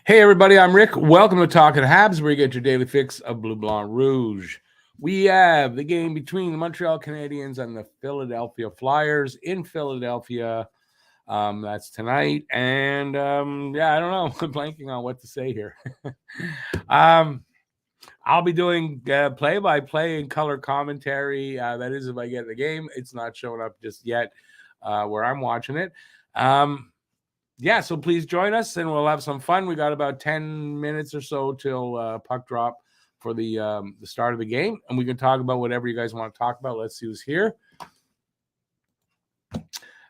Hey, everybody, I'm Rick. Welcome to Talking Habs, where you get your daily fix of Blue Blanc Rouge. We have the game between the Montreal Canadiens and the Philadelphia Flyers in Philadelphia. That's tonight. And I don't know. I'm blanking on what to say here. I'll be doing play-by-play and color commentary. That is if I get the game. It's not showing up just yet where I'm watching it. So please join us and we'll have some fun. We got about 10 minutes or so till puck drop for the start of the game, and we can talk about whatever you guys want to talk about. Let's see who's here.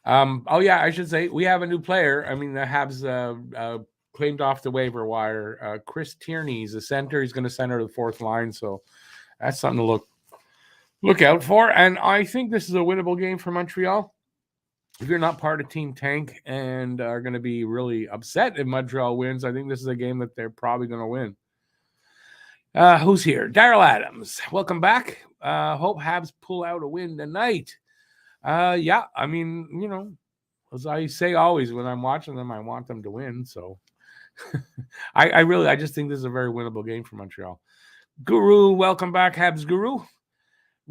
I should say we have a new player. I mean, the Habs claimed off the waiver wire. Chris Tierney is a center. He's going to center the fourth line, so that's something to look out for. And I think this is a winnable game for Montreal. If you're not part of Team Tank and are going to be really upset if Montreal wins, I think this is a game that they're probably going to win. Who's here? Daryl Adams. Welcome back. Hope Habs pull out a win tonight. I mean, as I say always when I'm watching them, I want them to win. So I just think this is a very winnable game for Montreal. Guru, welcome back, Habs Guru.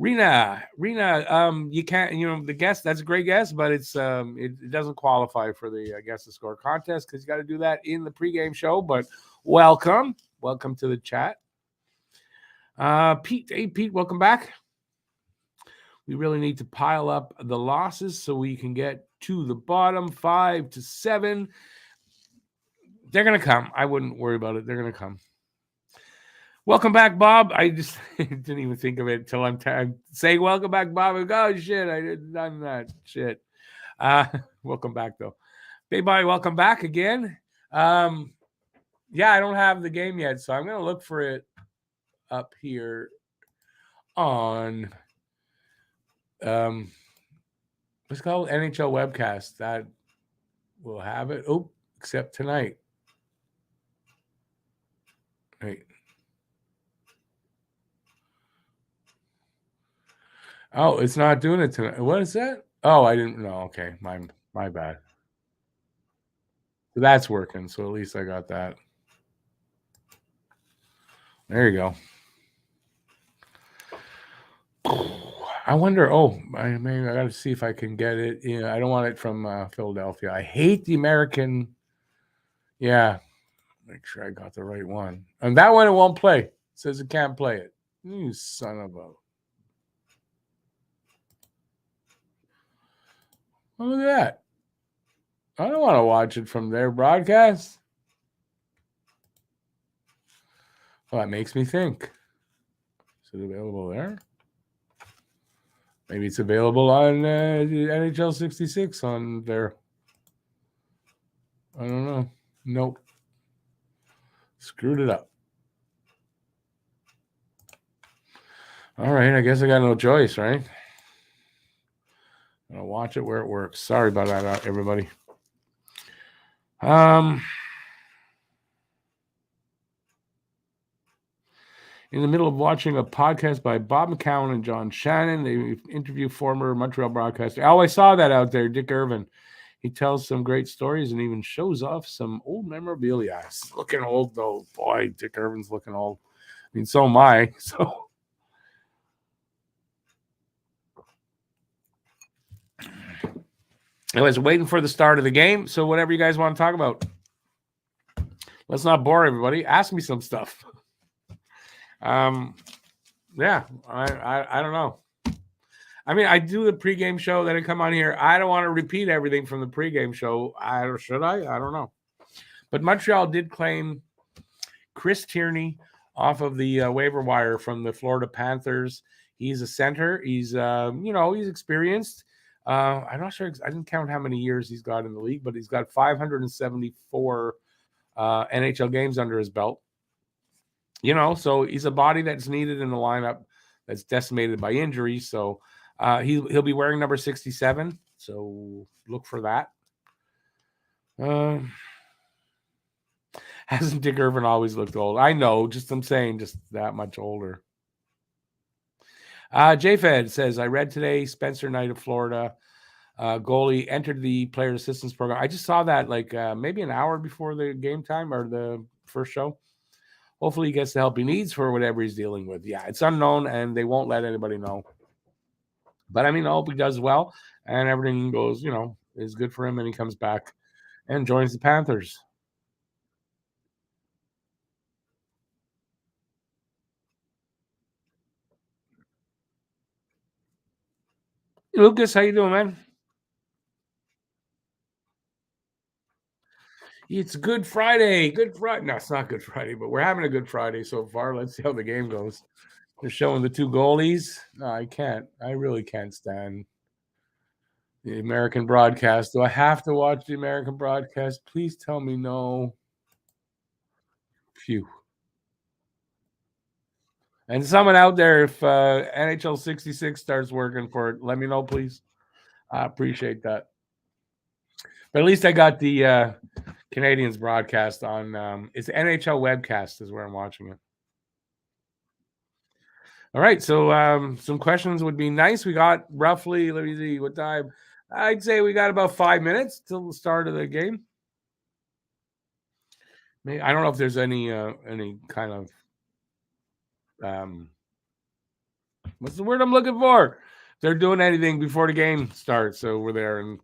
Rena, you can't, the guest, that's a great guess, but it doesn't qualify for the guess to score contest because you got to do that in the pregame show. But welcome to the chat. Pete, welcome back. We really need to pile up the losses so we can get to the bottom 5 to 7. They're going to come. I wouldn't worry about it. They're going to come. Welcome back, Bob. I just didn't even think of it until I'm saying welcome back, Bob. I go, oh, shit, I didn't done that. Shit. Welcome back, though. Bye-bye, welcome back again. I don't have the game yet, so I'm going to look for it up here on what's called NHL Webcast. That will have it. Oh, except tonight. Wait. Oh, it's not doing it tonight. What is that? Oh, I didn't know. Okay, my bad. So that's working. So at least I got that. There you go. I wonder. Maybe I got to see if I can get it. Yeah, I don't want it from Philadelphia. I hate the American. Yeah, make sure I got the right one. And that one it won't play. It says it can't play it. You son of a. Oh, look at that. I don't want to watch it from their broadcast. Well, that makes me think. Is it available there? Maybe it's available on NHL 66 on there. I don't know. Nope. Screwed it up. All right. I guess I got no choice, right? I'll watch it where it works. Sorry about that, everybody. In the middle of watching a podcast by Bob McCown and John Shannon, they interview former Montreal broadcaster. Oh, I saw that out there, Dick Irvin. He tells some great stories and even shows off some old memorabilia. He's looking old, though. Boy, Dick Irvin's looking old. I mean, so am I. So. Anyways, waiting for the start of the game. So whatever you guys want to talk about. Let's not bore everybody. Ask me some stuff. I don't know. I mean, I do the pregame show, then I come on here. I don't want to repeat everything from the pregame show. Should I? I don't know. But Montreal did claim Chris Tierney off of the waiver wire from the Florida Panthers. He's a center. He's he's experienced. I'm not sure. I didn't count how many years he's got in the league, but he's got 574 NHL games under his belt. So he's a body that's needed in the lineup that's decimated by injuries. So he'll be wearing number 67. So look for that. Hasn't Dick Irvin always looked old? I know. I'm saying just that much older. JFed says, I read today Spencer Knight of Florida goalie entered the player assistance program. I just saw that maybe an hour before the game time or the first show. Hopefully he gets the help he needs for whatever he's dealing with. Yeah, it's unknown, and they won't let anybody know. But I mean, I hope he does well, and everything goes, is good for him, and he comes back and joins the Panthers. Lucas, how you doing, man? It's Good Friday. Good Friday. No, it's not Good Friday, but we're having a Good Friday so far. Let's see how the game goes. They're showing the two goalies. No, I can't. I really can't stand the American broadcast. Do I have to watch the American broadcast? Please tell me no. Phew. And someone out there, if NHL 66 starts working for it, let me know, please. I appreciate that. But at least I got the Canadiens broadcast on. It's NHL webcast is where I'm watching it. All right, so some questions would be nice. We got roughly, let me see what time. I'd say we got about 5 minutes till the start of the game. Maybe, I don't know if there's any kind of what's the word I'm looking for? If they're doing anything before the game starts over there in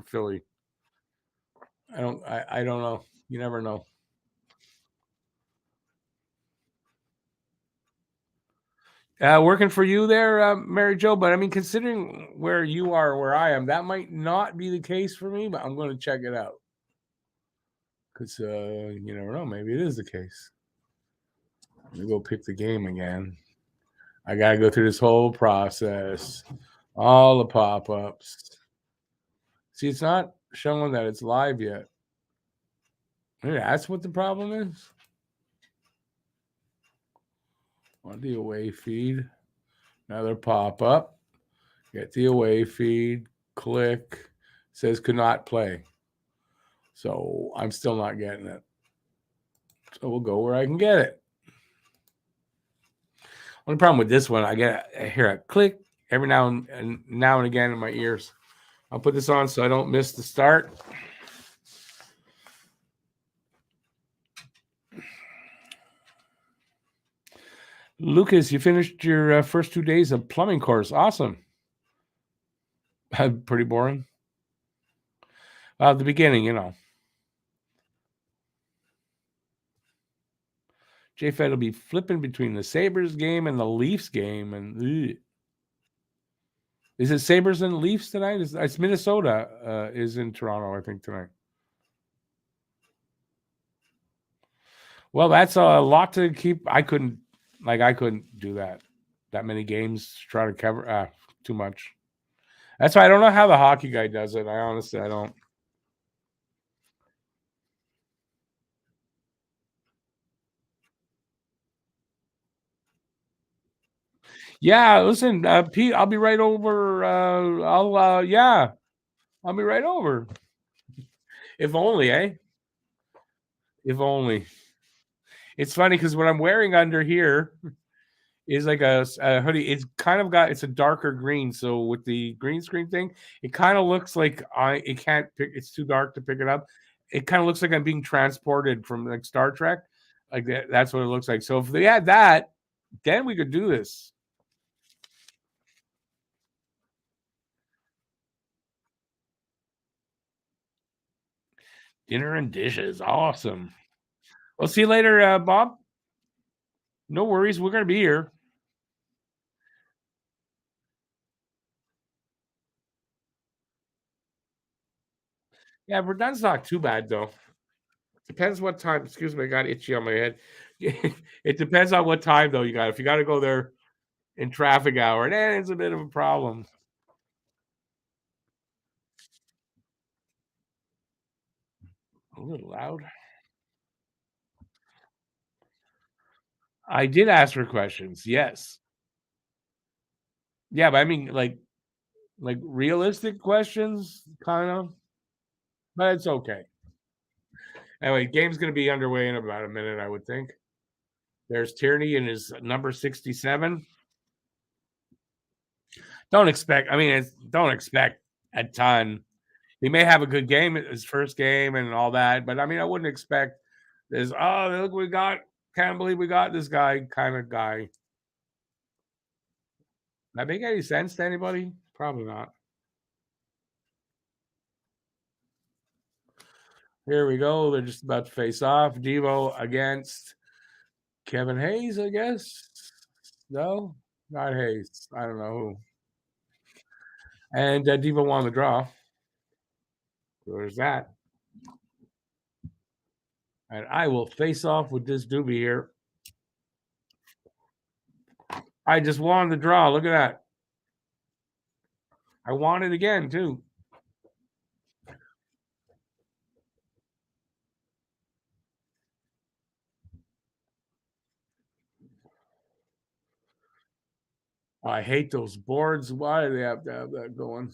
Philly. I don't know. You never know. Working for you there, Mary Jo, but I mean, considering where you are, where I am, that might not be the case for me, but I'm going to check it out. Because you never know. Maybe it is the case. Let me go pick the game again. I got to go through this whole process. All the pop-ups. See, it's not showing that it's live yet. Maybe that's what the problem is. On the away feed. Another pop-up. Get the away feed. Click. Says could not play. So I'm still not getting it. So we'll go where I can get it. Only problem with this one, I hear a click every now and again in my ears. I'll put this on so I don't miss the start. Lucas, you finished your first 2 days of plumbing course. Awesome. Pretty boring. The beginning, J-Fed will be flipping between the Sabres game and the Leafs game. And is it Sabres and Leafs tonight? It's Minnesota is in Toronto, I think, tonight. Well, that's a lot to keep. I couldn't do that many games, try to cover too much. That's why I don't know how the hockey guy does it. I don't. Yeah, listen, Pete, I'll be right over. I'll be right over. If only, eh? If only. It's funny because what I'm wearing under here is like a hoodie. It's kind of it's a darker green. So with the green screen thing, it kind of looks like it can't pick. It's too dark to pick it up. It kind of looks like I'm being transported from like Star Trek. Like that's what it looks like. So if they had that, then we could do this. Dinner and dishes, awesome. We'll see you later, Bob. No worries, we're gonna be here. Yeah, Verdun's not too bad though. Depends what time. Excuse me, I got itchy on my head. It depends on what time though you got. If you got to go there in traffic hour, then it's a bit of a problem. A little loud. I did ask for questions. Yes. Yeah, but I mean like realistic questions, kind of. But it's okay. Anyway, game's gonna be underway in about a minute, I would think. There's Tierney in his number 67. Don't expect. I mean, don't expect a ton. He may have a good game, his first game, and all that. But I mean, I wouldn't expect There's look we got. Can't believe we got this guy kind of guy. That make any sense to anybody? Probably not. Here we go. They're just about to face off. Devo against Kevin Hayes, I guess. No, not Hayes. I don't know who. And Devo won the draw. There's that. And I will face off with this doobie here. I just won the draw. Look at that. I won it again, too. I hate those boards. Why do they have to have that going?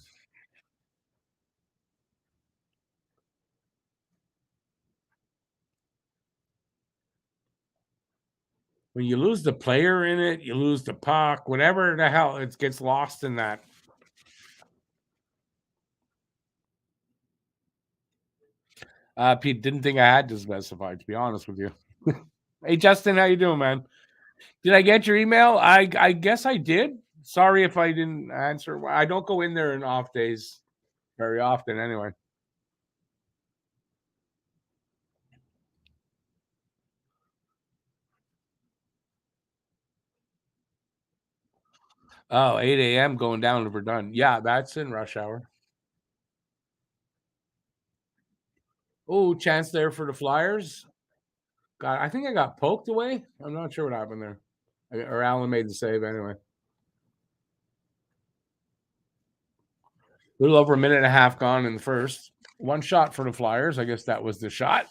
When you lose the player in it, you lose the puck, whatever the hell, it gets lost in that. Pete, didn't think I had to specify, to be honest with you. Hey, Justin, how you doing, man? Did I get your email? I guess I did. Sorry if I didn't answer. I don't go in there in off days very often anyway. Oh, 8 a.m. going down to Verdun. Yeah, that's in rush hour. Oh, chance there for the Flyers. God, I think I got poked away. I'm not sure what happened there. Or Allen made the save anyway. A little over a minute and a half gone in the first. One shot for the Flyers. I guess that was the shot.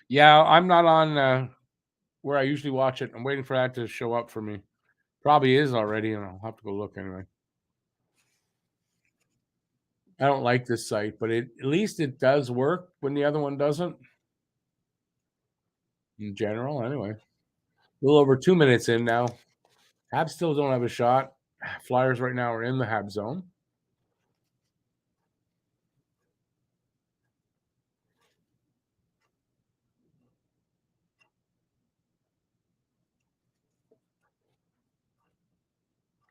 Yeah, I'm not on where I usually watch it. I'm waiting for that to show up for me. Probably is already, and I'll have to go look anyway. I don't like this site, but at least it does work when the other one doesn't. In general, anyway. A little over 2 minutes in now. Habs still don't have a shot. Flyers right now are in the Habs zone.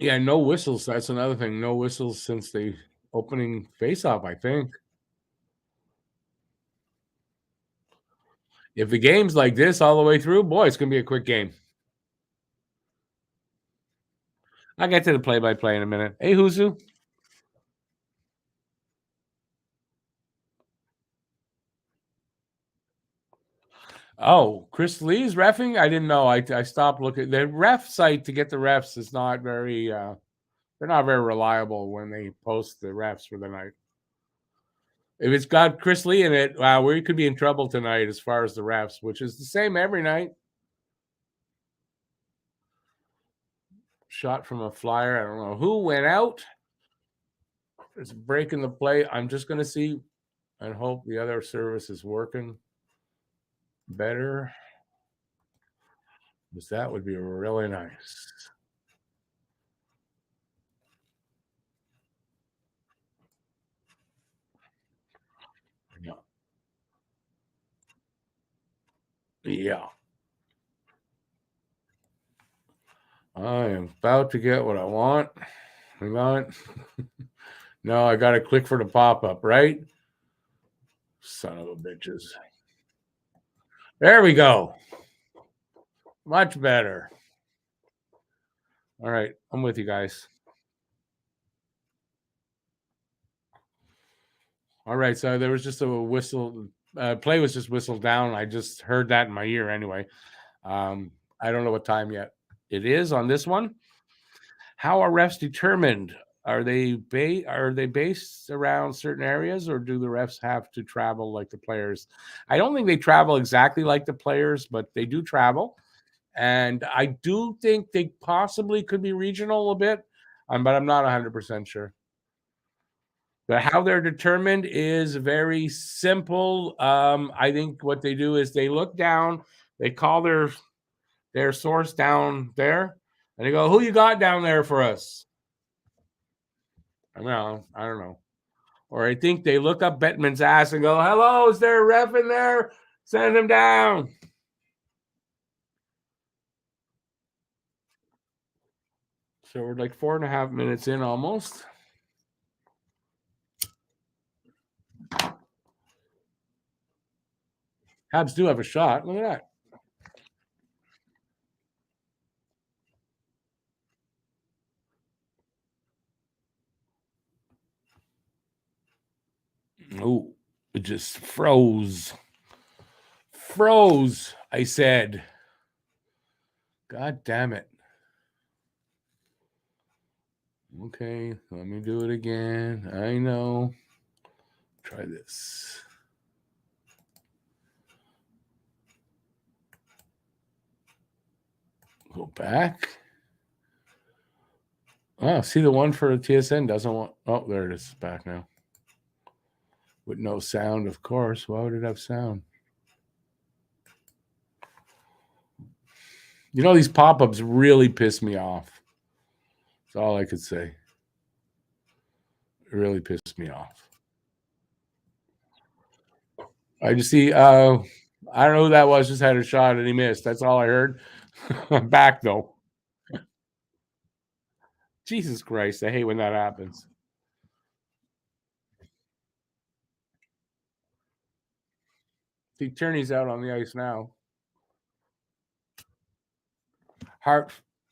Yeah, no whistles. That's another thing. No whistles since the opening faceoff, I think. If the game's like this all the way through, boy, it's going to be a quick game. I'll get to the play-by-play in a minute. Hey, Huzu. Oh, Chris Lee's reffing? I didn't know. I stopped looking. The ref site to get the refs is not very they're not very reliable when they post the refs for the night. If it's got Chris Lee in it, wow, we could be in trouble tonight as far as the refs, which is the same every night. Shot from a Flyer. I don't know who went out. It's breaking the play. I'm just going to see and hope the other service is working better. Because that would be really nice. Yeah. Yeah. I am about to get what I want. Hang on. No, I got to click for the pop up, right? Son of a bitches. There we go. Much better. All right. I'm with you guys. All right. So there was just a whistle. Play was just whistled down. I just heard that in my ear anyway. I don't know what time yet it is on this one. How are refs determined? Are they based around certain areas, or do the refs have to travel like the players? I don't think they travel exactly like the players, but they do travel, and I do think they possibly could be regional a bit, but I'm not 100% sure. But how they're determined is very simple. I think what they do is they look down, they call their source down there, And they go, "Who you got down there for us?" I don't know. Or I think they look up Bettman's ass and go, "Hello, is there a ref in there? Send him down." So we're like 4.5 minutes in almost. Habs do have a shot. Look at that. Oh, it just froze. Froze, I said. God damn it. Okay, let me do it again. I know. Try this. Go back. Oh, see the one for TSN doesn't want. Oh, there it is. Back now. With no sound, of course. Why would it have sound? You know, these pop-ups really piss me off. That's all I could say. It really pissed me off. I just see. I don't know who that was. Just had a shot and he missed. That's all I heard. I'm back though. Jesus Christ! I hate when that happens. See, Tierney's out on the ice now. Hart.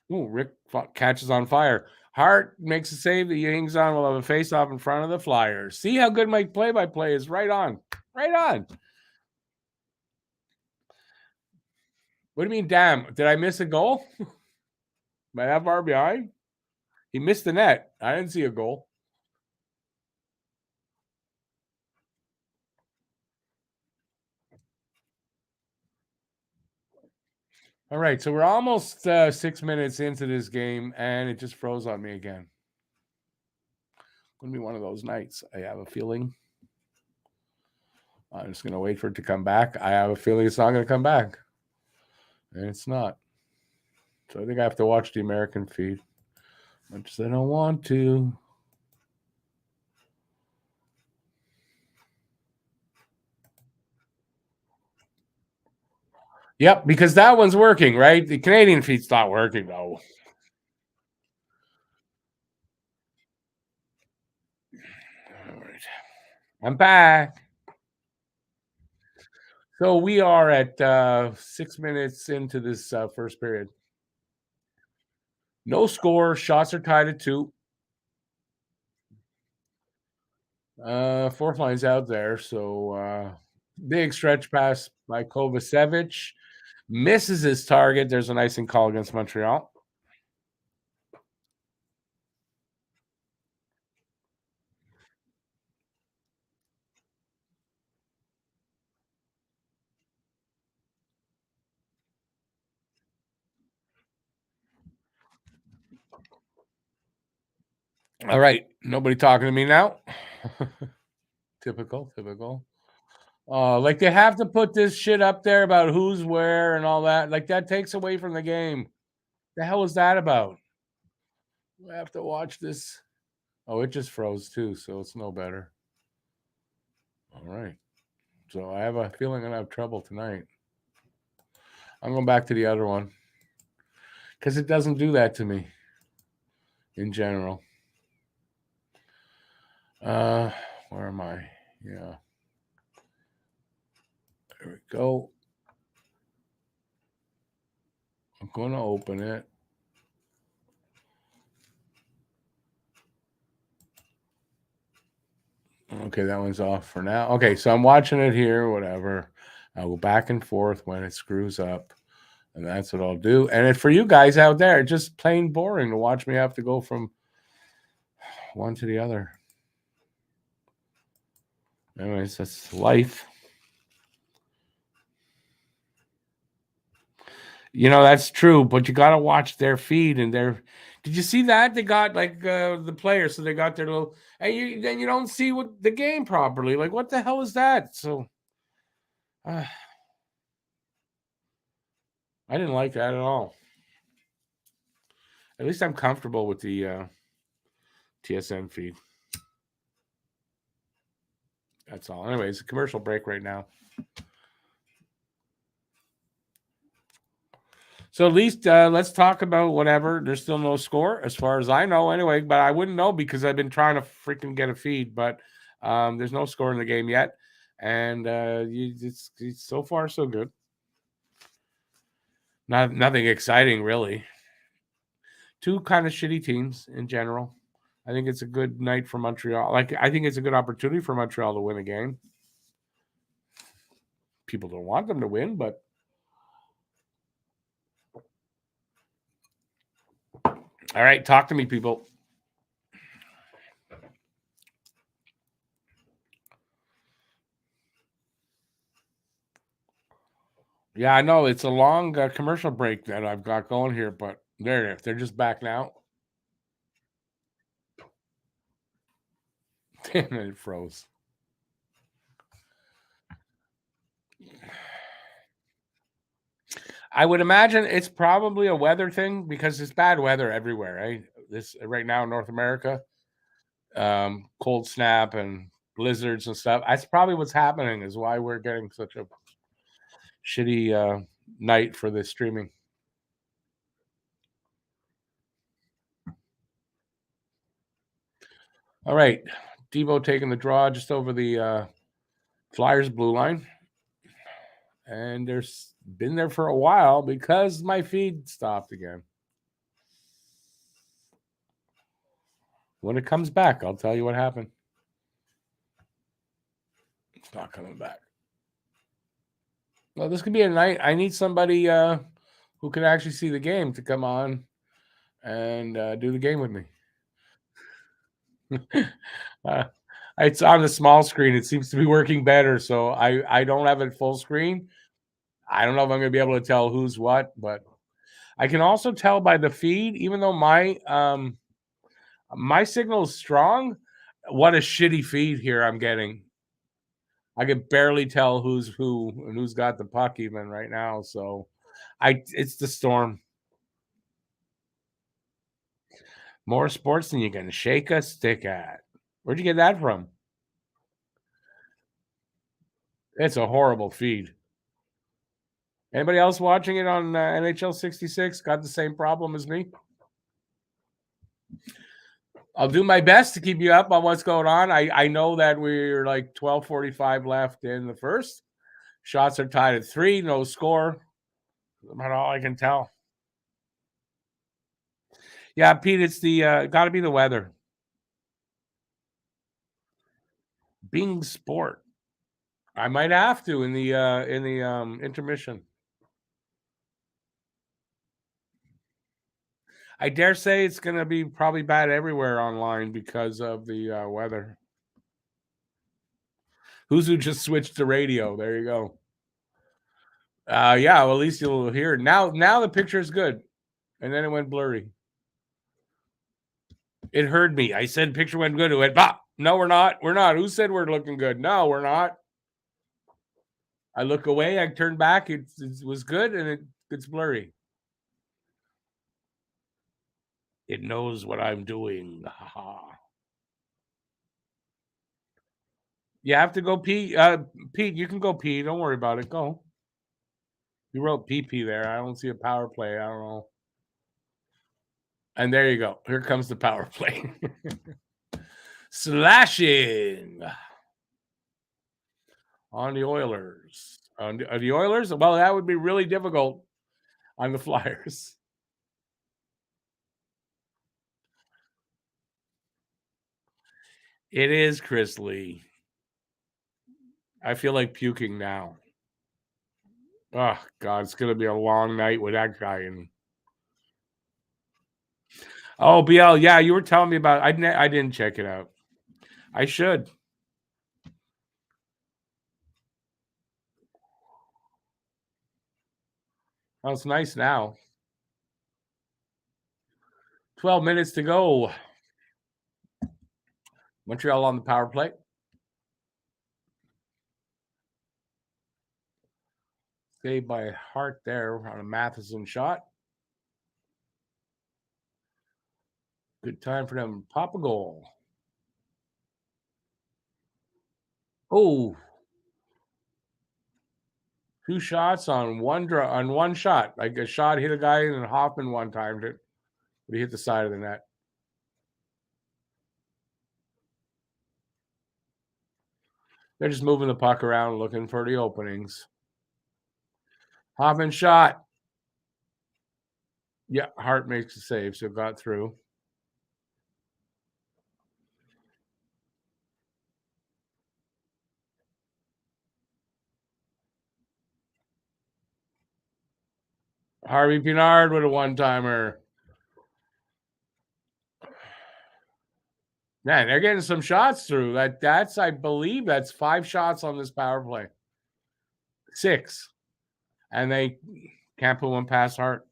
Oh, Rick catches on fire. Hart makes a save that he hangs on. We'll have a face-off in front of the Flyers. See how good my play-by-play is. Right on. Right on. What do you mean, damn? Did I miss a goal? By that far behind? He missed the net. I didn't see a goal. All right, so we're almost 6 minutes into this game, and it just froze on me again. Going to be one of those nights. I have a feeling. I'm just going to wait for it to come back. I have a feeling it's not going to come back, and it's not. So I think I have to watch the American feed, much as I don't want to. Yep, because that one's working, right? The Canadian feed's not working, though. All right. I'm back. So we are at 6 minutes into this first period. No score. Shots are tied at 2. Fourth line's out there. So big stretch pass by Kovacevic. Misses his target. There's an icing call against Montreal. All right. Nobody talking to me now. Typical. Like they have to put this shit up there about who's where and all that. Like that takes away from the game. The hell is that about? I have to watch this. Oh, it just froze too, so it's no better. All right. So I have a feeling I'm gonna have trouble tonight. I'm going back to the other one because it doesn't do that to me in general. Where am I? Yeah. There we go. I'm going to open it. Okay, that one's off for now. Okay, so I'm watching it here, whatever. I'll go back and forth when it screws up, and that's what I'll do. And for you guys out there, it's just plain boring to watch me have to go from one to the other. Anyways, that's life. You know, that's true, but you got to watch their feed and their. Did you see that? They got like the players, so they got their little. And then you don't see what the game properly. Like, what the hell is that? So, I didn't like that at all. At least I'm comfortable with the TSN feed. That's all. Anyways, a commercial break right now. So at least let's talk about whatever. There's still no score as far as I know anyway, but I wouldn't know because I've been trying to freaking get a feed, but there's no score in the game yet. And it's so far so good. Nothing exciting really. Two kind of shitty teams in general. I think it's a good night for Montreal. I think it's a good opportunity for Montreal to win a game. People don't want them to win, but all right, talk to me, people. Yeah, I know it's a long commercial break that I've got going here, but they're just back now. And it froze. I would imagine it's probably a weather thing because it's bad weather everywhere, right? This right now in North America, cold snap and blizzards and stuff. That's probably what's happening. Is why we're getting such a shitty night for the streaming. All right, Devo taking the draw just over the Flyers blue line, and there's been there for a while because my feed stopped again. When it comes back, I'll tell you what happened. It's not coming back. Well, this could be a night. I need somebody who can actually see the game to come on and do the game with me. uh, it's on the small screen. It seems to be working better. So I don't have it full screen. I don't know if I'm going to be able to tell who's what, but I can also tell by the feed, even though my signal is strong. What a shitty feed here I'm getting. I can barely tell who's who and who's got the puck even right now. So it's the storm. More sports than you can shake a stick at. Where'd you get that from? It's a horrible feed. Anybody else watching it on NHL 66 got the same problem as me? I'll do my best to keep you up on what's going on. I know that we're like 12:45 left in the first. Shots are tied at 3, no score. That's about all I can tell. Yeah, Pete, it's the got to be the weather. Bing Sport. I might have to in the intermission. I dare say it's going to be probably bad everywhere online because of the weather. Who's who just switched to radio? There you go. Yeah, well, at least you'll hear it. Now the picture is good, and then it went blurry. It heard me. I said picture went good. It went, bah. No, we're not. We're not. Who said we're looking good? No, we're not. I look away. I turn back. It was good, and it's blurry. It knows what I'm doing. You have to go pee. Pete, you can go pee. Don't worry about it. Go. You wrote PP there. I don't see a power play. I don't know. And there you go. Here comes the power play. Slashing on the Oilers. On the Oilers? Well, that would be really difficult on the Flyers. It is Chris Lee. I feel like puking now. Oh, God. It's going to be a long night with that guy. Oh, BL. Yeah, you were telling me about I didn't check it out. I should. Oh, it's nice now. 12 minutes to go. Montreal on the power play. Saved by Hart there on a Matheson shot. Good time for them. Pop a goal. Oh, 2 shots on one shot. Like a shot hit a guy and then Hoffman one time but he hit the side of the net. They're just moving the puck around looking for the openings. Hoffman shot. Yeah, Hart makes the save, so it got through. Harvey Pinard with a one-timer. Man, they're getting some shots through. That's I believe that's 5 shots on this power play. 6. And they can't put one past Hart.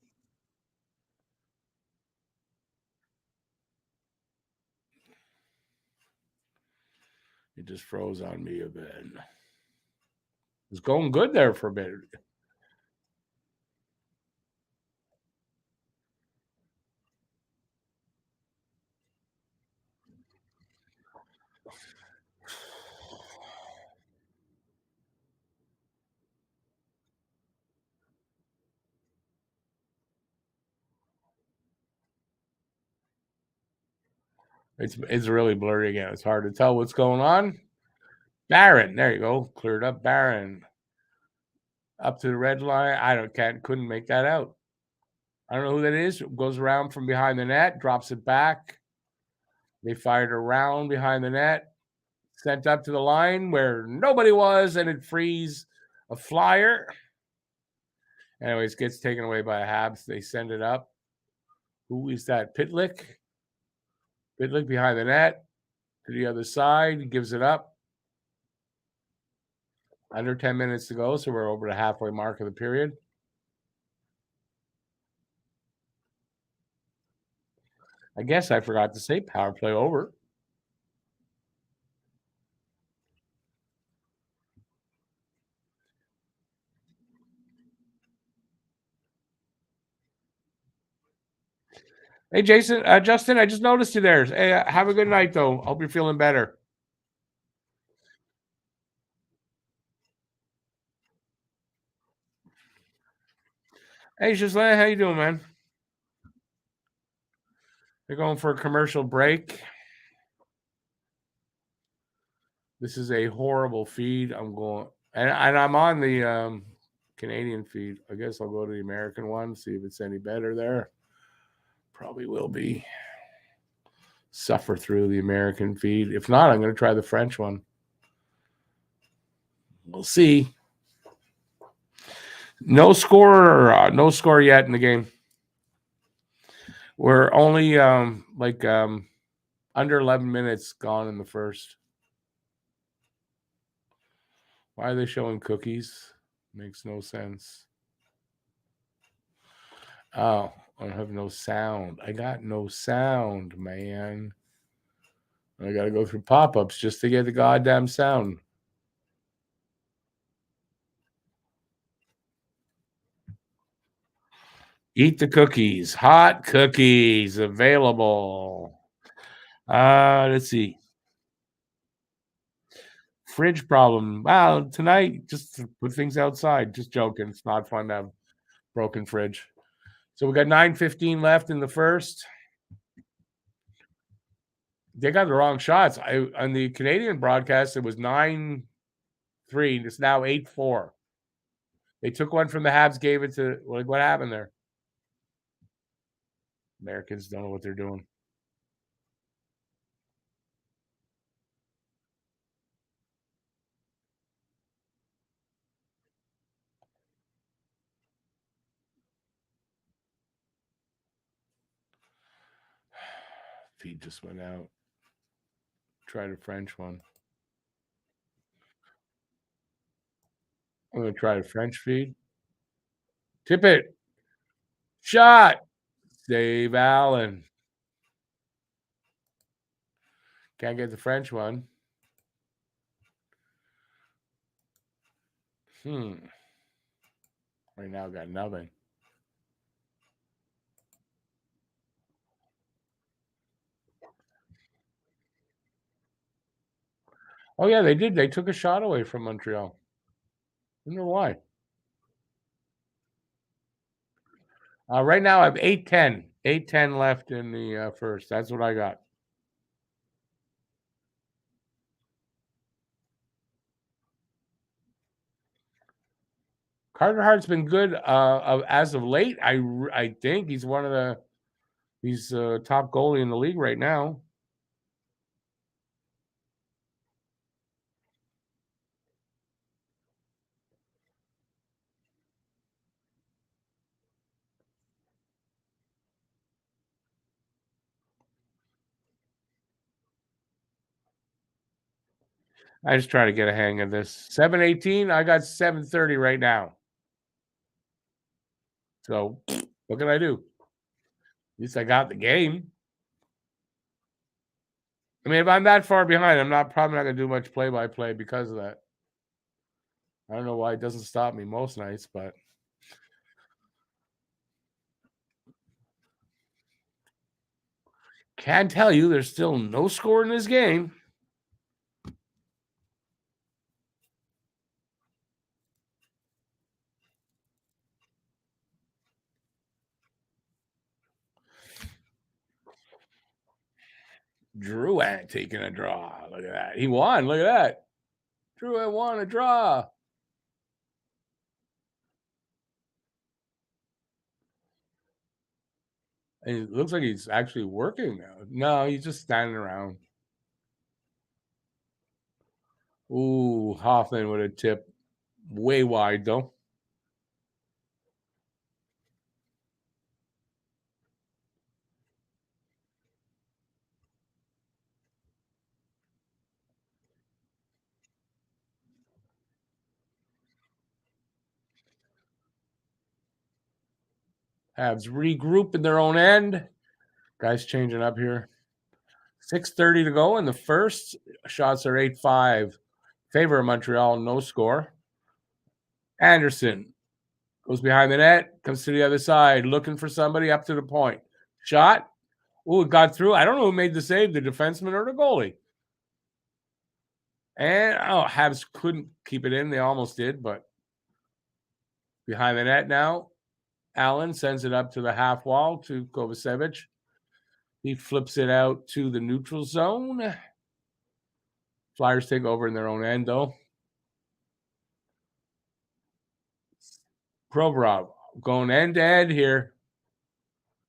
It just froze on me a bit. It was going good there for a bit. It's really blurry again. It's hard to tell what's going on. Barron, there you go. Cleared up Barron. Up to the red line. Couldn't make that out. I don't know who that is. Goes around from behind the net, drops it back. They fired around behind the net, sent up to the line where nobody was, and it frees a flyer. Anyways, gets taken away by a Habs. They send it up. Who is that? Pitlick. Pitlick behind the net to the other side. He gives it up. Under 10 minutes to go, so we're over the halfway mark of the period. I guess I forgot to say power play over. Hey, Justin, I just noticed you there. Hey, have a good night, though. Hope you're feeling better. Hey, Ghislain, how you doing, man? They're going for a commercial break. This is a horrible feed. I'm going, and I'm on the Canadian feed. I guess I'll go to the American one, see if it's any better there. Probably will be. Suffer through the American feed. If not, I'm going to try the French one. We'll see. No score yet in the game. We're only under 11 minutes gone in the first. Why are they showing cookies? Makes no sense. Oh, I have no sound. I got no sound, man. I got to go through pop-ups just to get the goddamn sound. Eat the cookies. Hot cookies available. Let's see. Fridge problem. Wow, tonight, just put things outside. Just joking. It's not fun to have broken fridge. So we got 9:15 left in the first. They got the wrong shots. On the Canadian broadcast, it was 9-3. It's now 8-4. They took one from the Habs, gave it to what happened there? Americans don't know what they're doing. Feed just went out. Try the French one. I'm going to try the French feed. Tip it. Shot. Save Allen. Can't get the French one. Right now, got nothing. Oh yeah, they did. They took a shot away from Montreal. I wonder why. Right now, I have 8-10. 8-10 left in the first. That's what I got. Carter Hart's been good as of late. I think he's one of the he's top goalie in the league right now. I just try to get a hang of this. 7:18. I got 7:30 right now. So what can I do? At least I got the game. I mean, if I'm that far behind, I'm probably not gonna do much play by play because of that. I don't know why it doesn't stop me most nights, but can tell you there's still no score in this game. Drew ain't taking a draw. Look at that. He won. Look at that. Drew won a draw. And it looks like he's actually working now. No, he's just standing around. Ooh, Hoffman with a tip way wide though. Habs regroup in their own end. Guys changing up here. 6:30 to go in the first. Shots are 8-5. Favor of Montreal, no score. Anderson goes behind the net, comes to the other side, looking for somebody up to the point. Shot. Ooh, it got through. I don't know who made the save, the defenseman or the goalie. And Habs couldn't keep it in. They almost did, but behind the net now. Allen sends it up to the half wall to Kovacevic. He flips it out to the neutral zone. Flyers take over in their own end, though. Provorov going end to end here.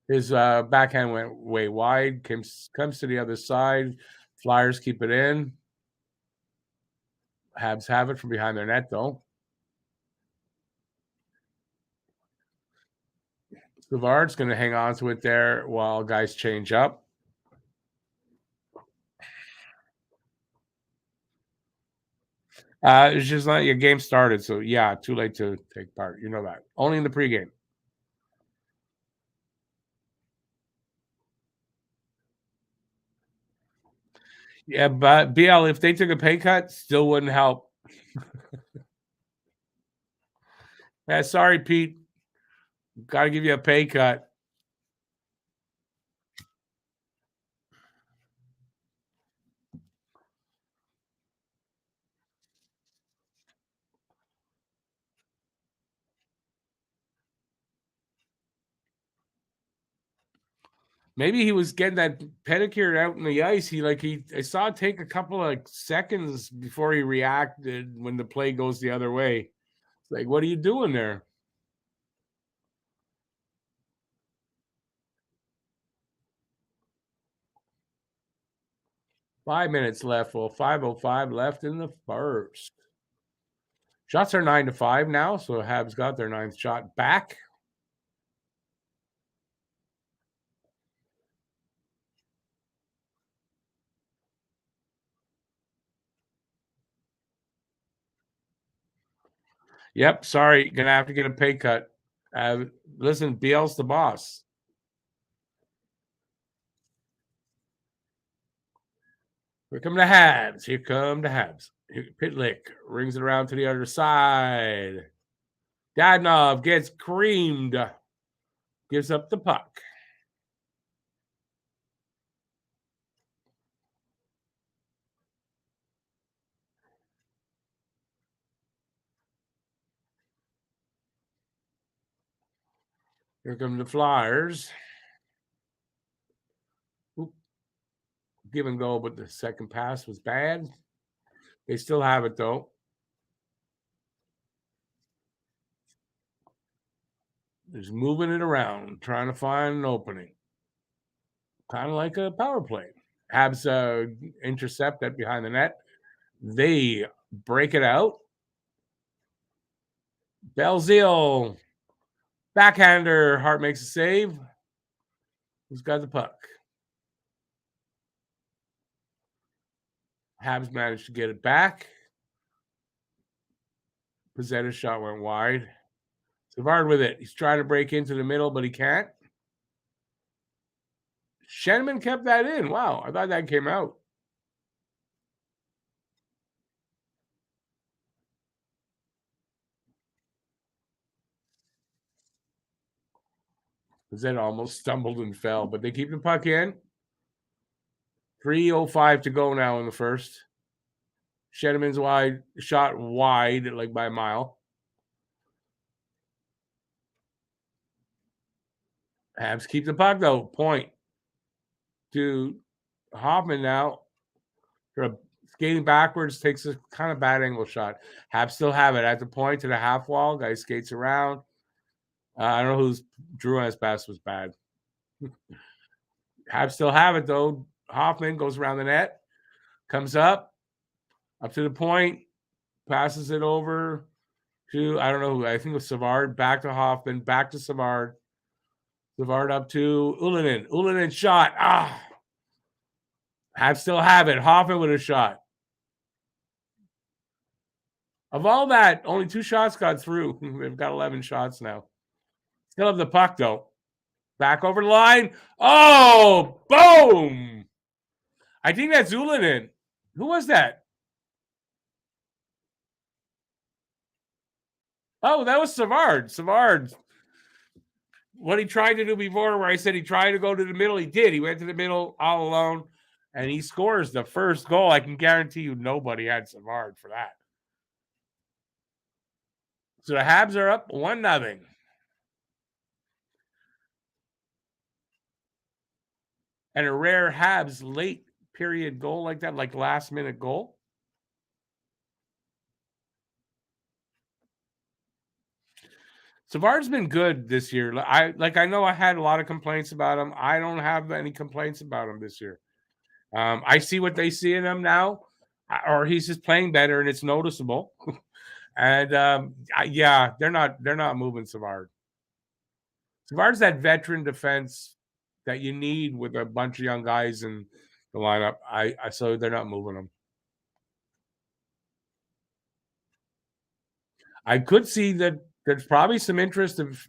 His backhand went way wide. Comes to the other side. Flyers keep it in. Habs have it from behind their net, though. Savard's going to hang on to it there while guys change up. It's just not your game started, so yeah, too late to take part. You know that. Only in the pregame. Yeah, but BL, if they took a pay cut, still wouldn't help. Yeah, sorry, Pete. Got to give you a pay cut. Maybe he was getting that pedicure out in the ice. I saw it take a couple of seconds before he reacted when the play goes the other way. It's like, what are you doing there? Five minutes left. Well, 5:05 left in the first. Shots are 9-5 now, so Habs got their ninth shot back. Yep, sorry, gonna have to get a pay cut. Listen, BL's the boss. Here come the Habs. Here come the Habs. Pitlick rings it around to the other side. Dadnov gets creamed. Gives up the puck. Here come the Flyers. Oop. Give and go, but the second pass was bad. They still have it, though. Just moving it around, trying to find an opening. Kind of like a power play. Habs intercept that behind the net. They break it out. Belzile, backhander. Hart makes a save. Who's got the puck? Habs managed to get it back. Pizzetta's shot went wide. Savard with it. He's trying to break into the middle, but he can't. Shenman kept that in. Wow, I thought that came out. Pizzetta almost stumbled and fell, but they keep the puck in. 3:05 to go now in the first. Shenman's wide, shot wide, like by a mile. Habs keep the puck, though. Point to Hoffman now. Skating backwards, takes a kind of bad angle shot. Habs still have it at the point to the half wall. Guy skates around. I don't know who's Drew on his pass was bad. Habs still have it, though. Hoffman goes around the net, comes up to the point, passes it over to, I don't know who, I think it was Savard, back to Hoffman, back to Savard. Savard up to Ullinen. Ullinen shot. Habs still have it. Hoffman with a shot. Of all that, only 2 shots got through. They've got 11 shots now. Still have the puck, though. Back over the line. Oh, boom. I think that's Ullinen. Who was that? Oh, that was Savard. Savard. What he tried to do before, where I said he tried to go to the middle, he did. He went to the middle all alone, and he scores the first goal. I can guarantee you nobody had Savard for that. So the Habs are up 1-0. And a rare Habs late period goal like that, like last minute goal. Savard's been good this year. I know I had a lot of complaints about him. I don't have any complaints about him this year. I see what they see in him now, or he's just playing better, and it's noticeable. And they're not moving Savard. Savard's that veteran defense that you need with a bunch of young guys in the lineup. So they're not moving him. I could see that there's probably some interest of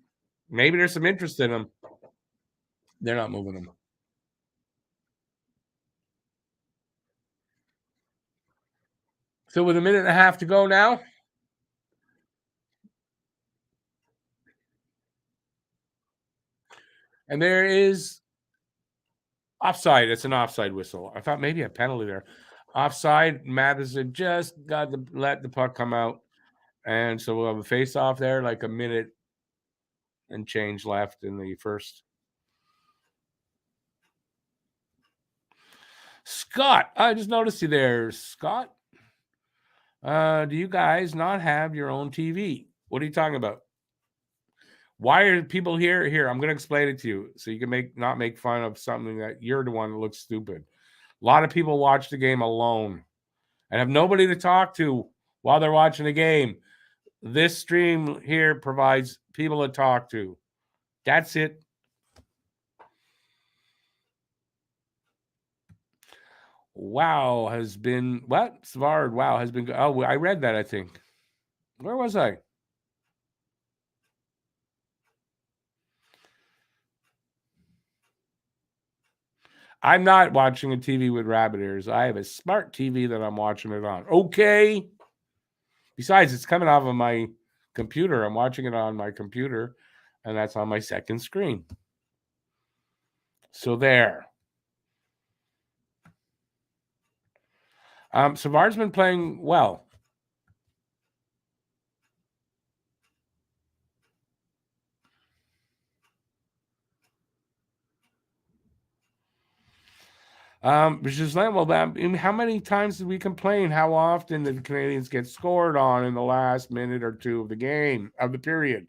maybe there's some interest in him. They're not moving him. So with a minute and a half to go now. And there is offside. It's an offside whistle. I thought maybe a penalty there. Offside. Matheson just got to let the puck come out. And so we'll have a face-off there, like a minute and change left in the first. Scott, I just noticed you there, Scott. Do you guys not have your own TV? What are you talking about? Why are people here? Here, I'm going to explain it to you so you can not make fun of something that you're the one that looks stupid. A lot of people watch the game alone and have nobody to talk to while they're watching the game. This stream here provides people to talk to. That's it. Wow has been what? Savard, wow has been. Oh, I read that, I think. Where was I? I'm not watching a TV with rabbit ears. I have a smart TV that I'm watching it on. Okay. Besides, it's coming off of my computer. I'm watching it on my computer, and that's on my second screen. So there. Savard's been playing well. Ghislain, well, how many times did we complain how often the Canadians get scored on in the last minute or two of the game, of the period?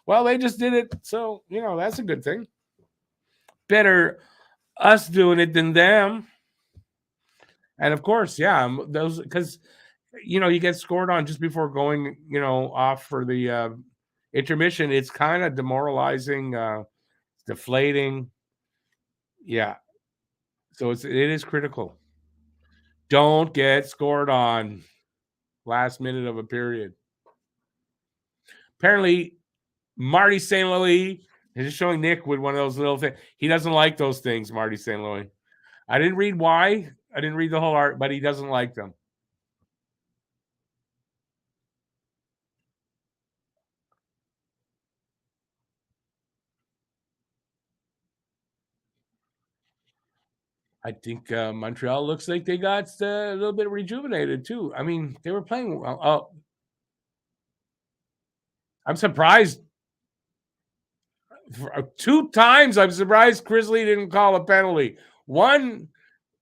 Well, they just did it. So, that's a good thing. Better us doing it than them. And of course, yeah, those, because, you get scored on just before going, off for the intermission. It's kind of demoralizing, deflating. Yeah. So it is critical. Don't get scored on last minute of a period. Apparently, Marty St. Louis is showing Nick with one of those little things. He doesn't like those things, Marty St. Louis. I didn't read why. I didn't read the whole art, but he doesn't like them. I think Montreal looks like they got a little bit rejuvenated too. I mean, they were playing well. Oh, I'm surprised. Two times, I'm surprised Grizzly didn't call a penalty. One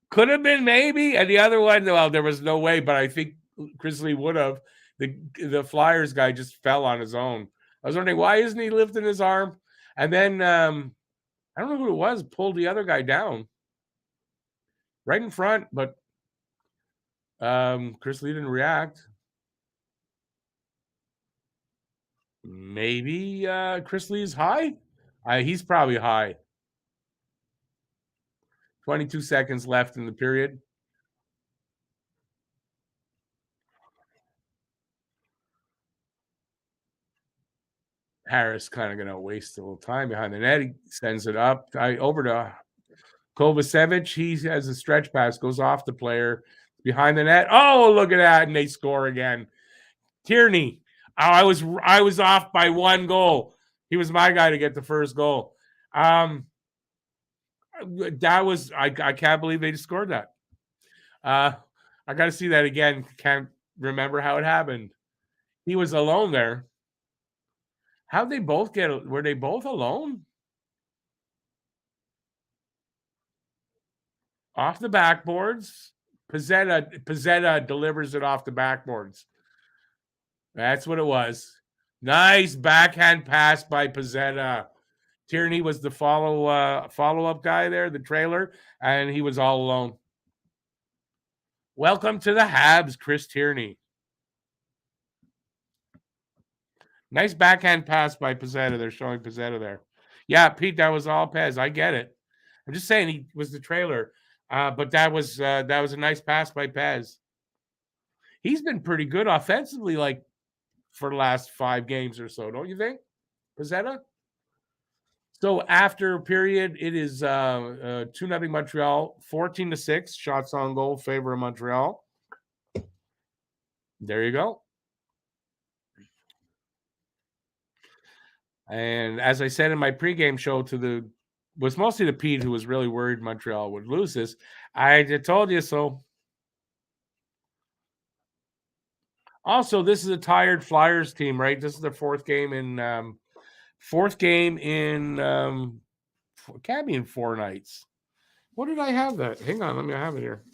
could have been maybe, and the other one, well, there was no way. But I think Grizzly would have. The Flyers guy just fell on his own. I was wondering, why isn't he lifting his arm? And then I don't know who it was, pulled the other guy down right in front, but Chris Lee didn't react. Maybe Chris Lee's high. He's probably high. 22 seconds left in the period. Harris kind of going to waste a little time behind the net. He sends it up over to Kovacevic. He has a stretch pass, goes off the player behind the net. Oh, look at that. And they score again. Tierney. I was off by one goal. He was my guy to get the first goal. That was I can't believe they just scored that. I got to see that again. Can't remember how it happened. He was alone there. How'd they both get? Were they both alone? Off the backboards. Pizzetta delivers it off the backboards. That's what it was. Nice backhand pass by Pizzetta. Tierney was the follow-up guy there, the trailer, and he was all alone. Welcome to the Habs, Chris Tierney. Nice backhand pass by Pizzetta. They're showing Pizzetta there. Yeah, Pete, that was all Pez. I get it. I'm just saying he was the trailer, but that was a nice pass by Pez. He's been pretty good offensively, like for the last 5 games or so, don't you think, Pizzetta? So after period, it is 2-0 Montreal, 14-6 shots on goal, favor of Montreal. There you go. And as I said in my pregame show was mostly to Pete, who was really worried Montreal would lose this. I told you so. Also, this is a tired Flyers team, right? This is their fourth game in can't be in 4 nights. What did I have that? Hang on, let me have it here.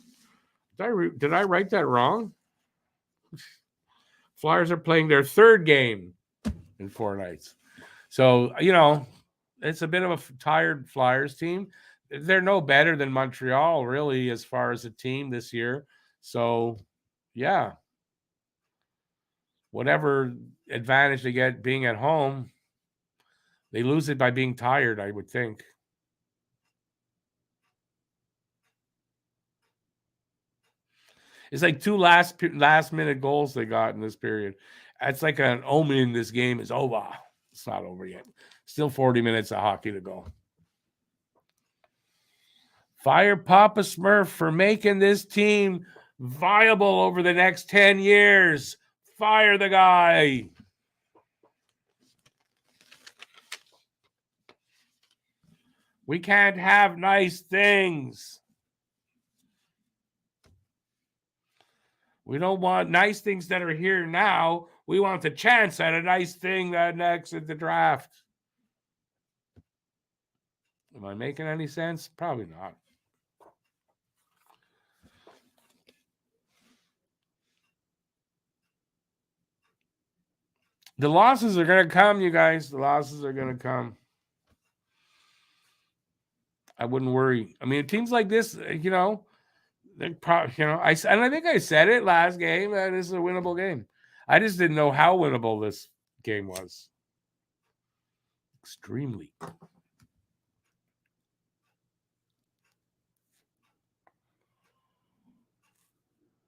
Did I write that wrong? Flyers are playing their 3rd game in 4 nights. So, it's a bit of a tired Flyers team. They're no better than Montreal, really, as far as a team this year. So, yeah. Whatever advantage they get being at home, they lose it by being tired, I would think. It's like 2 last minute goals they got in this period. It's like an omen this game is over. It's not over yet. Still 40 minutes of hockey to go. Fire Papa Smurf for making this team viable over the next 10 years. Fire the guy. We can't have nice things. We don't want nice things that are here now. We want the chance at a nice thing that next at the draft. Am I making any sense? Probably not. The losses are going to come, you guys. The losses are going to come. I wouldn't worry. I mean, teams like this, they probably, and I think I said it last game that this is a winnable game. I just didn't know how winnable this game was. Extremely.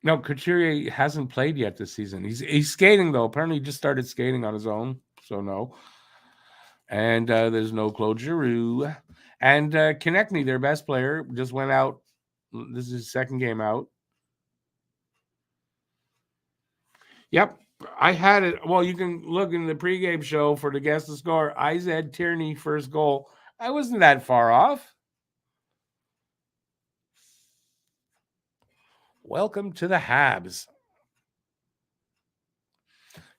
No, Couturier hasn't played yet this season. He's skating though. Apparently, he just started skating on his own. So no. And there's no Claude Giroux. And Konechny, their best player, just went out. This is his second game out. Yep. I had it. Well, you can look in the pregame show for the guess the score. I said Tierney first goal. I wasn't that far off. Welcome to the Habs.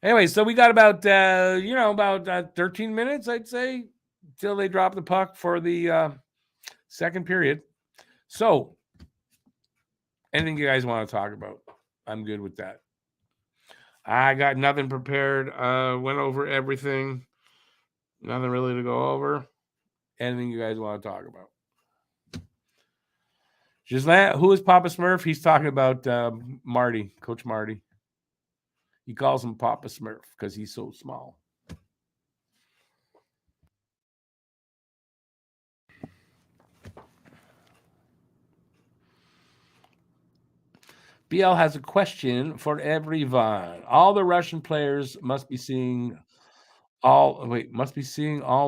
Anyway, so we got about 13 minutes, I'd say, till they drop the puck for the second period. So, anything you guys want to talk about? I'm good with that. I got nothing prepared. Went over everything. Nothing really to go over. Anything you guys want to talk about? Gislain, who is Papa Smurf? He's talking about Marty, Coach Marty. He calls him Papa Smurf because he's so small. BL has a question for everyone. All the Russian players must be seeing all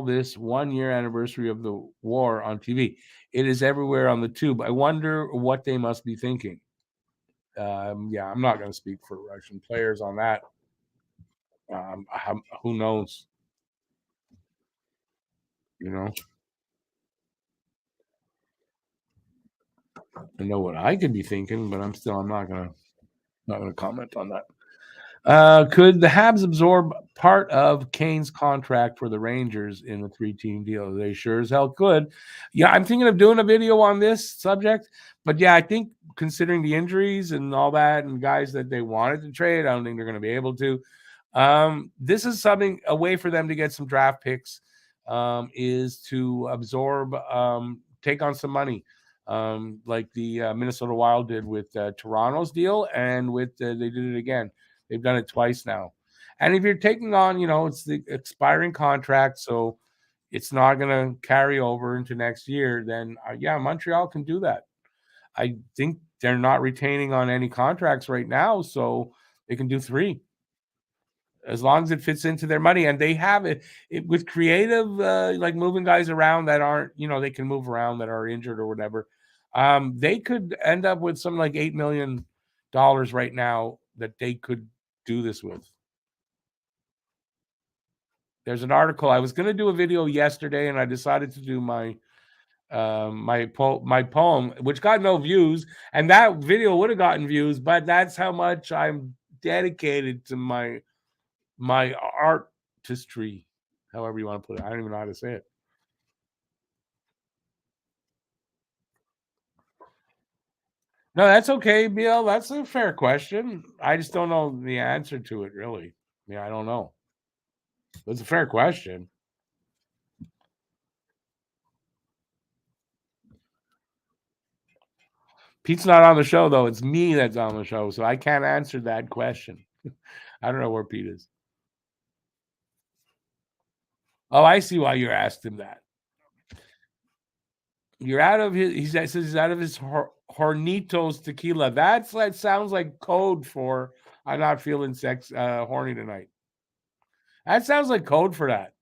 this 1 year anniversary of the war on TV. It is everywhere on the tube. I wonder what they must be thinking. Yeah, I'm not going to speak for Russian players on that. Who knows? I know what I could be thinking, but I'm not gonna comment on that. Could the Habs absorb part of Kane's contract for the Rangers in the 3-team deal? They sure as hell could. Yeah, I'm thinking of doing a video on this subject, but yeah, I think considering the injuries and all that and guys that they wanted to trade, I don't think they're going to be able to. This is a way for them to get some draft picks, is to absorb, take on some money. Like the Minnesota Wild did with Toronto's deal, and they did it again. They've done it twice now. And if you're taking on, it's the expiring contract, so it's not going to carry over into next year, then yeah, Montreal can do that. I think they're not retaining on any contracts right now, so they can do 3 as long as it fits into their money. And they have it with creative, like moving guys around that aren't, they can move around that are injured or whatever. They could end up with something like $8 million right now that they could do this with. There's an article. I was going to do a video yesterday, and I decided to do my poem, which got no views, and that video would have gotten views, but that's how much I'm dedicated to my artistry, however you want to put it. I don't even know how to say it. No, that's okay, Bill. That's a fair question. I just don't know the answer to it, really. Yeah, I don't know. It's a fair question. Pete's not on the show, though. It's me that's on the show, so I can't answer that question. I don't know where Pete is. Oh, I see why you're asking that. You're out of his. He says he's out of his Hornitos tequila. That sounds like code for I'm not feeling horny tonight. That sounds like code for that.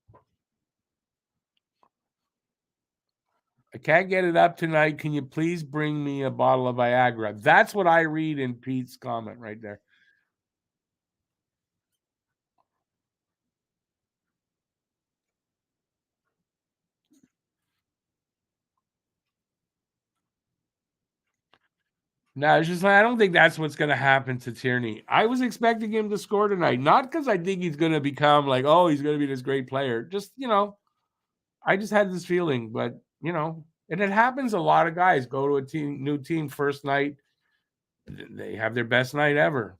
I can't get it up tonight. Can you please bring me a bottle of Viagra? That's what I read in Pete's comment right there. No, it's just like I don't think that's what's going to happen to Tierney. I was expecting him to score tonight, not because I think he's going to become like, oh, he's going to be this great player. Just I just had this feeling, but and it happens. A lot of guys go to a new team first night, they have their best night ever.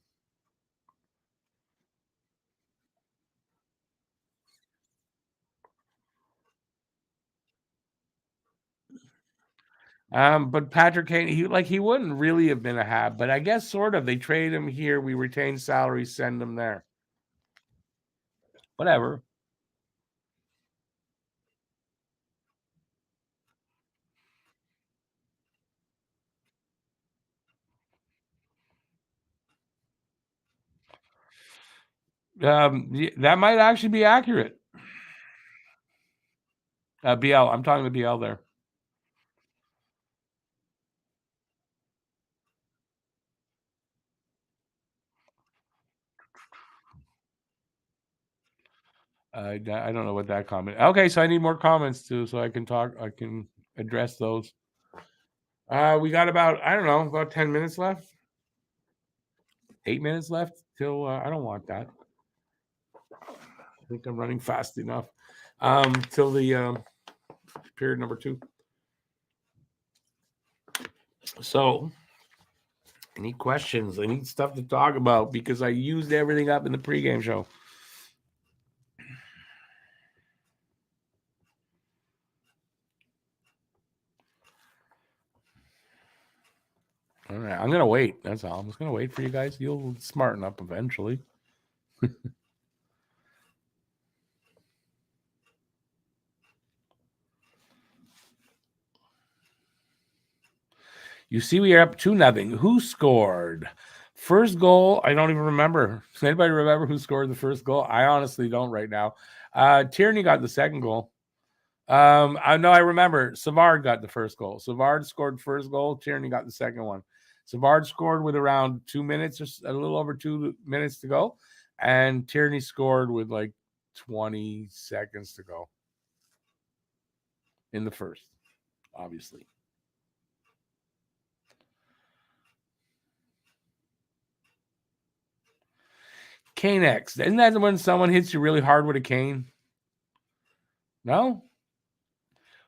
But Patrick Kane, he wouldn't really have been a Hab, but I guess sort of. They trade him here, we retain salary, send him there. Whatever. That might actually be accurate. BL, I'm talking to BL there. I don't know what that comment. Okay, so I need more comments too, so I can talk. I can address those. We got about, I don't know, about 10 minutes left. 8 minutes left till I don't want that. I think I'm running fast enough. Till the period number 2. So I need questions. I need stuff to talk about because I used everything up in the pregame show. All right, I'm gonna wait. That's all. I'm just gonna wait for you guys. You'll smarten up eventually. You see, we are up 2-0. Who scored? First goal, I don't even remember. Does anybody remember who scored the first goal? I honestly don't right now. Tierney got the second goal. I know I remember. Savard got the first goal. Savard scored first goal. Tierney got the second one. Savard scored with around 2 minutes, or a little over 2 minutes to go, and Tierney scored with like 20 seconds to go in the first, obviously. Cane X. Isn't that when someone hits you really hard with a cane? No?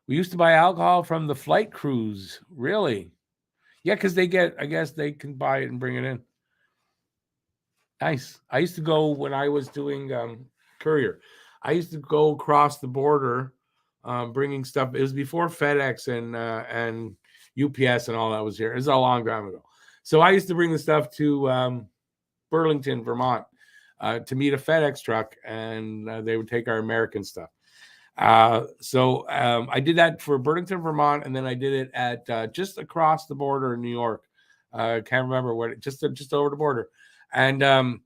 We used to buy alcohol from the flight crews. Really? Yeah, because I guess they can buy it and bring it in. Nice. I used to go when I was doing courier. I used to go across the border, bringing stuff. It was before FedEx and UPS and all that was here. It was a long time ago. So I used to bring the stuff to Burlington, Vermont, to meet a FedEx truck, and they would take our American stuff. So I did that for Burlington, Vermont, and then I did it at just across the border in New York. Can't remember what. Just over the border, and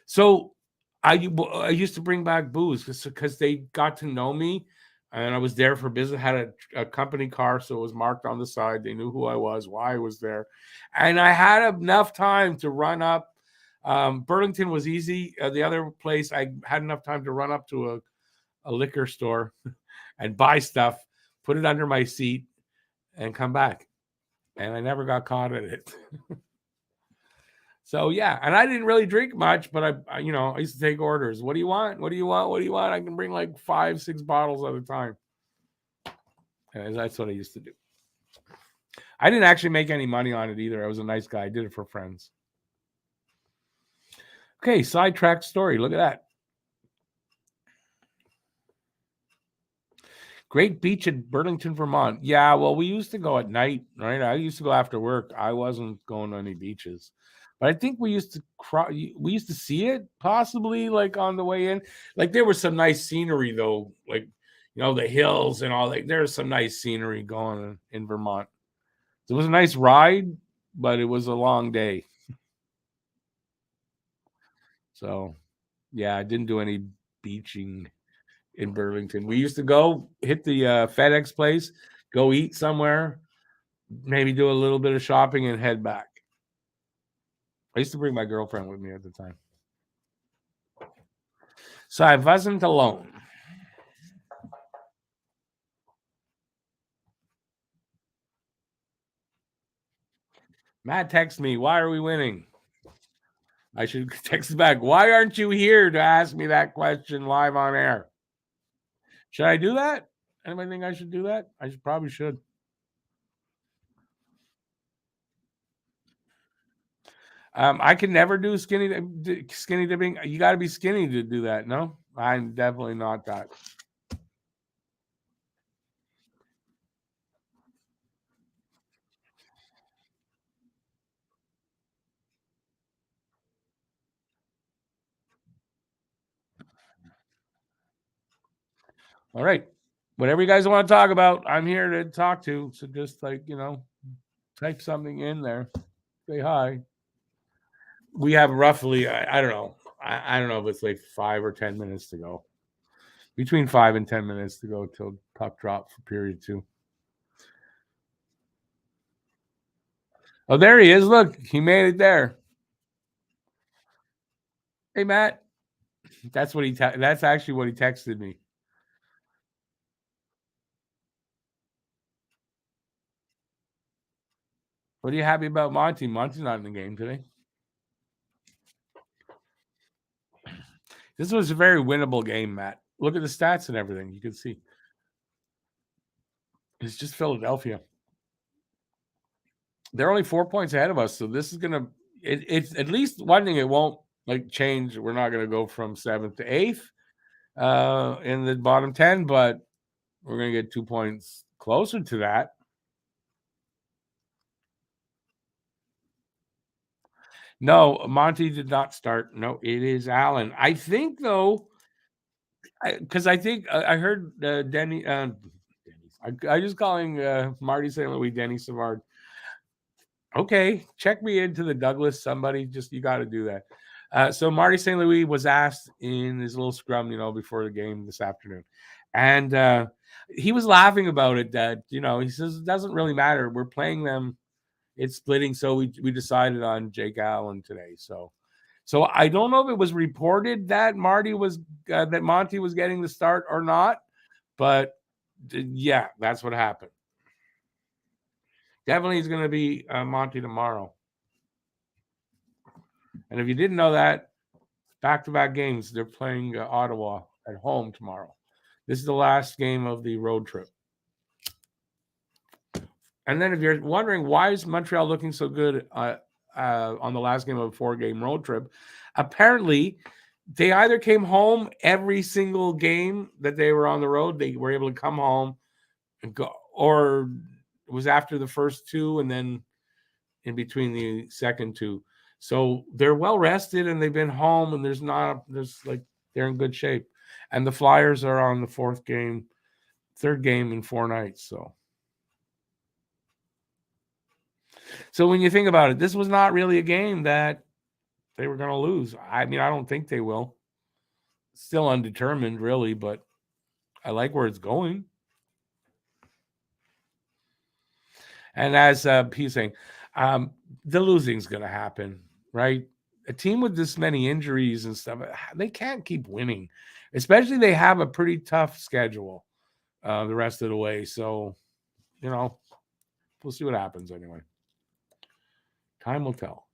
so I used to bring back booze because they got to know me, and I was there for business. Had a company car, so it was marked on the side. They knew who I was, why I was there, and I had enough time to run up. Burlington was easy. The other place I had enough time to run up to a liquor store and buy stuff, put it under my seat, and come back. And I never got caught at it. So yeah, and I didn't really drink much, but I used to take orders. What do you want? What do you want? What do you want? I can bring like 5-6 bottles at a time. And that's what I used to do. I didn't actually make any money on it either. I was a nice guy. I did it for friends. Okay, sidetrack story. Look at that. Great beach at Burlington, Vermont. Yeah, well, we used to go at night, right? I used to go after work. I wasn't going to any beaches. But I think we used to see it possibly like on the way in. Like there was some nice scenery though, like the hills and all that. There's some nice scenery going in Vermont. So it was a nice ride, but it was a long day. So yeah, I didn't do any beaching in Burlington. We used to go hit the FedEx place, go eat somewhere, maybe do a little bit of shopping and head back. I used to bring my girlfriend with me at the time. So I wasn't alone. Matt texts me, why are we winning? I should text back, why aren't you here to ask me that question live on air? Should I do that? Anybody think I should do that? Probably should. I can never do skinny dipping. You got to be skinny to do that. No, I'm definitely not that. All right. Whatever you guys want to talk about, I'm here to talk to. So just type something in there. Say hi. We have roughly, I don't know. I don't know if it's like 5 or 10 minutes to go. Between 5 and 10 minutes to go till puck drop for period 2. Oh, there he is. Look, he made it there. Hey, Matt. That's actually what he texted me. What are you happy about Monty? Monty's not in the game today. This was a very winnable game, Matt. Look at the stats and everything. You can see it's just Philadelphia. They're only 4 points ahead of us, so this is gonna. It's at least one thing. It won't change. We're not gonna go from 7th to 8th in the bottom 10, but we're gonna get 2 points closer to that. No, Monty did not start. No, it is Allen. I think though, because I think I heard Denny. I just calling Marty St. Louis Denny Savard. Okay, check me into the Douglas. Somebody just you got to do that. So Marty St. Louis was asked in his little scrum, before the game this afternoon, and he was laughing about it. That he says it doesn't really matter. We're playing them. It's splitting, so we decided on Jake Allen today. So I don't know if it was reported that Monty was getting the start or not, but yeah, that's what happened. Definitely is going to be Monty tomorrow. And if you didn't know that, back-to-back games, they're playing Ottawa at home tomorrow. This is the last game of the road trip. And then if you're wondering why is Montreal looking so good on the last game of a 4-game road trip, apparently they either came home every single game that they were on the road. They were able to come home and go, or it was after the first 2 and then in between the second 2. So they're well rested and they've been home and they're in good shape. And the Flyers are on the third game in 4 nights. So when you think about it, this was not really a game that they were going to lose. I mean, I don't think they will. Still undetermined, really, but I like where it's going. And as P's saying, the losing's going to happen, right? A team with this many injuries and stuff, they can't keep winning. Especially they have a pretty tough schedule the rest of the way. So, we'll see what happens anyway. Time will tell.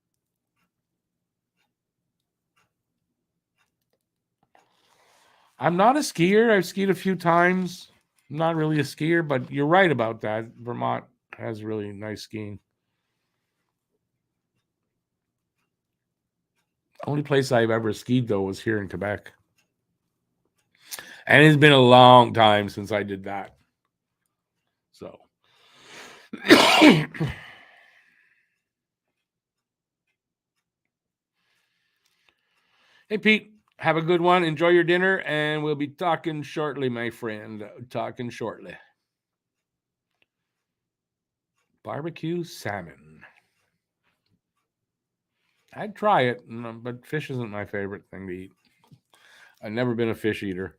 I'm not a skier. I've skied a few times. I'm not really a skier, but you're right about that. Vermont has really nice skiing. Only place I've ever skied, though, was here in Quebec. And it's been a long time since I did that. So. Hey, Pete, have a good one. Enjoy your dinner, and we'll be talking shortly, my friend. Talking shortly. Barbecue salmon. I'd try it, but fish isn't my favorite thing to eat. I've never been a fish eater.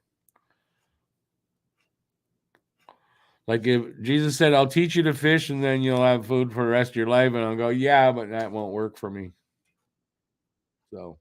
Like if Jesus said, I'll teach you to fish and then you'll have food for the rest of your life. And I'll go, yeah, but that won't work for me. So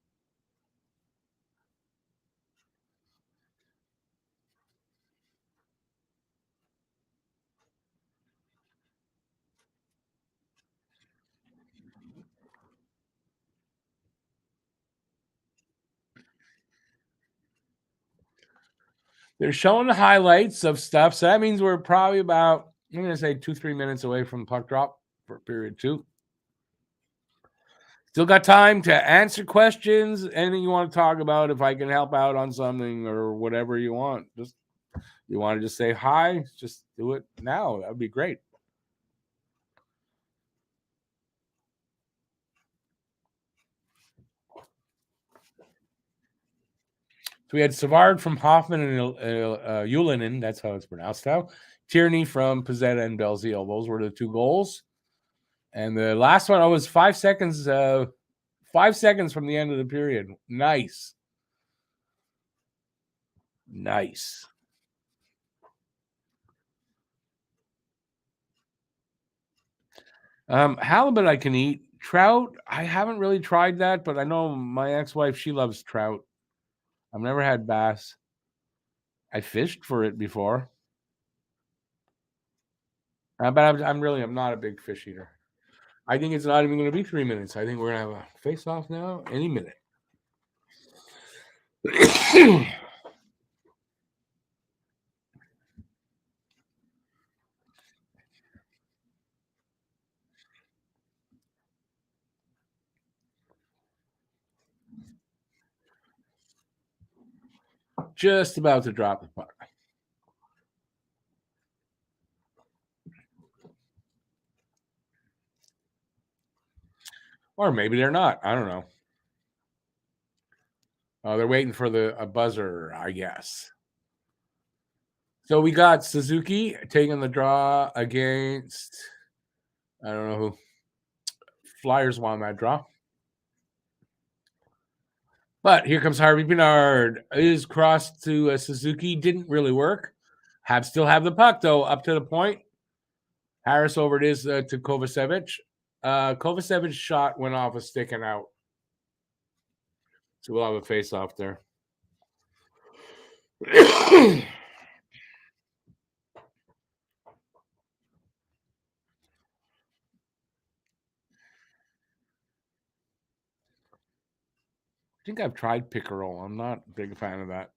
they're showing the highlights of stuff. So that means we're probably about, I'm going to say 2-3 minutes away from puck drop for period 2. Still got time to answer questions. Anything you want to talk about, if I can help out on something or whatever you want. Just you want to just say hi, just do it now. That would be great. So we had Savard from Hoffman and Ulinen, that's how it's pronounced now. Tierney from Pizzetta and Belzile. Those were the 2 goals. And the last one, was 5 seconds. 5 seconds from the end of the period. Nice. Halibut I can eat. Trout, I haven't really tried that, but I know my ex-wife, she loves trout. I've never had bass. I fished for it before. But I'm not a big fish eater. I think it's not even going to be 3 minutes. I think we're going to have a face-off now any minute. Just about to drop the puck. Or maybe they're not. I don't know. Oh, they're waiting for a buzzer, I guess. So we got Suzuki taking the draw against, I don't know who. Flyers won that draw. But here comes Harvey Pinard. It is crossed to Suzuki. Didn't really work. Habs still have the puck, though, up to the point. Harris over it is to Kovacevic. Kovacevic's shot went off a stick and out. So we'll have a face-off there. I think I've tried pickerel. I'm not a big fan of that.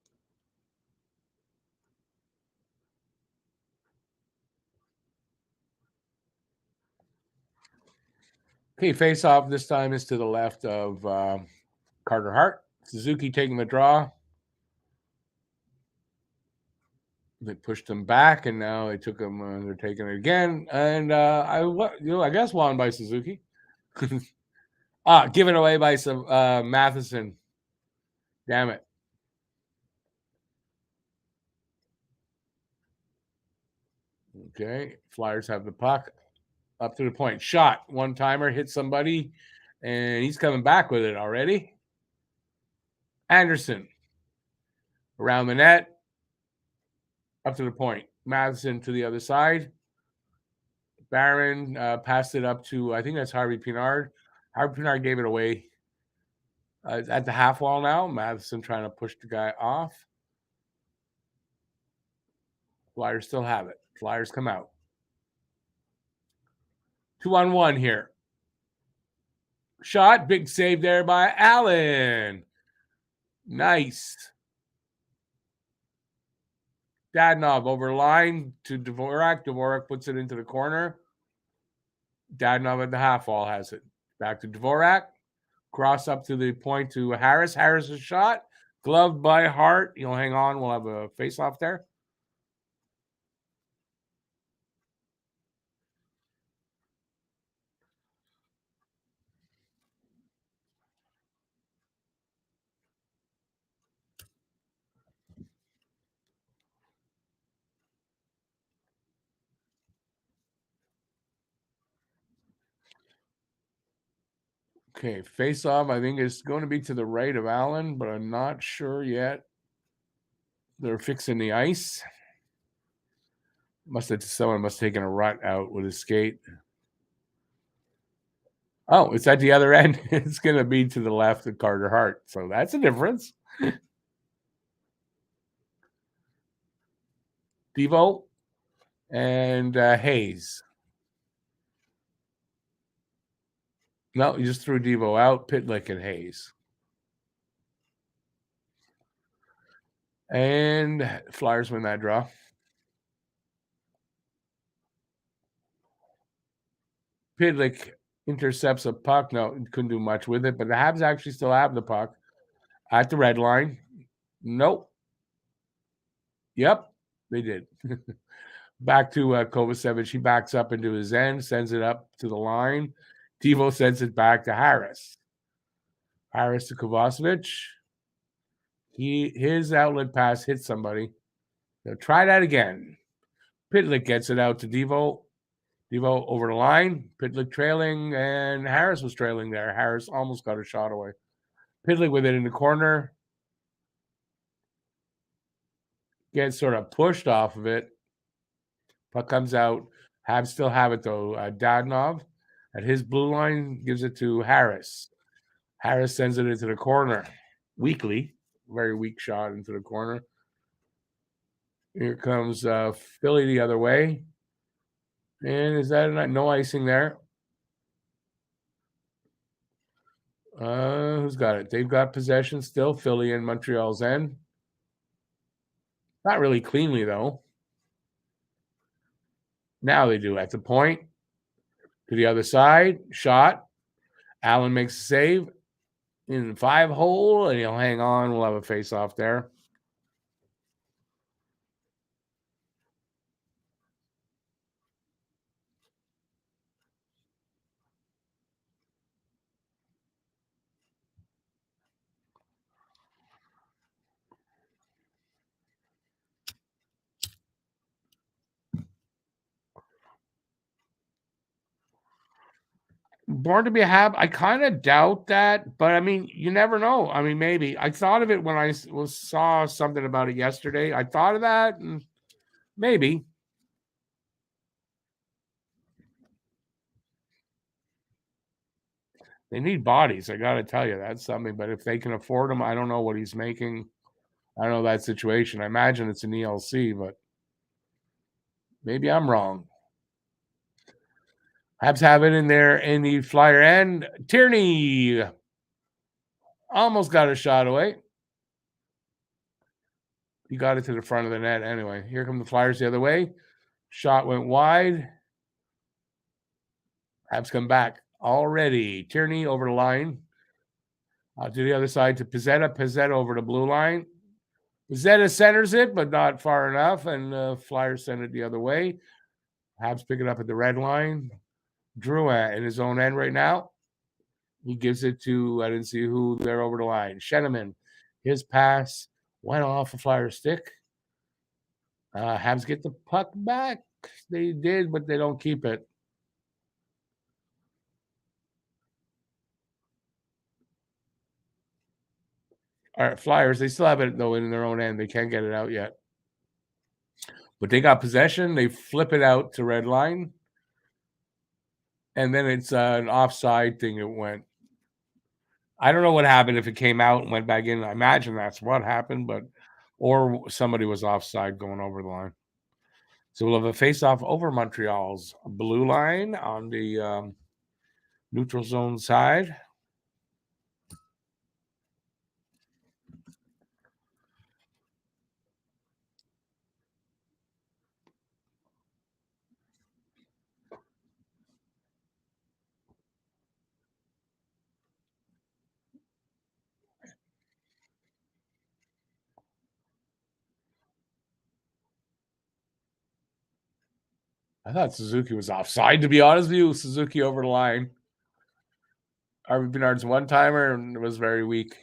Okay, face-off this time is to the left of Carter Hart. Suzuki taking the draw. They pushed him back, and now they took him. They're taking it again, and I guess won by Suzuki. Given away by some Matheson. Damn it. Okay, Flyers have the puck up to the point. Shot, one-timer, hit somebody, and he's coming back with it already. Anderson around the net, up to the point. Matheson to the other side. Barron passed it up to, I think that's Harvey Pinard. Harvey Pinard gave it away at the half wall now. Matheson trying to push the guy off. Flyers still have it. Flyers come out. 2-on-1 here. Shot, big save there by Allen. Nice. Dadonov over line to Dvorak. Dvorak puts it into the corner. Dadonov at the half wall has it. Back to Dvorak. Cross up to the point to Harris. Harris' shot. Gloved by Hart. He'll hang on. We'll have a face-off there. Okay, face-off, I think, is going to be to the right of Allen, but I'm not sure yet. They're fixing the ice. Someone must have taken a rut out with his skate. Oh, it's at the other end. It's going to be to the left of Carter Hart. So that's a difference. Devo and Hayes. No, you just threw Devo out. Pitlick and Hayes. And Flyers win that draw. Pitlick intercepts a puck. No, couldn't do much with it, but the Habs actually still have the puck at the red line. Nope. Yep, they did. Back to Kovacevic. He backs up into his end, sends it up to the line. Devo sends it back to Harris. Harris to Kovacevic. His outlet pass hit somebody. They'll try that again. Pitlick gets it out to Devo. Devo over the line. Pitlick trailing, and Harris was trailing there. Harris almost got a shot away. Pitlick with it in the corner. Gets sort of pushed off of it. Puck comes out. Habs still have it though. Dadonov at his blue line gives it to Harris. Harris sends it into the corner. Weakly. Very weak shot into the corner. Here comes Philly the other way. And is that no icing there? Who's got it? They've got possession still. Philly and Montreal's end. Not really cleanly, though. Now they do. At the point. To the other side. Shot. Allen makes a save. In the 5 hole, and he'll hang on. We'll have a face-off there. Born to be a Hab, I kind of doubt that, but I mean, you never know. I mean, maybe. I thought of it when I saw something about it yesterday. I thought of that, and maybe. They need bodies. I got to tell you, that's something. But if they can afford them, I don't know what he's making. I don't know that situation. I imagine it's an ELC, but maybe I'm wrong. Habs have it in there in the Flyer end. Tierney almost got a shot away. He got it to the front of the net anyway. Here come the Flyers the other way. Shot went wide. Habs come back already. Tierney over the line. To the other side to Pizzetta. Pizzetta over the blue line. Pizzetta centers it, but not far enough. And Flyers send it the other way. Habs pick it up at the red line. Drouin in his own end right now. He gives it to, I didn't see who there over the line. Sheneman. His pass went off a Flyer stick. Habs get the puck back. They did, but they don't keep it. All right, Flyers, they still have it, though, in their own end. They can't get it out yet. But they got possession. They flip it out to red line. And then it's an offside thing it went. I don't know what happened if it came out and went back in. I imagine that's what happened, or somebody was offside going over the line. So we'll have a face-off over Montreal's blue line on the neutral zone side. I thought Suzuki was offside, to be honest with you. Suzuki over the line. RB Bernard's one-timer and it was very weak.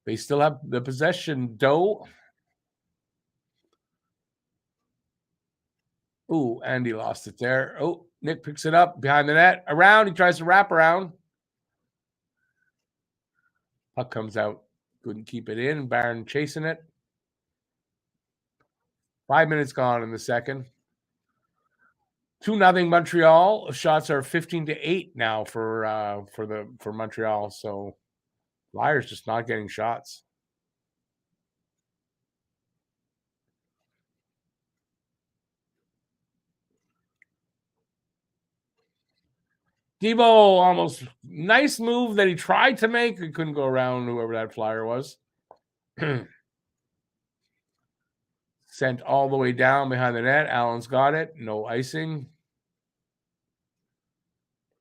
They still have the possession, though. Ooh, Andy lost it there. Oh, Nick picks it up behind the net. Around, he tries to wrap around. Puck comes out. Couldn't keep it in. Barron chasing it. 5 minutes gone in the second. 2-0 Montreal. Shots are 15-8 now for Montreal. So Flyers just not getting shots. Devo almost nice move that he tried to make. He couldn't go around whoever that Flyer was. Sent all the way down behind the net. Allen's got it. No icing.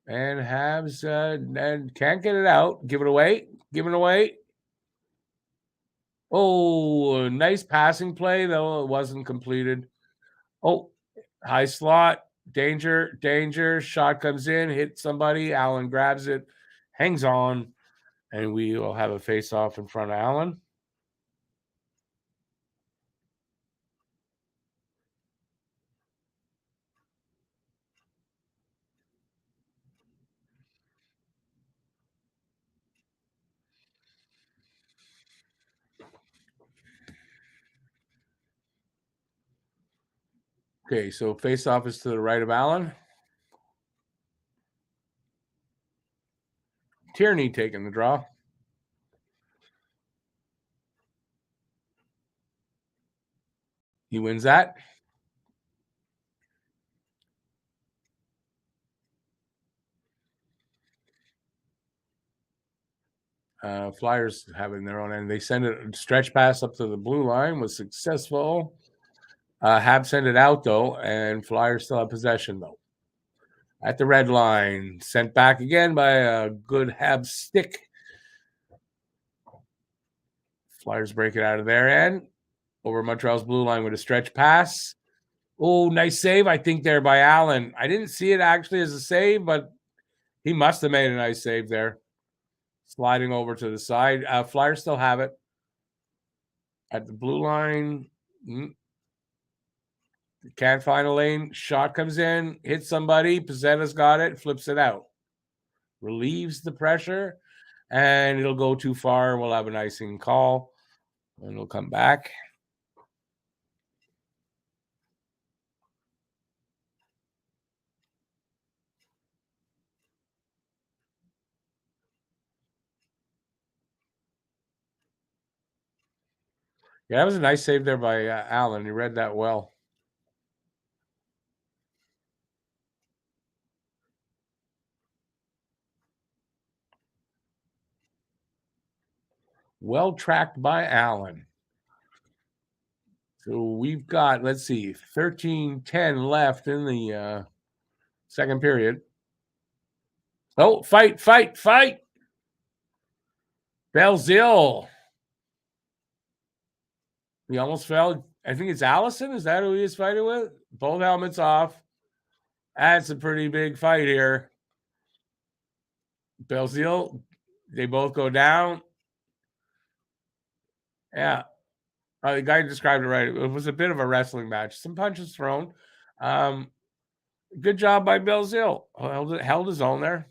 And Habs and can't get it out. Give it away. Give it away. Oh, nice passing play, though it wasn't completed. Oh, high slot. Danger, danger. Shot comes in, hits somebody. Allen grabs it, hangs on, and we will have a face-off in front of Allen. Okay, so face-off is to the right of Allen. Tierney taking the draw. He wins that. Flyers having their own end. They send a stretch pass up to the blue line, was successful. Habs send it out though, and Flyers still have possession though. At the red line, sent back again by a good Habs stick. Flyers break it out of their end over Montreal's blue line with a stretch pass. Oh, nice save, I think, there by Allen. I didn't see it actually as a save, but he must have made a nice save there. Sliding over to the side. Flyers still have it at the blue line. Can't find a lane. Shot comes in, hits somebody. Pizzetta's got it, flips it out. Relieves the pressure, and it'll go too far. We'll have an icing call, and it'll come back. Yeah, that was a nice save there by Allen. He read that well. Well tracked by Allen. So we've got, let's see, 13-10 left in the second period. Oh, fight. Belzile. He almost fell. I think it's Allison. Is that who he is fighting with? Both helmets off. That's a pretty big fight here. Belzile, they both go down. Yeah. The guy described it right. It was a bit of a wrestling match. Some punches thrown. Good job by Belzile. Held his own there.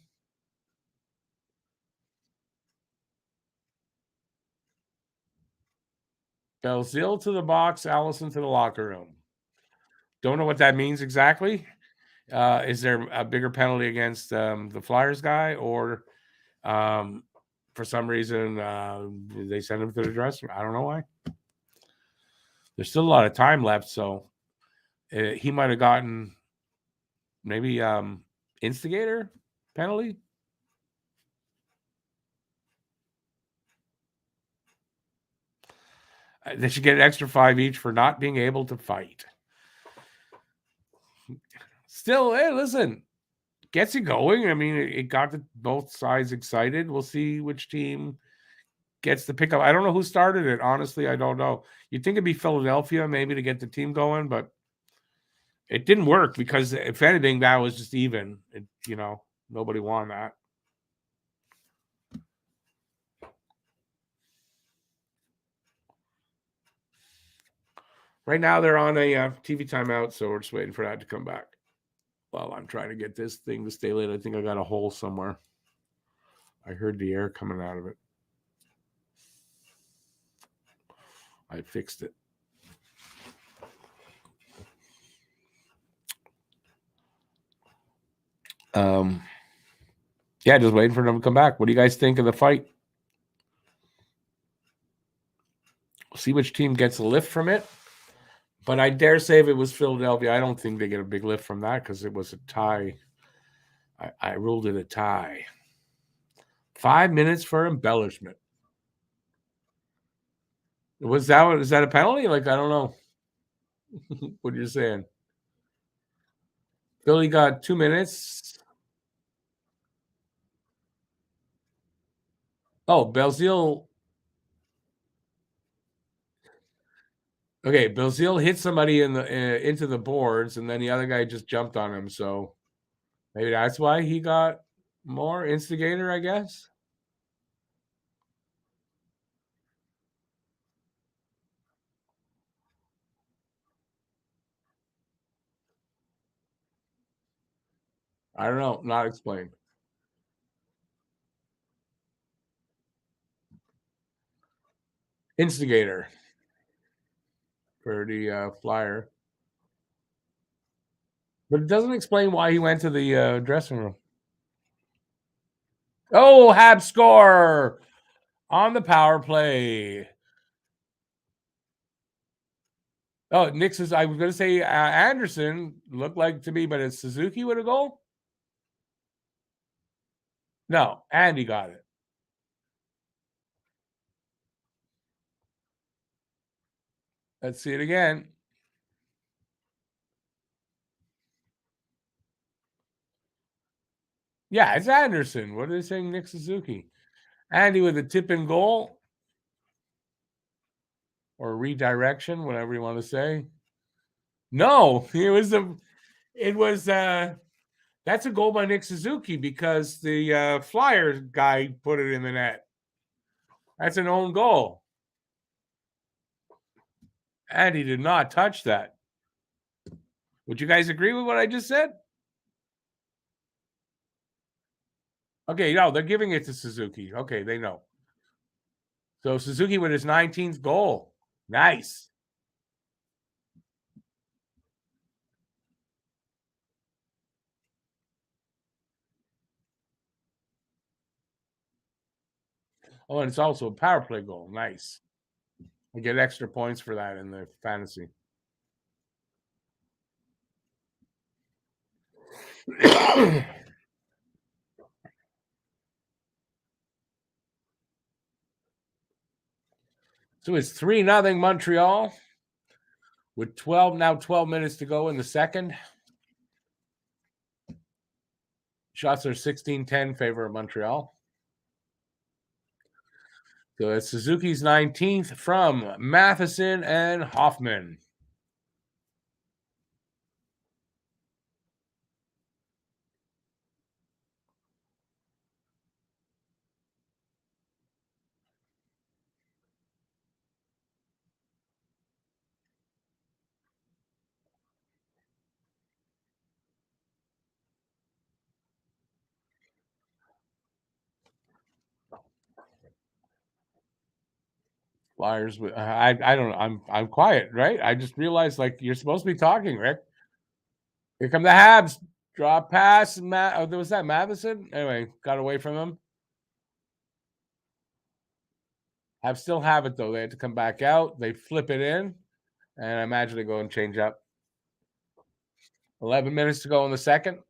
Belzile to the box, Allison to the locker room. Don't know what that means exactly. Is there a bigger penalty against the Flyers guy, or for some reason they send him to the dressing room? I don't know why. There's still a lot of time left, so he might have gotten maybe instigator penalty. They should get an extra 5 each for not being able to fight. Still, hey, listen, gets you going. I mean, it got both sides excited. We'll see which team gets the pickup. I don't know who started it. Honestly, I don't know. You'd think it'd be Philadelphia maybe to get the team going, but it didn't work because if anything, that was just even. Nobody won that. Right now, they're on a TV timeout, so we're just waiting for that to come back. Well, I'm trying to get this thing to stay lit. I think I got a hole somewhere. I heard the air coming out of it. I fixed it. Yeah, just waiting for them to come back. What do you guys think of the fight? See which team gets a lift from it. But I dare say if it was Philadelphia, I don't think they get a big lift from that because it was a tie. I ruled it a tie. 5 minutes for embellishment. Is that a penalty? Like, I don't know what you're saying. Philly got 2 minutes. Oh, Belzile. Okay, Belzile hit somebody into the boards, and then the other guy just jumped on him. So maybe that's why he got more instigator, I guess. I don't know. Not explained. Instigator for the Flyer. But it doesn't explain why he went to the dressing room. Oh, Habs score on the power play. Oh, Nick's is. I was going to say Anderson looked like to me, but it's Suzuki with a goal. No, Andy got it. Let's see it again. Yeah, it's Anderson. What are they saying? Nick Suzuki. Andy with a tip and goal or redirection, whatever you want to say. No, it was that's a goal by Nick Suzuki because the Flyers guy put it in the net. That's an own goal. Andy did not touch that. Would you guys agree with what I just said? Okay, no, they're giving it to Suzuki. Okay, they know. So Suzuki with his 19th goal. Nice. Oh, and it's also a power play goal. Nice. I get extra points for that in the fantasy. So it's 3-0 Montreal with 12 minutes to go in the second. Shots are 16-10 favor of Montreal. So it's Suzuki's 19th from Matheson and Hoffman. Flyers. I don't know. I'm quiet, right? I just realized like you're supposed to be talking, Rick. Here come the Habs. Drop pass. Was that Matheson? Anyway, got away from him. Habs still have it though. They had to come back out. They flip it in, and I imagine they go and change up. 11 minutes to go in the second.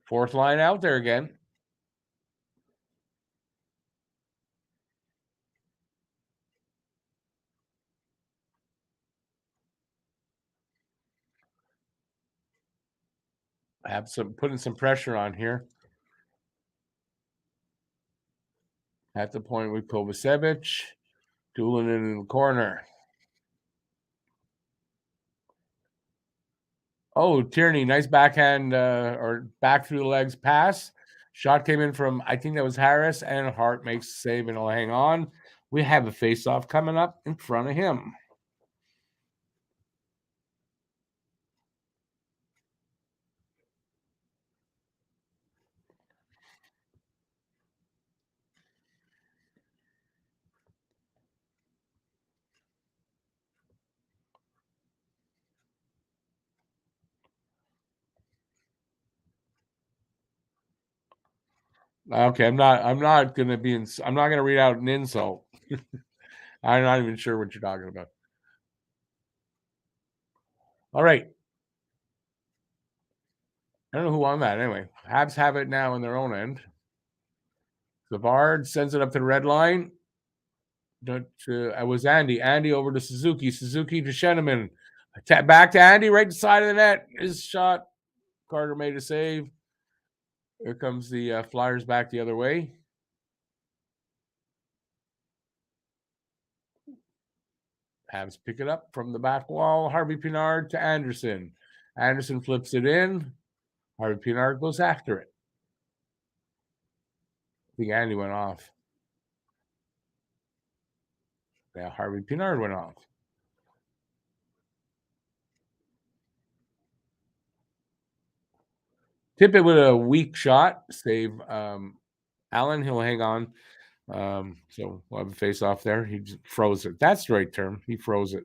Fourth line out there again. Have some putting some pressure on here. At the point with Kovacevic, dueling in the corner. Oh, Tierney, nice backhand or back through the legs pass. Shot came in from, I think that was Harris, and Hart makes the save and he'll hang on. We have a face-off coming up in front of him. Okay, I'm not gonna read out an insult. I'm not even sure what you're talking about. All right. I don't know who won that. Anyway, Habs have it now in their own end. Savard sends it up to the red line. It was Andy. Andy over to Suzuki. Suzuki to Sheneman. Back to Andy, right side of the net. His shot. Carter made a save. Here comes the Flyers back the other way. Habs pick it up from the back wall. Harvey Pinard to Anderson. Anderson flips it in. Harvey Pinard goes after it. I think Andy went off. Yeah, Harvey Pinard went off. Tip it with a weak shot. Save Allen. He'll hang on. So we'll have a face off there. He just froze it. That's the right term. He froze it.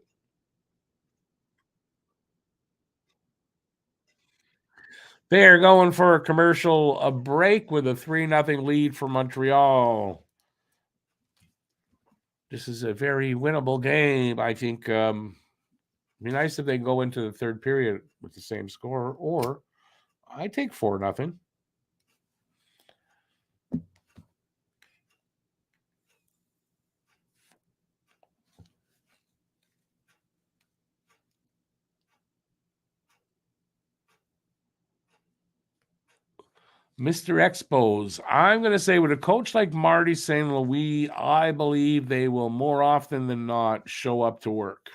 They're going for a commercial, a break with a 3-0 lead for Montreal. This is a very winnable game. I think it'd be nice if they go into the third period with the same score, or I take 4-0. Mr. Expos. I'm going to say with a coach like Marty St. Louis, I believe they will more often than not show up to work.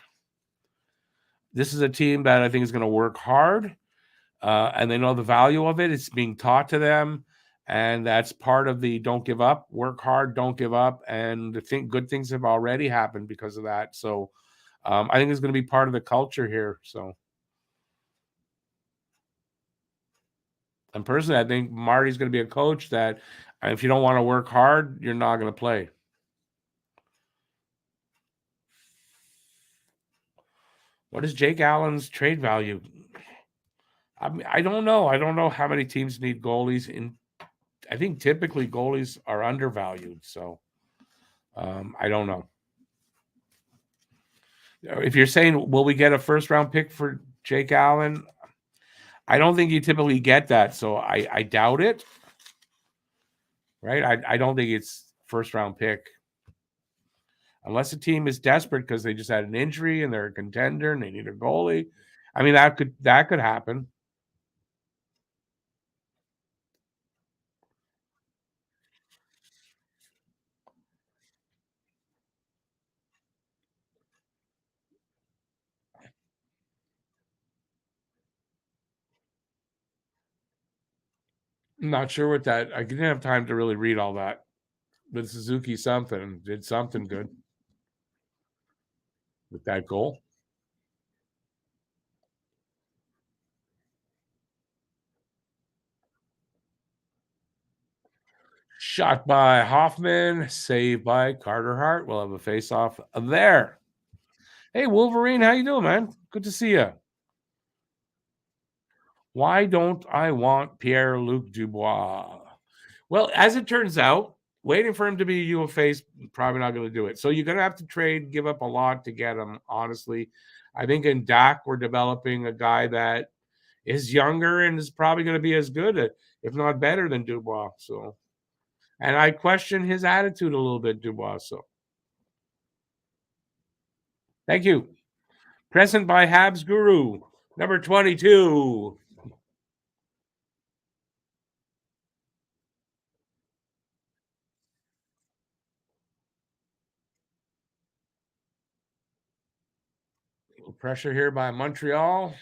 This is a team that I think is going to work hard, and they know the value of it. It's being taught to them, and that's part of the don't give up, work hard, don't give up. And I think good things have already happened because of that. So I think it's going to be part of the culture here. So, and personally, I think Marty's going to be a coach that if you don't want to work hard, you're not going to play. What is Jake Allen's trade value? I don't know. I don't know how many teams need goalies. I think typically goalies are undervalued. So I don't know. If you're saying, will we get a first round pick for Jake Allen? I don't think you typically get that. So I doubt it. Right? I don't think it's first round pick. Unless a team is desperate because they just had an injury and they're a contender and they need a goalie. I mean, that could happen. I'm not sure what that. I didn't have time to really read all that. But Suzuki something did something good with that goal. Shot by Hoffman, saved by Carter Hart. We'll have a face-off there. Hey, Wolverine, how you doing, man? Good to see you. Why don't I want Pierre-Luc Dubois? Well, as it turns out, waiting for him to be a UFA is probably not going to do it. So you're going to have to trade, give up a lot to get him, honestly. I think in Dak, we're developing a guy that is younger and is probably going to be as good, if not better, than Dubois. So, and I question his attitude a little bit, Dubois. So, thank you. Present by Habs Guru, number 22. Pressure here by Montreal.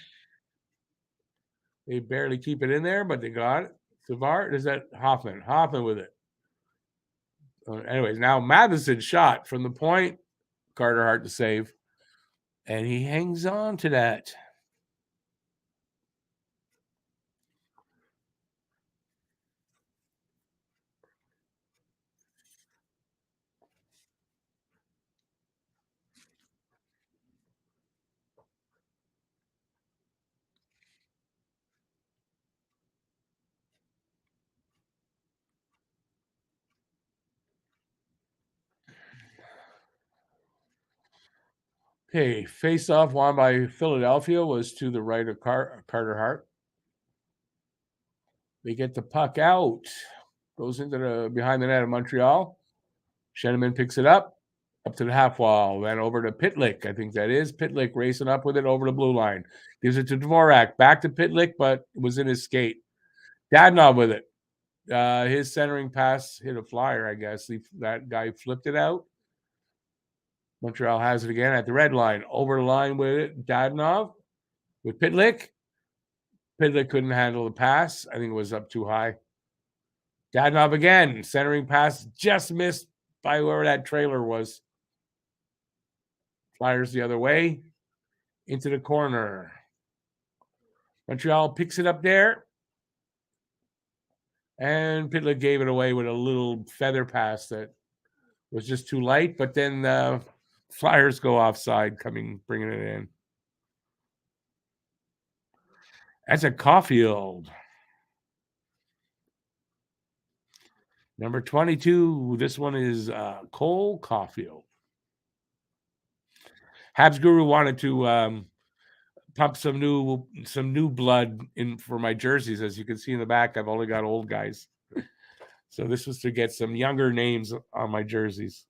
They barely keep it in there, but they got it. Savard, is that Hoffman? Hoffman with it. Anyways, now Matheson shot from the point. Carter Hart to save. And he hangs on to that. Okay, face off won by Philadelphia was to the right of Carter Hart. They get the puck out, goes into the behind the net of Montreal. Sheneman picks it up to the half wall, then over to Pitlick. I think that is Pitlick racing up with it over the blue line. Gives it to Dvorak, back to Pitlick, but it was in his skate. Dadnov with it. His centering pass hit a flyer, I guess. That guy flipped it out. Montreal has it again at the red line. Over the line with it. Dadnov with Pitlick. Pitlick couldn't handle the pass. I think it was up too high. Dadnov again. Centering pass just missed by whoever that trailer was. Flyers the other way. Into the corner. Montreal picks it up there. And Pitlick gave it away with a little feather pass that was just too light, but then Flyers go offside, bringing it in. That's a Caulfield. Number 22. This one is Cole Caulfield. Habs Guru wanted to pump some new blood in for my jerseys. As you can see in the back, I've only got old guys. So this was to get some younger names on my jerseys.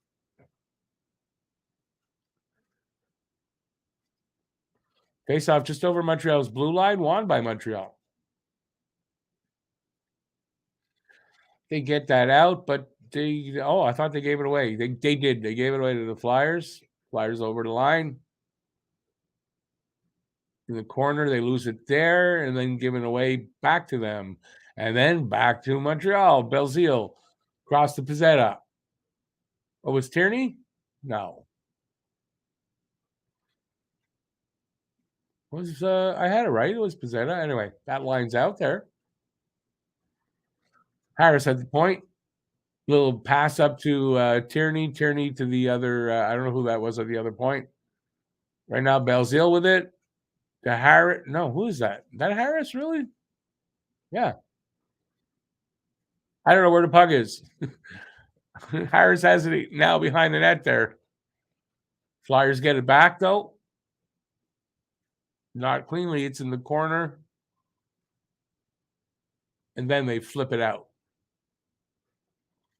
Face off just over Montreal's blue line, won by Montreal. They get that out, but I thought they gave it away. They did. They gave it away to the Flyers. Flyers over the line. In the corner, they lose it there, and then give it away back to them. And then back to Montreal. Belzile cross the Pizzetta. Oh, was Tierney? No. I had it right. It was Pizzetta. Anyway, that line's out there. Harris at the point. Little pass up to Tierney. Tierney to the other. I don't know who that was at the other point. Right now, Belzile with it. To Harris. No, who is that? That Harris, really? Yeah. I don't know where the puck is. Harris has it now behind the net there. Flyers get it back, though. Not cleanly. It's in the corner. And then they flip it out.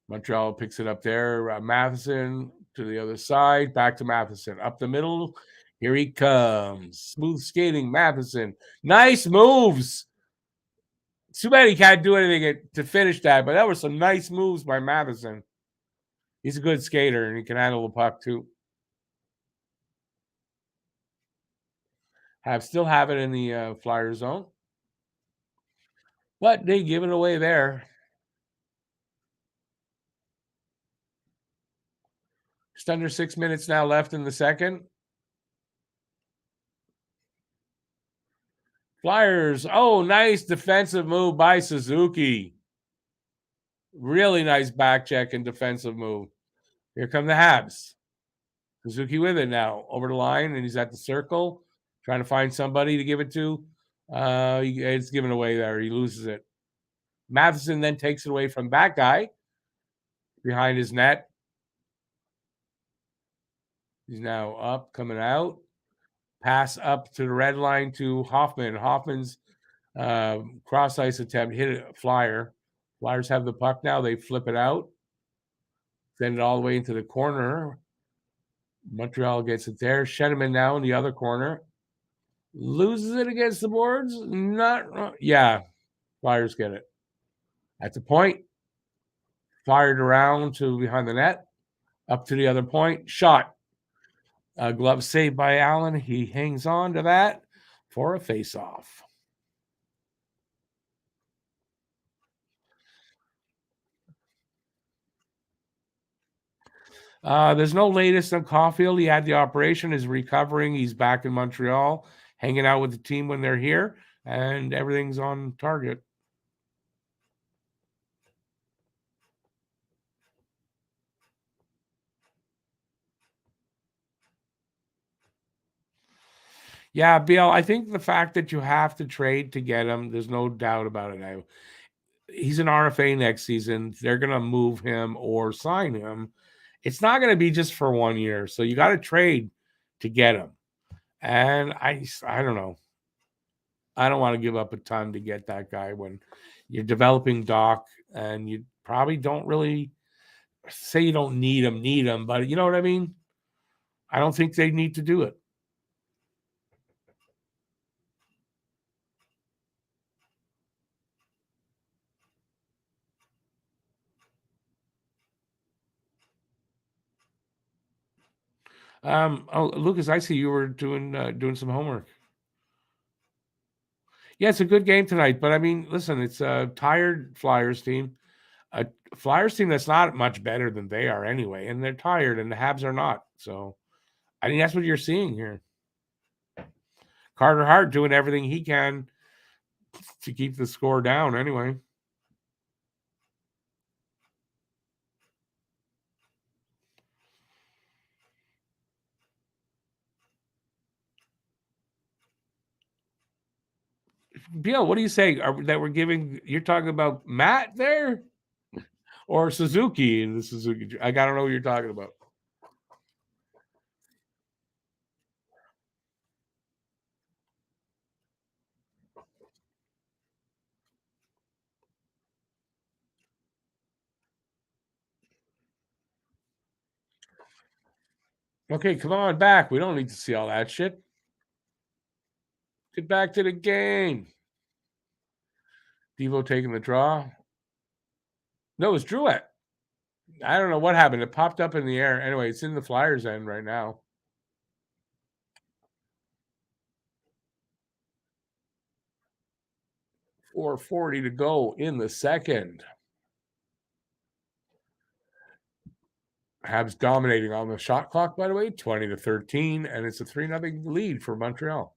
Montreal picks it up there. Matheson to the other side. Back to Matheson. Up the middle. Here he comes. Smooth skating, Matheson. Nice moves. Too bad he can't do anything to finish that, but that were some nice moves by Matheson. He's a good skater, and he can handle the puck, too. Still have it in the Flyer zone. But they give it away there. Just under 6 minutes now left in the second. Flyers. Oh, nice defensive move by Suzuki. Really nice back check and defensive move. Here come the Habs. Suzuki with it now. Over the line, and he's at the circle. Trying to find somebody to give it to. It's given away there. He loses it. Matheson then takes it away from that guy behind his net. He's now up, coming out. Pass up to the red line to Hoffman. Hoffman's cross ice attempt hit a Flyer. Flyers have the puck now. They flip it out. Send it all the way into the corner. Montreal gets it there. Seligman now in the other corner. Loses it against the boards. Yeah. Flyers get it. At the point. Fired around to behind the net. Up to the other point. Shot. Glove saved by Allen. He hangs on to that for a face-off. There's no latest on Caulfield. He had the operation, is recovering. He's back in Montreal, hanging out with the team when they're here, and everything's on target. Yeah, Bill, I think the fact that you have to trade to get him, there's no doubt about it now. He's an RFA next season. They're going to move him or sign him. It's not going to be just for 1 year. So you got to trade to get him. And I don't know. I don't want to give up a ton to get that guy when you're developing Doc and you probably don't really say you don't need him, but you know what I mean? I don't think they need to do it. Lucas, I see you were doing some homework. Yeah, it's a good game tonight, but I mean, listen, it's a tired Flyers team, a Flyers team that's not much better than they are anyway, and they're tired, and the Habs are not. So, I think that's what you're seeing here. Carter Hart doing everything he can to keep the score down anyway. Bill, what do you say that we're giving? You're talking about Matt there or Suzuki in the Suzuki? I don't know what you're talking about. Okay, come on back. We don't need to see all that shit. Get back to the game. Devo taking the draw. No, it's Druett. I don't know what happened. It popped up in the air. Anyway, it's in the Flyers' end right now. 4:40 to go in the second. Habs dominating on the shot clock, by the way, 20-13, and it's a 3-0 lead for Montreal.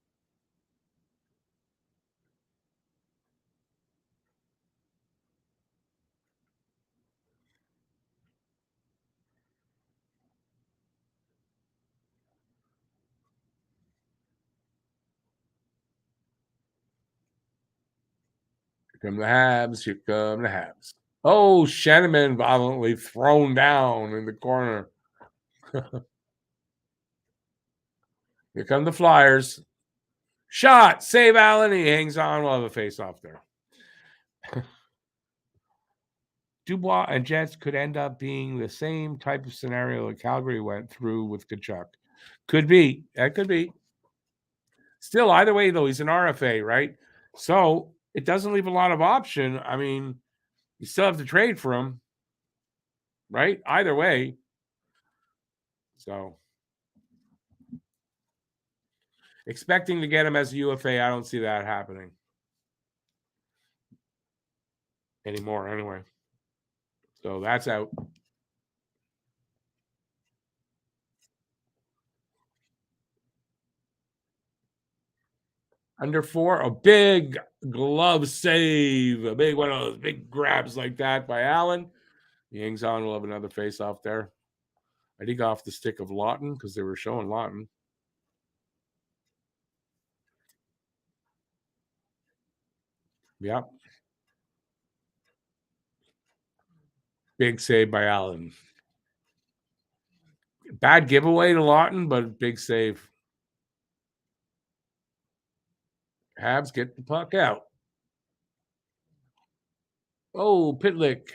Here come the Habs. Here come the Habs. Oh, Shannon violently thrown down in the corner. Here come the Flyers. Shot. Save Allen. He hangs on. We'll have a face-off there. Dubois and Jets could end up being the same type of scenario that Calgary went through with Kachuk. Could be. That could be. Still, either way, though, he's an RFA, right? So it doesn't leave a lot of option. I mean, you still have to trade for him, right? Either way. So expecting to get him as a UFA, I don't see that happening anymore anyway. So that's out. Under 4, a big glove save, a big one of those big grabs like that by Allen. He hangs on. We'll have another face off there. I think off the stick of Lawton because they were showing Lawton. Yep. Big save by Allen. Bad giveaway to Lawton, but big save. Habs get the puck out. Oh, Pitlick.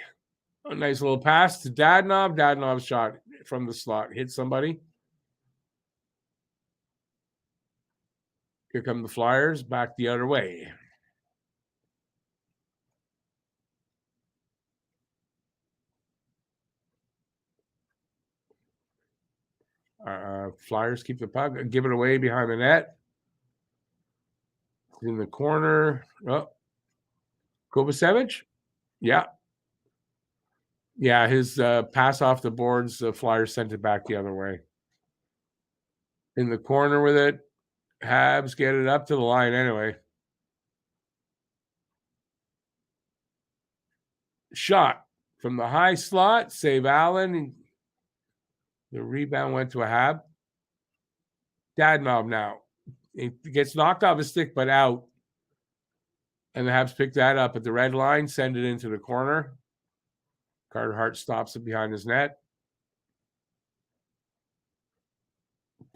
A nice little pass to Dadonov. Dadonov's shot from the slot hit somebody. Here come the Flyers back the other way. Flyers keep the puck, give it away behind the net. In the corner. Oh, Kovacevic? Yeah. Yeah, his pass off the boards, the Flyers sent it back the other way. In the corner with it. Habs get it up to the line anyway. Shot from the high slot, save Allen. The rebound went to a Hab. Dadonov now. It gets knocked off his stick, but out. And the Habs pick that up at the red line, send it into the corner. Carter Hart stops it behind his net.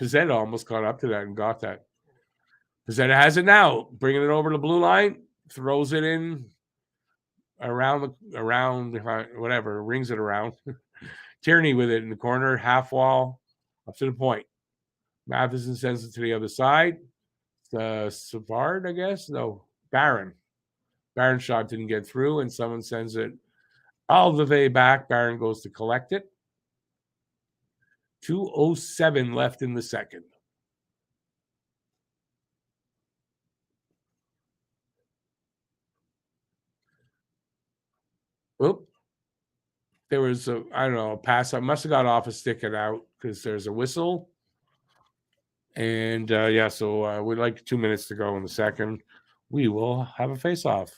Pizzetta almost caught up to that and got that. Pizzetta has it now, bringing it over to the blue line, throws it in around whatever, rings it around. Tierney with it in the corner, half wall, up to the point. Matheson sends it to the other side. Savard, I guess. No, Barron. Barron's shot didn't get through, and someone sends it all the way back. Barron goes to collect it. 2:07 left in the second. Oop. There was a, I don't know, a pass. I must have got off a stick and out because there's a whistle. And yeah, so we'd like 2 minutes to go in the second. We will have a face-off.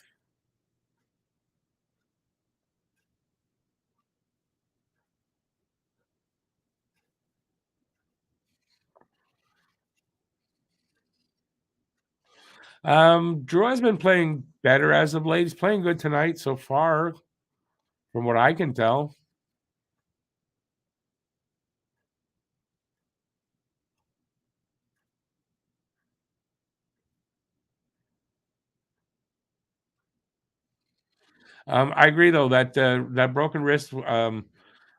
Drew has been playing better as of late. He's playing good tonight so far, from what I can tell. I agree though that that broken wrist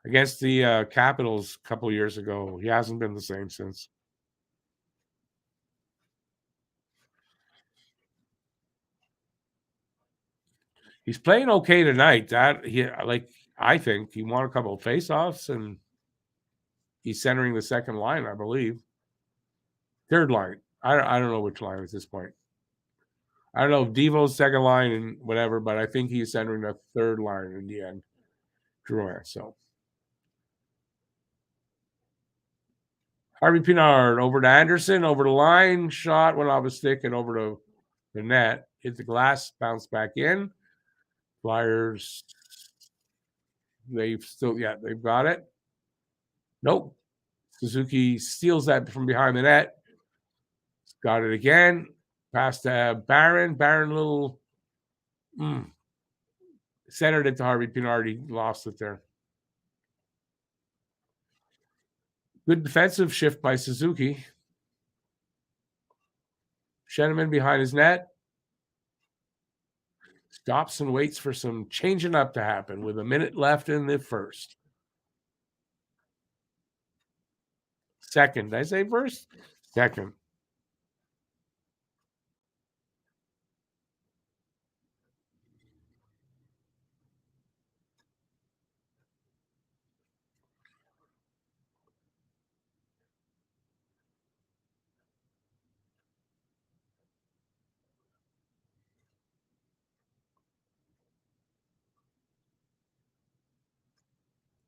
against the Capitals a couple years ago, he hasn't been the same since. He's playing okay tonight. That he like I think he won a couple of faceoffs and he's centering the second line, I believe. Third line. I don't know which line at this point. I don't know if Devo's second line and whatever, but I think he's centering the third line in the end. Drouin. So Harvey Pinard over to Anderson, over the line, shot, went off a stick and over to the net. Hit the glass, bounced back in. Flyers, they've got it. Nope. Suzuki steals that from behind the net. Got it again. Pass to Barron. Barron little centered it to Harvey Pinard. He lost it there. Good defensive shift by Suzuki. Sheneman behind his net. Stops and waits for some changing up to happen with a minute left in the first. Second. Did I say first? Second.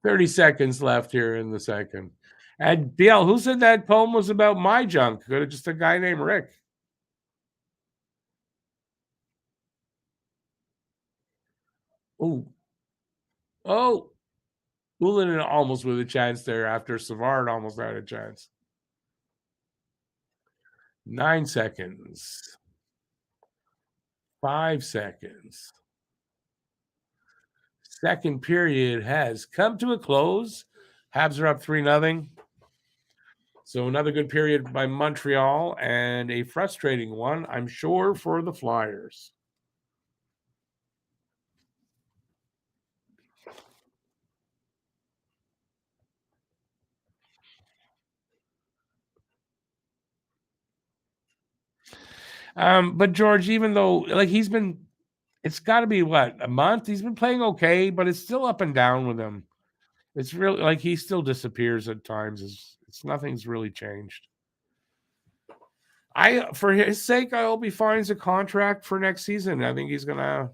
"30 seconds left here in the second." And BL, who said that poem was about my junk? Could have just a guy named Rick. Oh, oh, Ullinen almost with a chance there after Savard almost had a chance. 9 seconds. 5 seconds. Second period has come to a close. Habs are up 3-0. So another good period by Montreal and a frustrating one, I'm sure, for the Flyers. But George, even though like he's been, it's got to be what, a month. He's been playing okay, but it's still up and down with him. It's really like he still disappears at times. It's nothing's really changed. For his sake, I hope he finds a contract for next season. I think he's gonna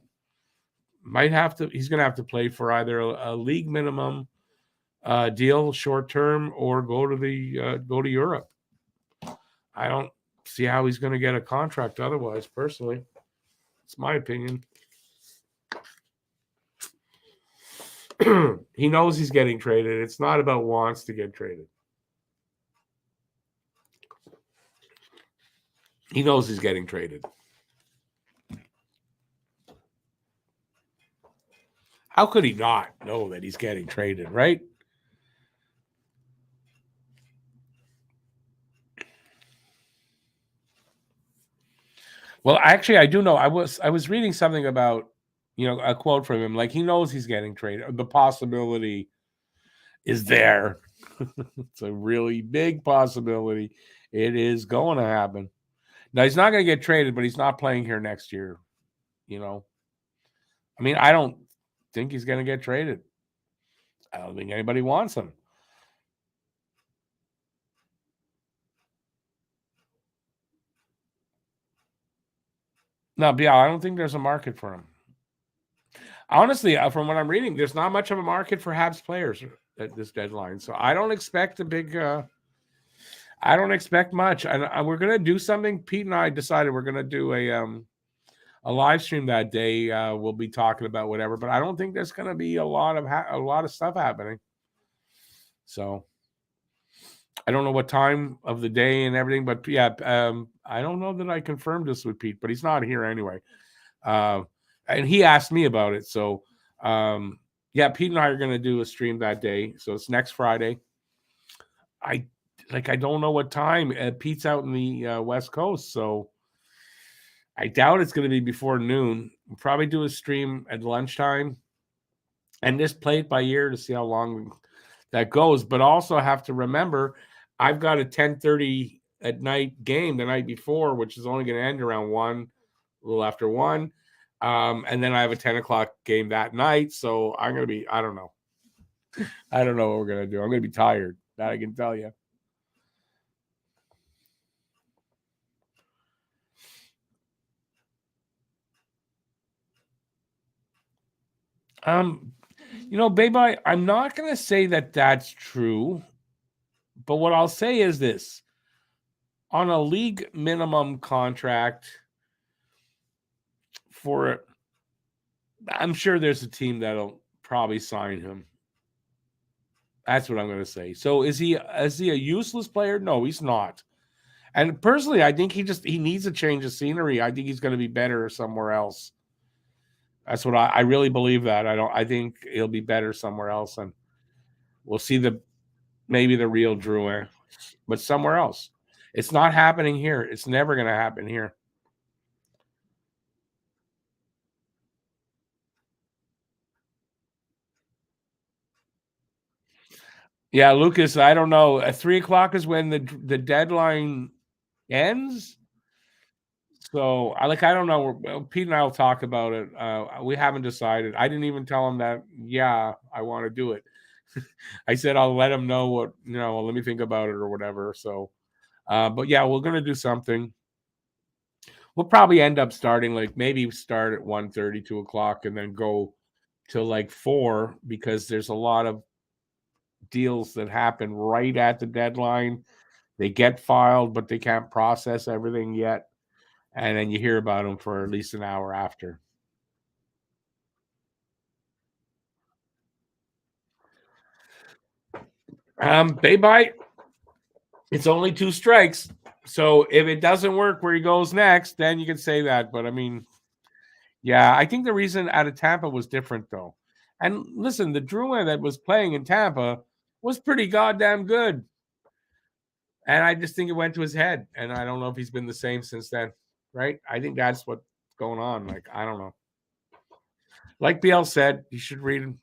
have to play for either a league minimum deal short term or go to Europe. I don't see how he's going to get a contract otherwise. Personally, it's my opinion. He knows he's getting traded. It's not about wants to get traded. He knows he's getting traded. How could he not know that he's getting traded, right? Well, actually, I do know. I was reading something about, a quote from him. Like he knows he's getting traded. The possibility is there. It's a really big possibility. It is going to happen. Now he's not going to get traded, but he's not playing here next year. I mean, I don't think he's going to get traded. I don't think anybody wants him. No, yeah, I don't think there's a market for him. Honestly, from what I'm reading, there's not much of a market for Habs players at this deadline. So I don't expect a big. I don't expect much, and we're gonna do something. Pete and I decided we're gonna do a live stream that day. We'll be talking about whatever, but I don't think there's gonna be a lot of stuff happening. So I don't know what time of the day and everything, but yeah, I don't know that I confirmed this with Pete, but he's not here anyway. Uh, and he asked me about it. So, yeah, Pete and I are going to do a stream that day. So it's next Friday. I I don't know what time. Pete's out in the West Coast, so I doubt it's going to be before noon. We'll probably do a stream at lunchtime and just play it by ear to see how long that goes. But also have to remember, I've got a 10:30 at night game the night before, which is only going to end around 1, a little after 1. And then I have a 10 o'clock game that night. So I'm going to be, I don't know. I don't know what we're going to do. I'm going to be tired. That I can tell you. Babe, I'm not going to say that that's true, but what I'll say is this. On a league minimum contract I'm sure there's a team that'll probably sign him. That's what I'm going to say. So is he a useless player? No, he's not. And personally, I think he needs a change of scenery. I think he's going to be better somewhere else. That's what I really believe that. I think he'll be better somewhere else, and we'll see maybe the real Drouin, but somewhere else. It's not happening here. It's never going to happen here. Yeah, Lucas, I don't know. At 3:00 is when the deadline ends. So I don't know. Pete and I will talk about it. We haven't decided. I didn't even tell him that. Yeah, I want to do it. I said I'll let him know what let me think about it or whatever. So, but yeah, we're gonna do something. We'll probably end up starting maybe start at 1:30, 2:00, and then go till 4 because there's a lot of deals that happen right at the deadline. They get filed, but they can't process everything yet, and then you hear about them for at least an hour after. They bite. It's only 2 strikes. So if it doesn't work where he goes next, then you can say that. But I mean, yeah, I think the reason out of Tampa was different though. And listen, the Drouin that was playing in Tampa was pretty goddamn good. And I just think it went to his head. And I don't know if he's been the same since then. Right? I think that's what's going on. I don't know. Like BL said, he should read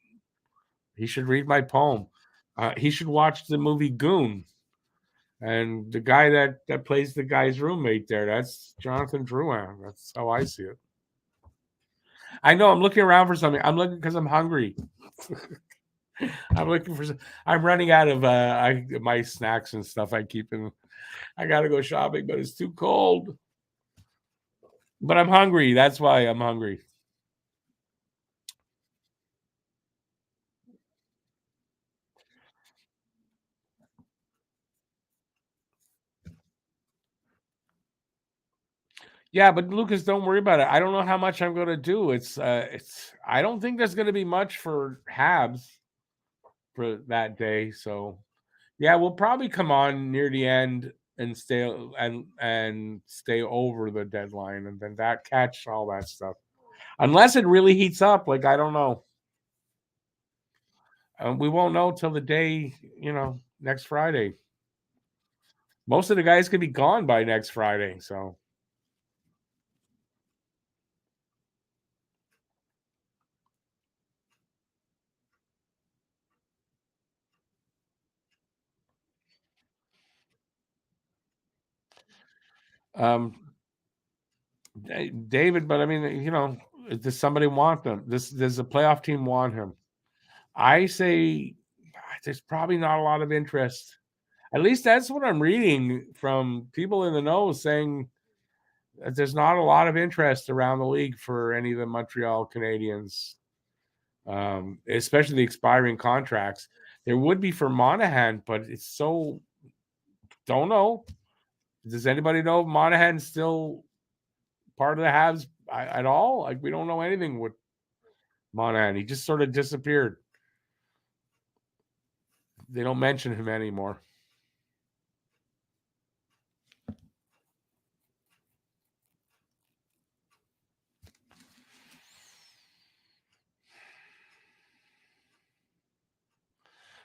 my poem. He should watch the movie Goon. And the guy that plays the guy's roommate there, that's Jonathan Drouin. That's how I see it. I know I'm looking around for something. I'm looking because I'm hungry. I'm looking for. I'm running out of my snacks and stuff I keep in. I got to go shopping, but it's too cold. But I'm hungry. That's why I'm hungry. Yeah, but Lucas, don't worry about it. I don't know how much I'm going to do. It's. I don't think there's going to be much for Habs for that day. So yeah, we'll probably come on near the end and stay over the deadline, and then that catch all that stuff. Unless it really heats up, I don't know. We won't know till the day, next Friday. Most of the guys could be gone by next Friday, so um, David. But I mean, does somebody want them? Does the playoff team want him? I say there's probably not a lot of interest. At least that's what I'm reading from people in the know saying that there's not a lot of interest around the league for any of the Montreal Canadiens, especially the expiring contracts. There would be for Monahan, but it's so don't know. Does anybody know if Monahan's still part of the Habs at all? We don't know anything with Monahan. He just sort of disappeared. They don't mention him anymore.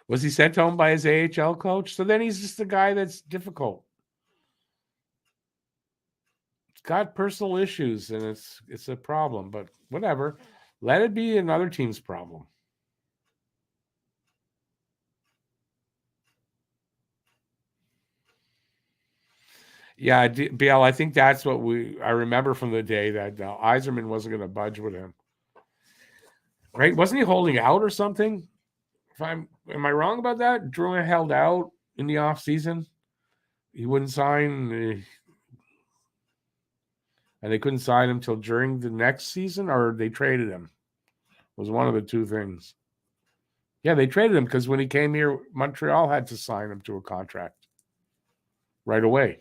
Was he sent home by his AHL coach? So then he's just a guy that's difficult. He's got personal issues, and it's a problem. But whatever, let it be another team's problem. Yeah, BL. I think that's what I remember from the day that Yzerman wasn't going to budge with him. Right? Wasn't he holding out or something? Am I wrong about that? Drouin held out in the off season. He wouldn't sign, and they couldn't sign him till during the next season, or they traded him. It was one of the two things. Yeah, they traded him because when he came here, Montreal had to sign him to a contract right away.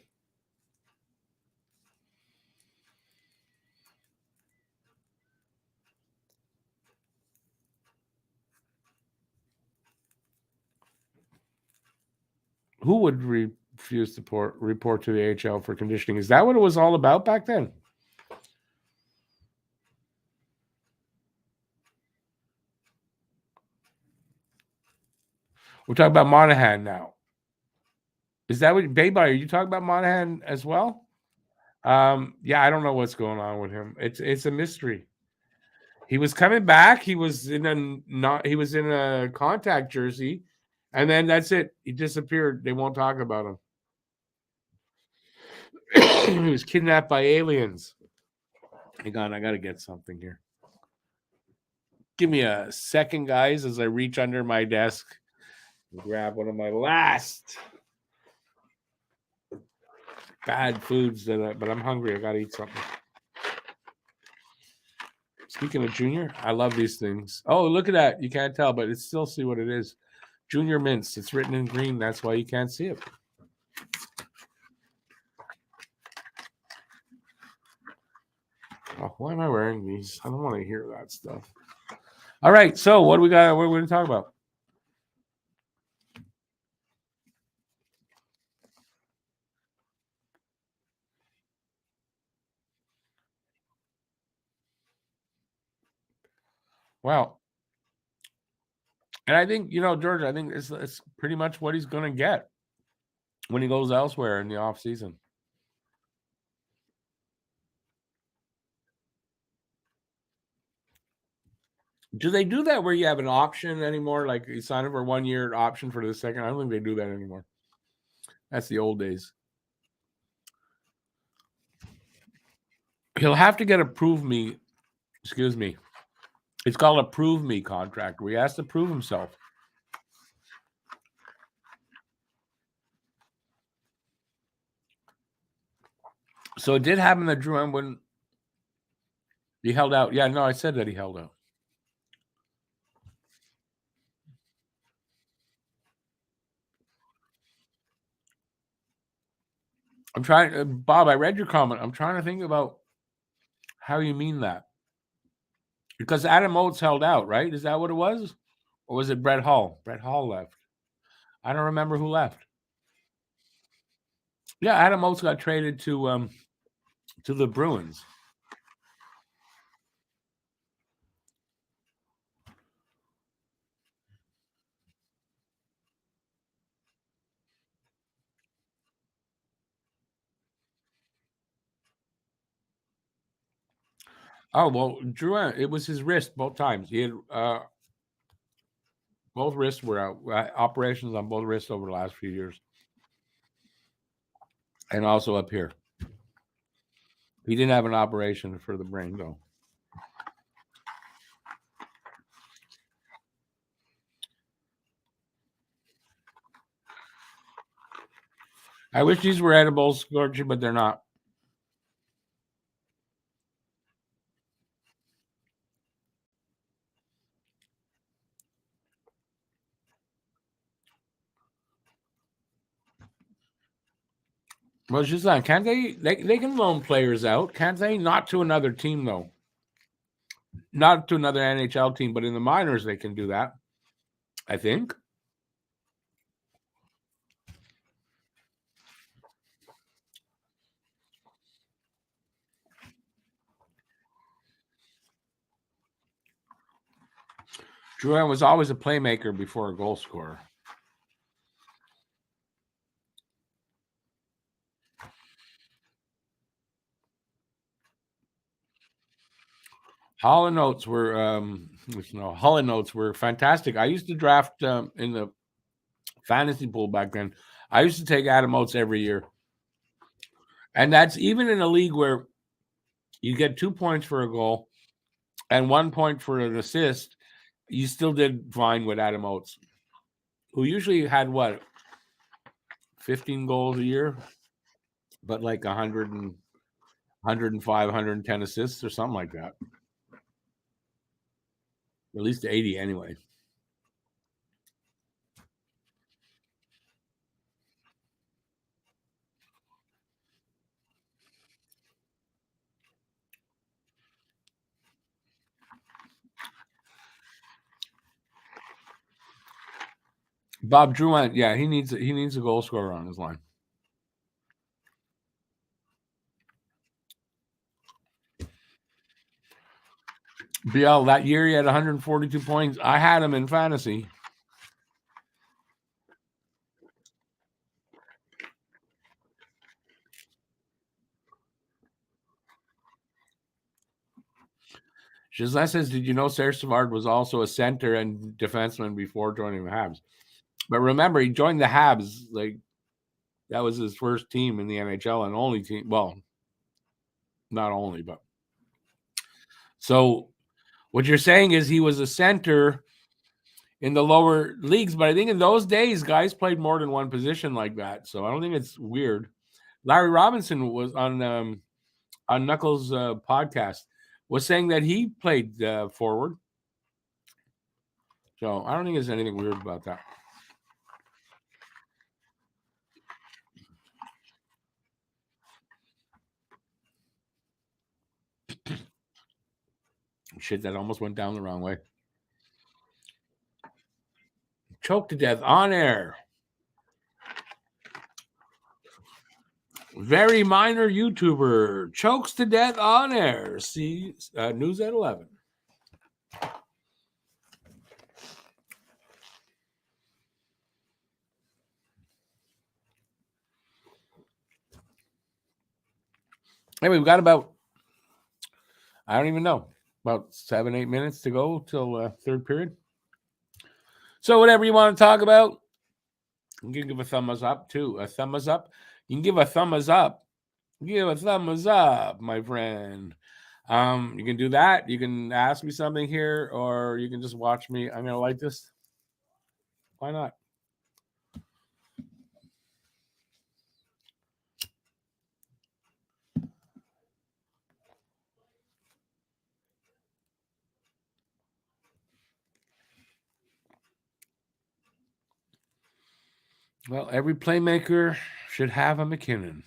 Who would refuse to report to the AHL for conditioning? Is that what it was all about back then? We're talking about Monahan now. Is that what Baby? Are you talking about Monahan as well? Yeah, I don't know what's going on with him. It's a mystery. He was coming back. He was in a contact jersey, and then that's it. He disappeared. They won't talk about him. He was kidnapped by aliens. Hang on, I got to get something here. Give me a second, guys, as I reach under my desk and grab one of my last bad foods but I'm hungry. I got to eat something. Speaking of Junior, I love these things. Oh, look at that. You can't tell, but it's still see what it is. Junior Mints. It's written in green. That's why you can't see it. Oh, why am I wearing these? I don't want to hear that stuff. All right. So what do we got? What are we going to talk about? Well, and I think, George, I think it's pretty much what he's going to get when he goes elsewhere in the off season. Do they do that where you have an option anymore? Like you sign up for 1 year option for the second? I don't think they do that anymore. That's the old days. He'll have to get a prove me. Excuse me. It's called a prove me contract where he has to prove himself. So it did happen that Drouin when he held out. Yeah, no, I said that he held out. I'm trying, Bob. I read your comment. I'm trying to think about how you mean that. Because Adam Oates held out, right? Is that what it was? Or was it Brett Hull? Brett Hull left. I don't remember who left. Yeah, Adam Oates got traded to the Bruins. Oh well, Drouin, it was his wrist both times. He had both wrists were out. Operations on both wrists over the last few years, and also up here. He didn't have an operation for the brain though. I wish these were edibles, Georgie, but they're not. Well, it's just like, can't they can loan players out, can't they? Not to another team though. Not to another NHL team, but in the minors they can do that. I think. Drouin was always a playmaker before a goal scorer. Holland Notes were Holland Notes were fantastic. I used to draft in the fantasy pool back then. I used to take Adam Oates every year, and that's even in a league where you get 2 points for a goal and 1 point for an assist. You still did fine with Adam Oates, who usually had 15 goals a year, but like 105, 110 assists or something like that. At least 80 anyway. Bob Drouin, yeah, he needs a goal scorer on his line. Biel, that year he had 142 points. I had him in fantasy. Giselle says, did you know Serge Savard was also a center and defenseman before joining the Habs? But remember, he joined the Habs. Like, that was his first team in the NHL and only team. Well, not only, but. So what you're saying is he was a center in the lower leagues, but I think in those days, guys played more than one position like that. So I don't think it's weird. Larry Robinson was on Knuckles' podcast, was saying that he played forward. So I don't think there's anything weird about that. Shit, that almost went down the wrong way. Choked to death on air. Very minor YouTuber chokes to death on air. See news at 11. Anyway, we've got about, I don't even know, about 7-8 minutes to go till third period. So whatever you want to talk about, you can give a thumbs up too. A thumbs up. You can give a thumbs up. Give a thumbs up, my friend. You can do that. You can ask me something here, or you can just watch me. I'm gonna like this. Why not? Well, every playmaker should have a McKinnon.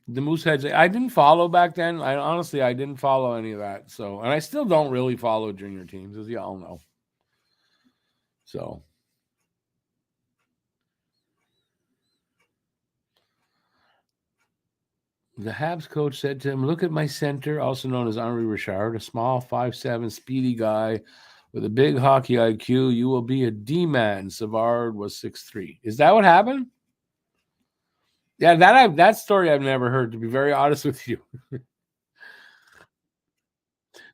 The Mooseheads, I didn't follow back then. I didn't follow any of that. So, and I still don't really follow junior teams, as you all know. So, the Habs coach said to him, "Look at my center, also known as Henri Richard, a small 5'7" speedy guy with a big hockey IQ. You will be a D-man." Savard was 6'3". Is that what happened? Yeah, that story I've never heard, to be very honest with you.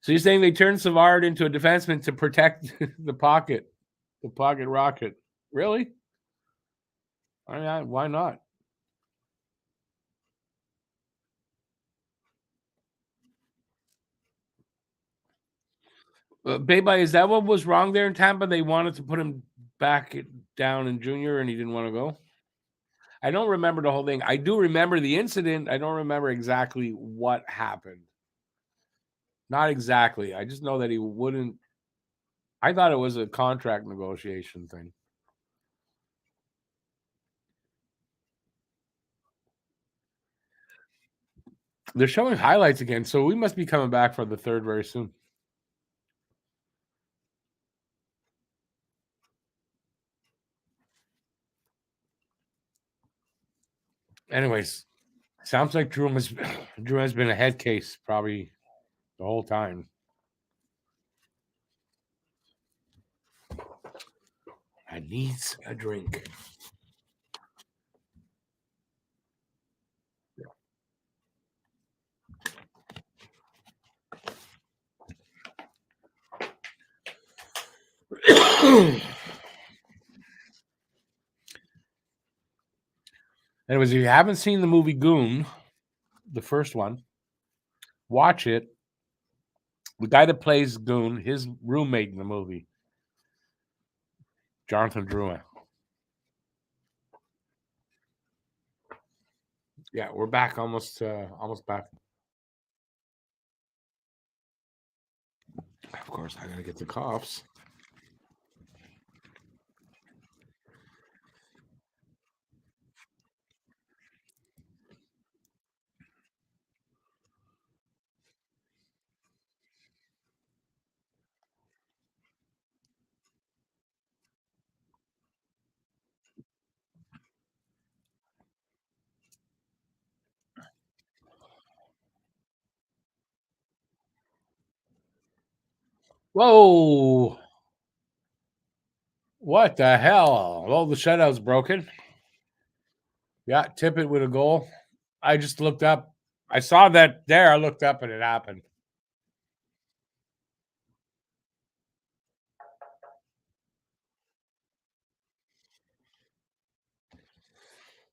So you're saying they turned Savard into a defenseman to protect the pocket rocket? Really? Why not? Beba, is that what was wrong there in Tampa? They wanted to put him back down in junior, and he didn't want to go. I don't remember the whole thing. I do remember the incident. I don't remember exactly what happened. Not exactly. I just know that he wouldn't. I thought it was a contract negotiation thing. They're showing highlights again, so we must be coming back for the third very soon. Anyways, sounds like Drew has been a head case probably the whole time. I needs a drink. Anyways, if you haven't seen the movie Goon, the first one, watch it. The guy that plays Goon, his roommate in the movie, Jonathan Drouin. Yeah, we're back almost back. Of course, I gotta get the coughs. Whoa! What the hell? Oh, the shutout's broken. Yeah, Tippett with a goal. I just looked up. I saw that there. I looked up and it happened.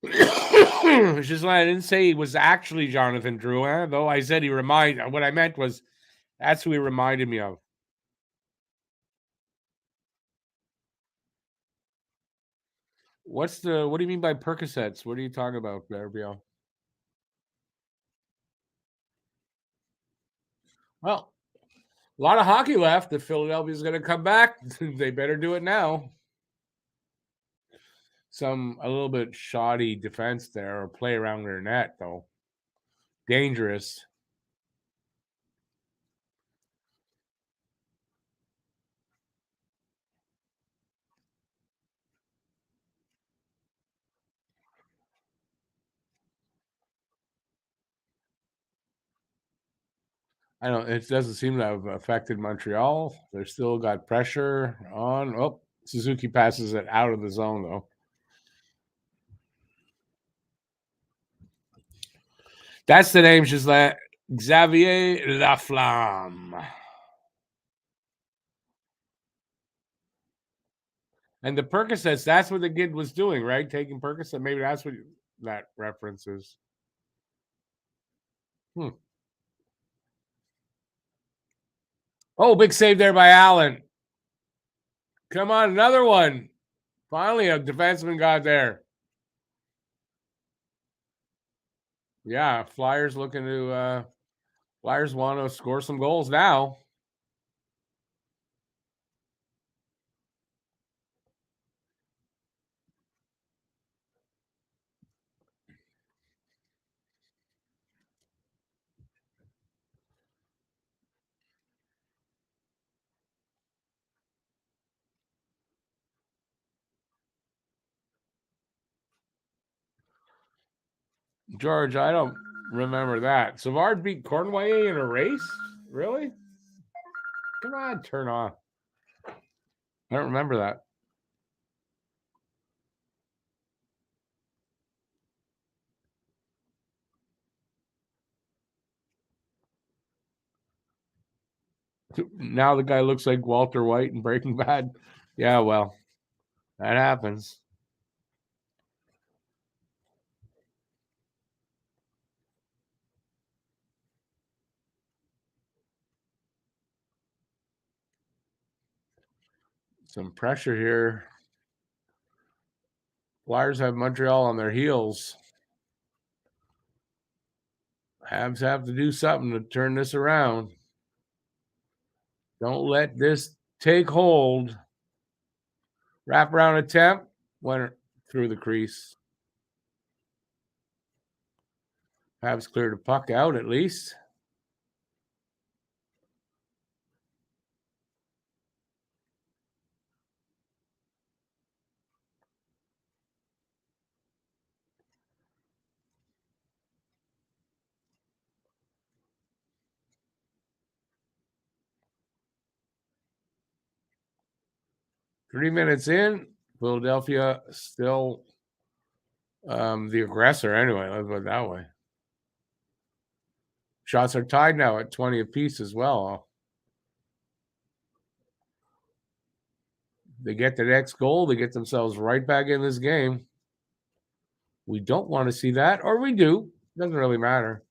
It's just I didn't say he was actually Jonathan Drouin, though. I said he what I meant was that's who he reminded me of. What do you mean by Percocets? What are you talking about there, Bill? Well, a lot of hockey left. If Philadelphia's going to come back, they better do it now. A little bit shoddy defense there, or play around their net, though. Dangerous. I don't. It doesn't seem to have affected Montreal. They're still got pressure on. Oh, Suzuki passes it out of the zone though. That's the name. She's like Xavier Laflamme. And the Percocets. That's what the kid was doing, right? Taking Percocet. Maybe that's what that reference is. Hmm. Oh, big save there by Allen. Come on, another one. Finally, a defenseman got there. Yeah, Flyers looking to Flyers want to score some goals now. George, I don't remember that. Savard beat Cornway in a race? Really? Come on, turn on. I don't remember that. Now the guy looks like Walter White in Breaking Bad. Yeah, well, that happens. Some pressure here. Flyers have Montreal on their heels. Habs have to do something to turn this around. Don't let this take hold. Wrap around attempt. Went through the crease. Habs cleared the puck out at least. Three minutes in, Philadelphia still the aggressor anyway. Let's put it that way. Shots are tied now at 20 apiece as well. They get the next goal. They get themselves right back in this game. We don't want to see that, or we do. Doesn't really matter.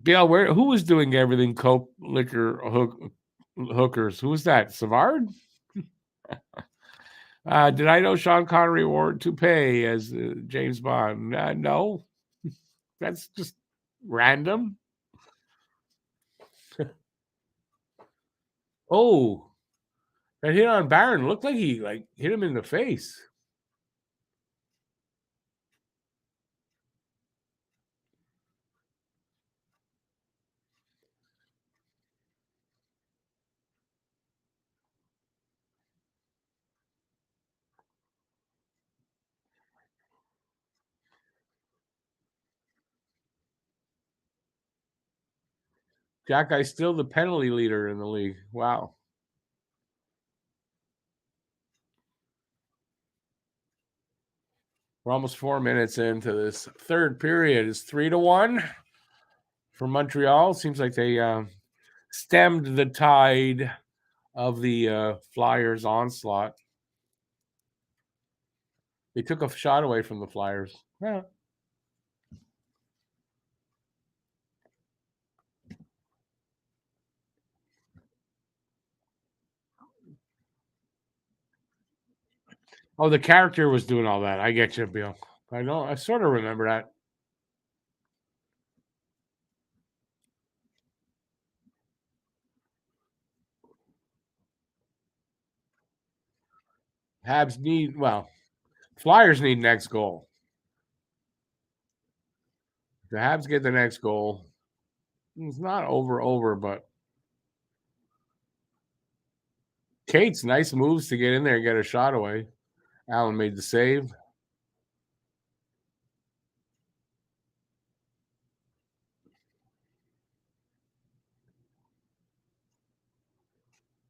Bill, who was doing everything? Coke, liquor, hookers. Who was that? Savard? Did I know Sean Connery wore toupee as James Bond? No, that's just random. Oh, that hit on Barron looked like he hit him in the face. Jack guy's still the penalty leader in the league. Wow. We're almost 4 minutes into this third period. It's 3-1 for Montreal. Seems like they stemmed the tide of the Flyers' onslaught. They took a shot away from the Flyers. Yeah. Oh, the character was doing all that. I get you, Bill. I know. I sort of remember that. Habs need Flyers need next goal. The Habs get the next goal. It's not over, but Kate's nice moves to get in there and get a shot away. Allen made the save.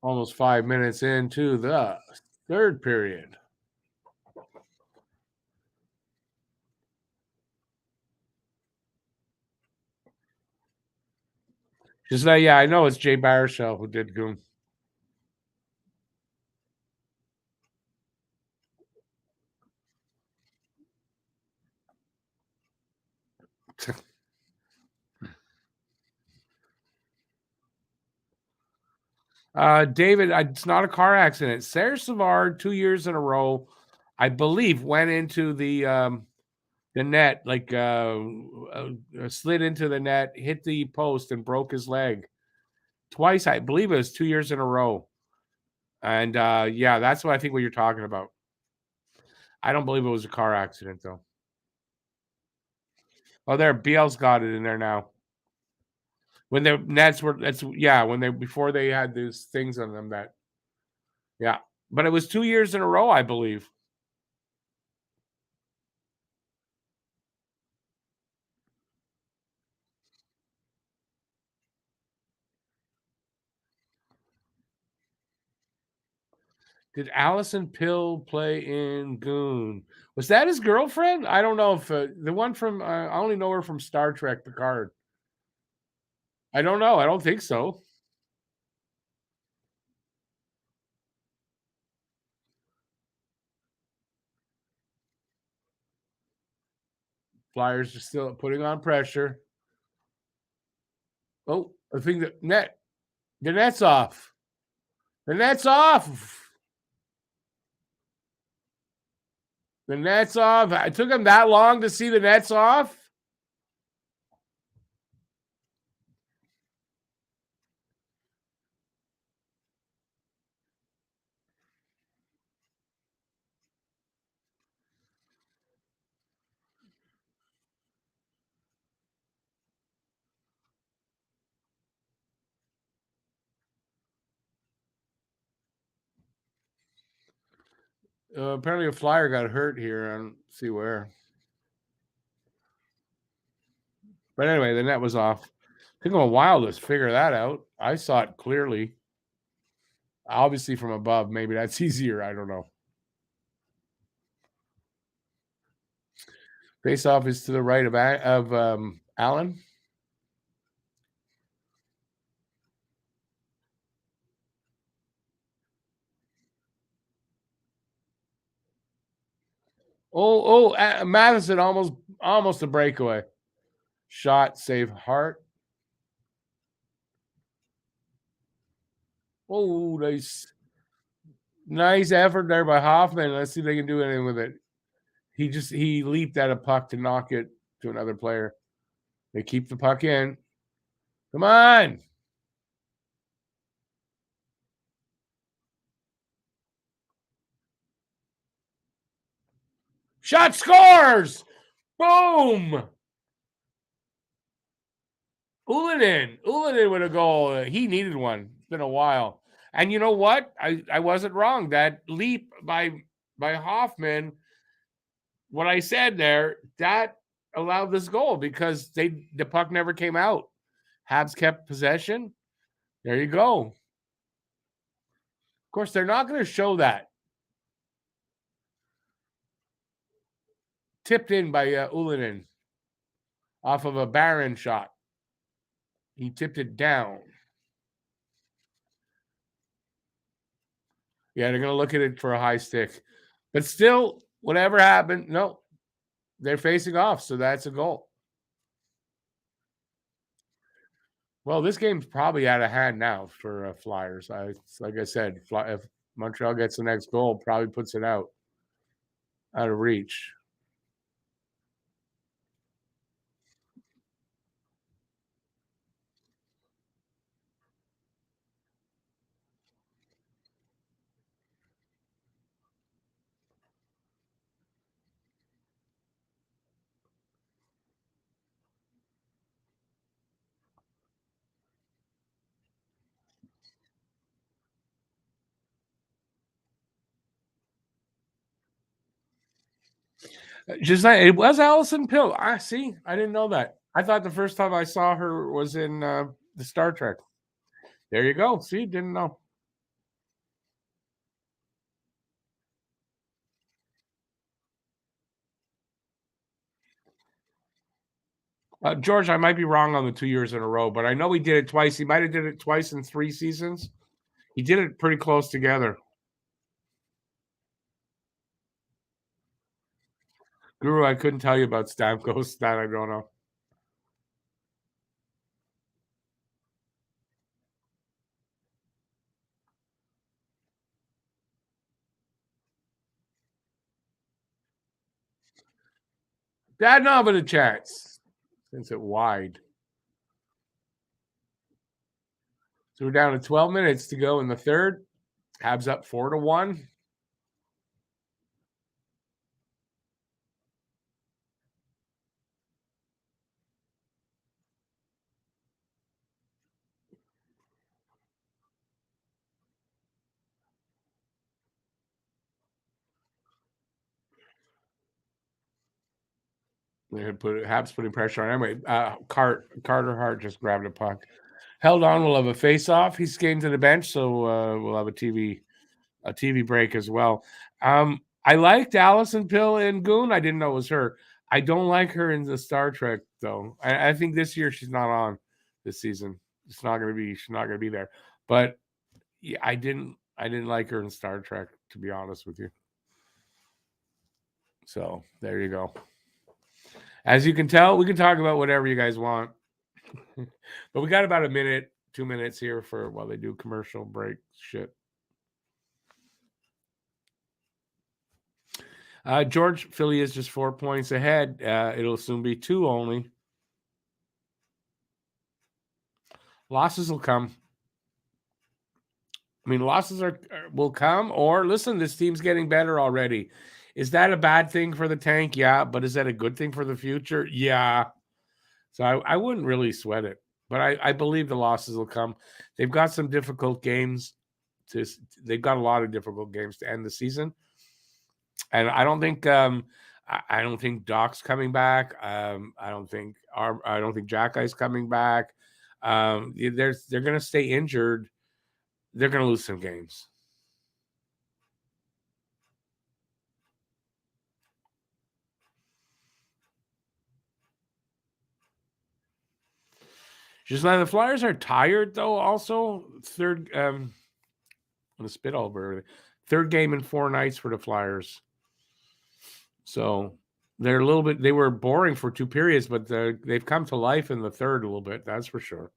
Almost 5 minutes into the third period. Just yeah, I know it's Jay Baruchel who did Goon. David, it's not a car accident. Serge Savard, 2 years in a row, I believe, went into the net, slid into the net, hit the post, and broke his leg twice. I believe it was 2 years in a row. And yeah, that's what I think what you're talking about. I don't believe it was a car accident though. Oh, there, BL's got it in there now. When the Nets were, when they before they had these things on them that, yeah, but it was 2 years in a row, I believe. Did Allison Pill play in Goon? Was that his girlfriend? I don't know if the one from I only know her from Star Trek Picard. I don't know. I don't think so. Flyers are still putting on pressure. Oh, I think the net's off. The net's off. The net's off. It took him that long to see the net's off. Apparently, a flyer got hurt here. I don't see where. But anyway, the net was off. Took him a while to figure that out. I saw it clearly. Obviously from above, maybe that's easier. I don't know. Face off is to the right of Allen. Madison almost a breakaway. Shot, save Hart. Oh, nice effort there by Hoffman. Let's see if they can do anything with it. He leaped at a puck to knock it to another player. They keep the puck in. Come on. Shot scores. Boom. Ullinen with a goal. He needed one. It's been a while. And you know what? I wasn't wrong. That leap by Hoffman, what I said there, that allowed this goal because the puck never came out. Habs kept possession. There you go. Of course, they're not going to show that. Tipped in by Ullinen off of a Barron shot. He tipped it down. Yeah, they're going to look at it for a high stick. But still, whatever happened, no, they're facing off, so that's a goal. Well, this game's probably out of hand now for Flyers. Like I said, if Montreal gets the next goal, probably puts it out of reach. Just like it was Allison Pill. I see. I didn't know that. I thought the first time I saw her was in the Star Trek. There you go. See, didn't know. George, I might be wrong on the 2 years in a row, but I know he did it twice. He might have did it twice in 3 seasons. He did it pretty close together. Guru, I couldn't tell you about Stamkos. That I don't know. Dad not but a chance. Since it wide. So we're down to 12 minutes to go in the third. Habs up 4-1. Habs putting pressure on anyway. Carter Hart just grabbed a puck. Held on. We'll have a face-off. He's skating to the bench, so we'll have a TV break as well. I liked Allison Pill in Goon. I didn't know it was her. I don't like her in the Star Trek though. I think this year she's not on this season. She's not going to be there. But yeah, I didn't like her in Star Trek, to be honest with you. So there you go. As you can tell, we can talk about whatever you guys want. But we got about 2 minutes here while they do commercial break shit. George, Philly is just 4 points ahead. It'll soon be 2 only. Losses will come. I mean, losses will come. Or listen, this team's getting better already. Is that a bad thing for the tank? Yeah. But is that a good thing for the future? Yeah. So I wouldn't really sweat it. But I believe the losses will come. They've got some difficult games. They've got a lot of difficult games to end the season. And I don't think I don't think Doc's coming back. I don't think Jackie's coming back. They're going to stay injured. They're going to lose some games. Just like the Flyers are tired though. Also, third I'm gonna spit all over everything. Third game in 4 nights for the Flyers. So they're a little bit. They were boring for 2 periods, but they've come to life in the third a little bit. That's for sure.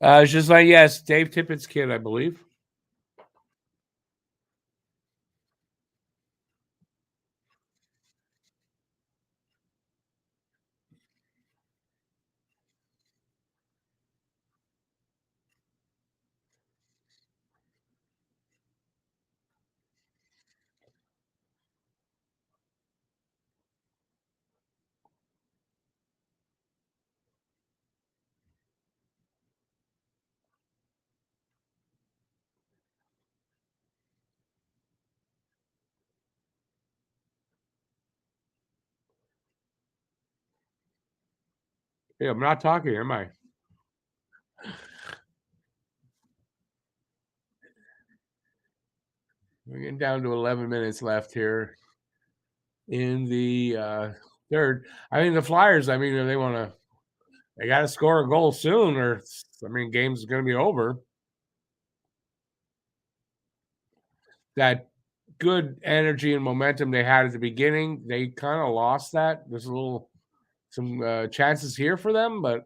It's just like yes, Dave Tippett's kid, I believe. Yeah, I'm not talking, am I? We're getting down to 11 minutes left here in the third. I mean, the Flyers. I mean, they want to. They got to score a goal soon, or I mean, game's going to be over. That good energy and momentum they had at the beginning, they kind of lost that. There's some chances here for them, but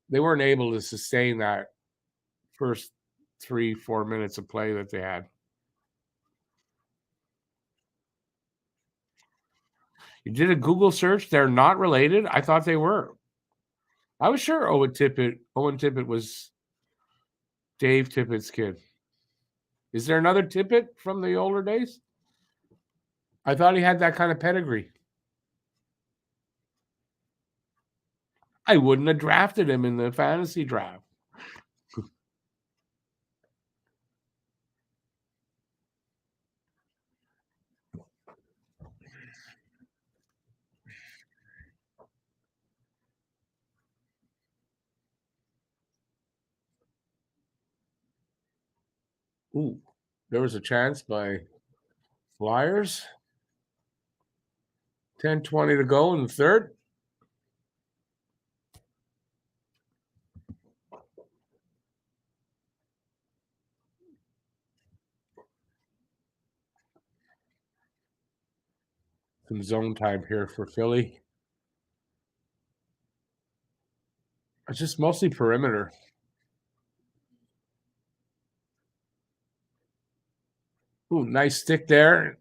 they weren't able to sustain that first 3-4 minutes of play that they had. You did a Google search. They're not related. I thought they were. I was sure Owen Tippett was Dave Tippett's kid. Is there another Tippett from the older days? I thought he had that kind of pedigree. I wouldn't have drafted him in the fantasy draft. Ooh, there was a chance by Flyers. 10:20 to go in the third. Some zone time here for Philly. It's just mostly perimeter. Ooh, nice stick there.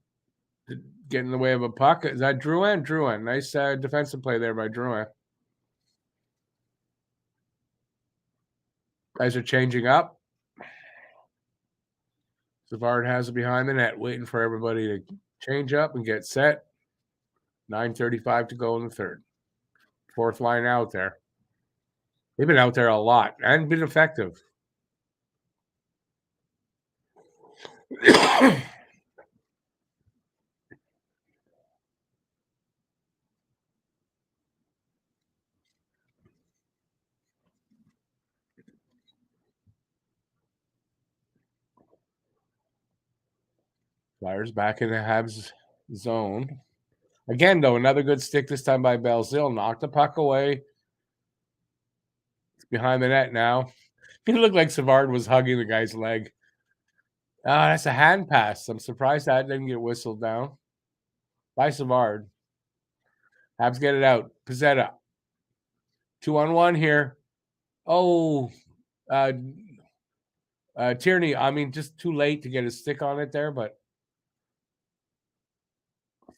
Get in the way of a puck. Is that Drouin? Drouin. Nice defensive play there by Drouin. Guys are changing up. Savard has it behind the net, waiting for everybody to change up and get set. 9:35 to go in the third. Fourth line out there. They've been out there a lot and been effective. Flyers back in the Habs zone. Again, though, another good stick this time by Belzile. Knocked the puck away. It's behind the net now. It looked like Savard was hugging the guy's leg. That's a hand pass. I'm surprised that didn't get whistled down by Savard. Habs get it out. Pizzetta. 2-on-1 here. Oh, uh, Tierney. I mean, just too late to get a stick on it there, but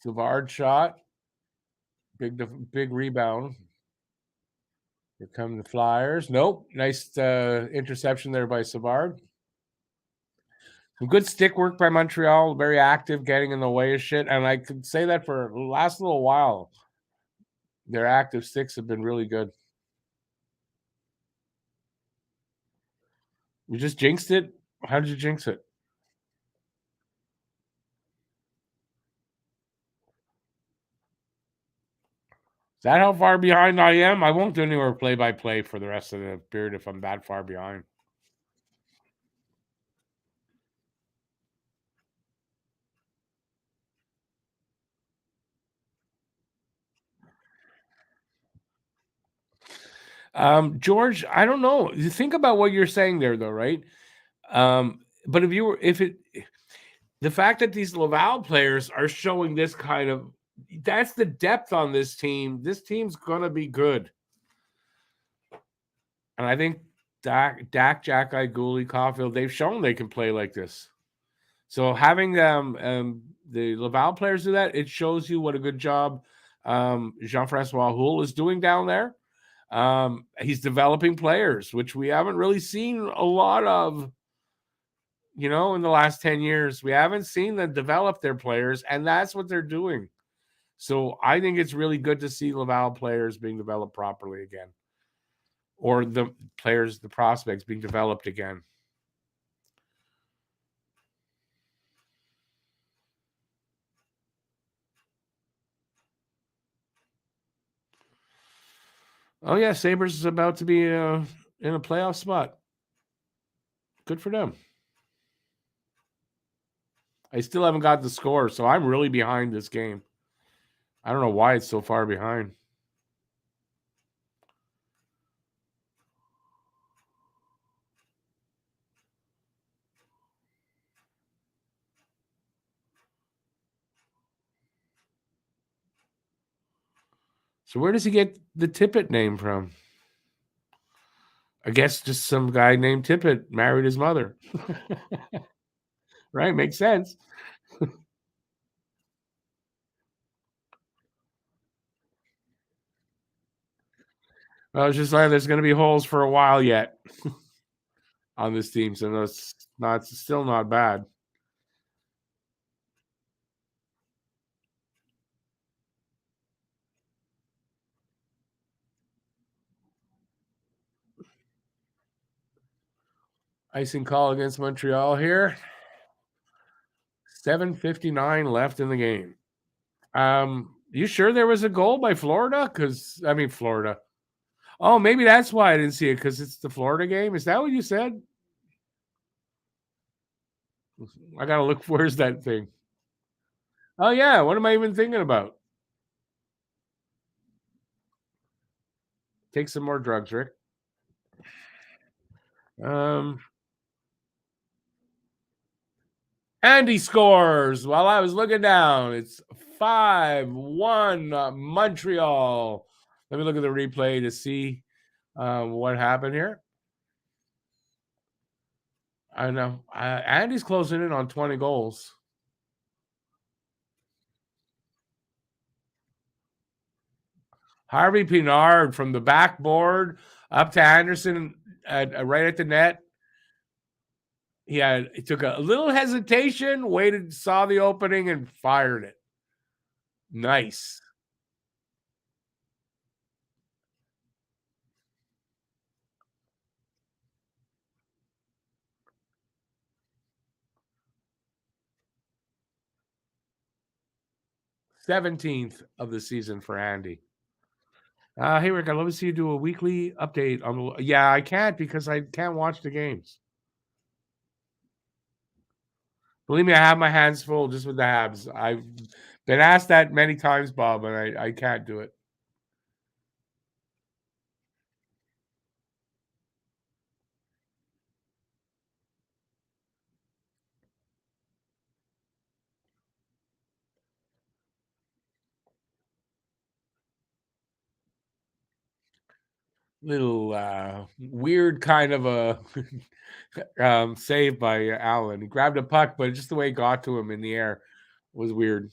Savard shot. Big rebound. Here come the Flyers. Nope. Nice interception there by Savard. Some good stick work by Montreal, very active, getting in the way of shit. And I could say that for the last little while, their active sticks have been really good. You just jinxed it? How did you jinx it? Is that how far behind I am? I won't do any more play by play for the rest of the period if I'm that far behind. George, I don't know. You think about what you're saying there, though, right? But if you were, if it, the fact that these Laval players are showing this kind of, that's the depth on this team. This team's gonna be good, and I think Dak, Jack, Gooley, Caulfield, they've shown they can play like this. So having the Laval players do that, it shows you what a good job Jean-Francois Houle is doing down there. He's developing players, which we haven't really seen a lot of, in the last 10 years. We haven't seen them develop their players, and that's what they're doing. So I think it's really good to see Laval players being developed properly again, or the players, the prospects being developed again. Oh, yeah, Sabres is about to be in a playoff spot. Good for them. I still haven't got the score, so I'm really behind this game. I don't know why it's so far behind. So where does he get the Tippett name from? I guess just some guy named Tippett married his mother. Right? Makes sense. Well, it's just like there's going to be holes for a while yet on this team, so it's still not bad. Icing call against Montreal here. 7:59 left in the game. You sure there was a goal by Florida? Florida. Oh, maybe that's why I didn't see it, because it's the Florida game. Is that what you said? I gotta look. Where's that thing? Oh yeah. What am I even thinking about? Take some more drugs, Rick. Um, and he scores while I was looking down. It's 5-1 Montreal. Let me look at the replay to see what happened here. I know. Andy's closing in on 20 goals. Harvey Pinard from the backboard up to Anderson right at the net. He took a little hesitation, waited, saw the opening, and fired it. Nice. '17th of the season for Andy. Hey Rick, I'd love to see you do a weekly update on the. Yeah, I can't because I can't watch the games. Believe me, I have my hands full just with the Habs. I've been asked that many times, Bob, and I can't do it. Little weird kind of a save by Allen. He grabbed a puck, but just the way it got to him in the air was weird.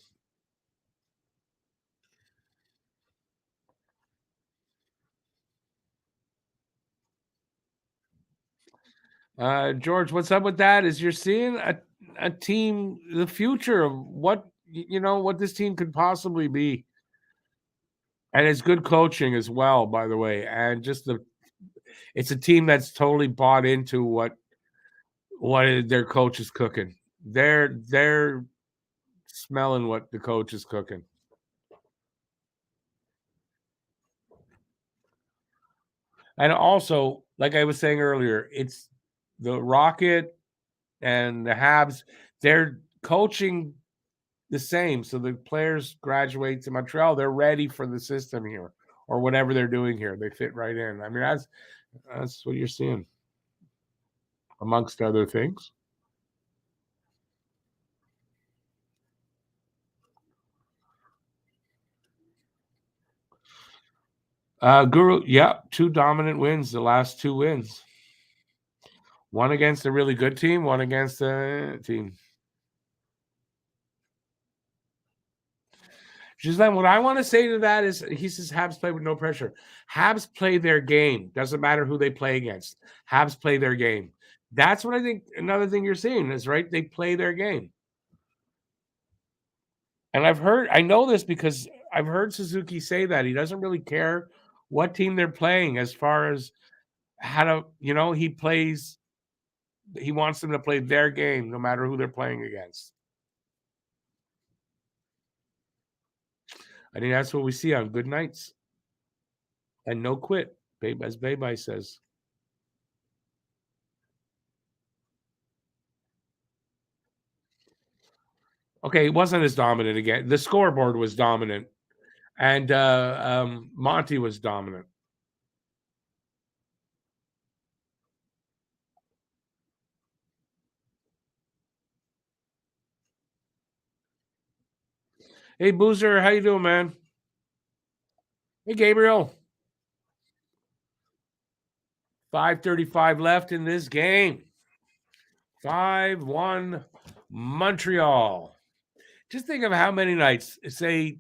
George, what's up with that? Is you're seeing a team, the future of what what this team could possibly be. And it's good coaching as well, by the way. And just it's a team that's totally bought into what their coach is cooking. They're smelling what the coach is cooking. And also, like I was saying earlier, it's the Rocket and the Habs, they're coaching the same. So the players graduate to Montreal, they're ready for the system here or whatever they're doing here. They fit right in. I mean, that's what you're seeing, amongst other things. Guru, yeah, two dominant wins, the last two wins. One against a really good team, one against a team. Giselle, what I want to say to that is he says Habs play with no pressure. Habs play their game. Doesn't matter who they play against. Habs play their game. That's what I think. Another thing you're seeing is right. They play their game. And I know this because I've heard Suzuki say that he doesn't really care what team they're playing as far as how to, he wants them to play their game no matter who they're playing against. I think that's what we see on good nights and no quit, babe, as Baby says. Okay, it wasn't as dominant again. The scoreboard was dominant, and Monty was dominant. Hey, Boozer, how you doing, man? Hey, Gabriel. 5:35 left in this game. 5-1 Montreal. Just think of how many nights, say,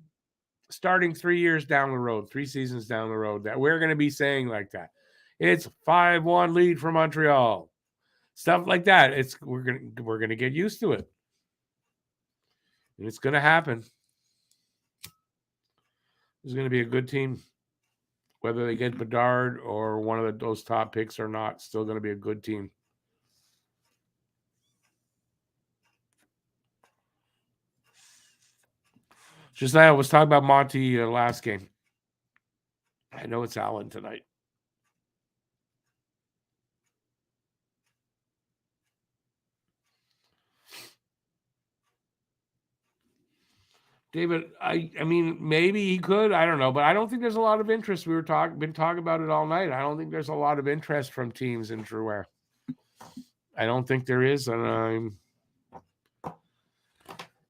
starting 3 years down the road, 3 seasons down the road, that we're going to be saying like that. It's 5-1 lead for Montreal. Stuff like that. We're gonna get used to it. And it's gonna happen. It's gonna be a good team. Whether they get Bedard or one of those top picks or not, still gonna be a good team. Just like I was talking about Monty last game. I know it's Allen tonight. David, I mean, maybe he could. I don't know, but I don't think there's a lot of interest. Been talking about it all night. I don't think there's a lot of interest from teams in Drouin. I don't think there is, and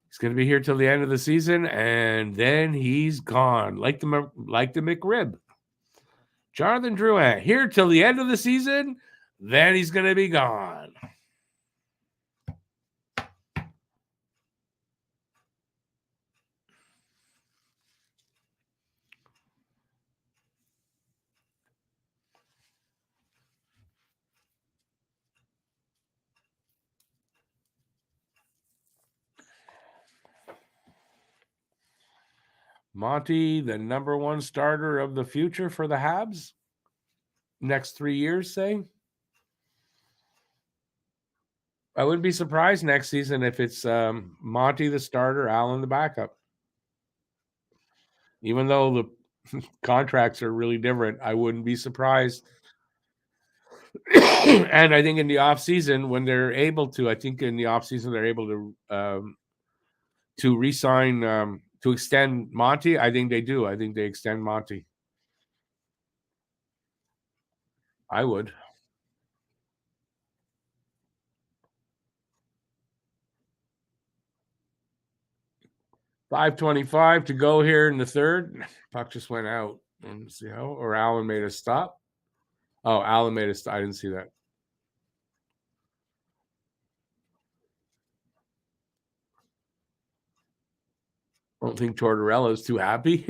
he's going to be here till the end of the season, and then he's gone, like the McRib. Jonathan Drouin here till the end of the season, then he's going to be gone. Monty, the number one starter of the future for the Habs, next 3 years, say. I wouldn't be surprised next season if it's Monty the starter, Allen the backup. Even though the contracts are really different, I wouldn't be surprised. And I think in the off season, when they're able to, I think in the off season they're able to re-sign to extend Monty. I think they do. I think they extend Monty. I would. 5:25 to go here in the third. Puck just went out. Let's see how. Or Allen made a stop. Oh, Allen made a stop. I didn't see that. I don't think Tortorella's too happy.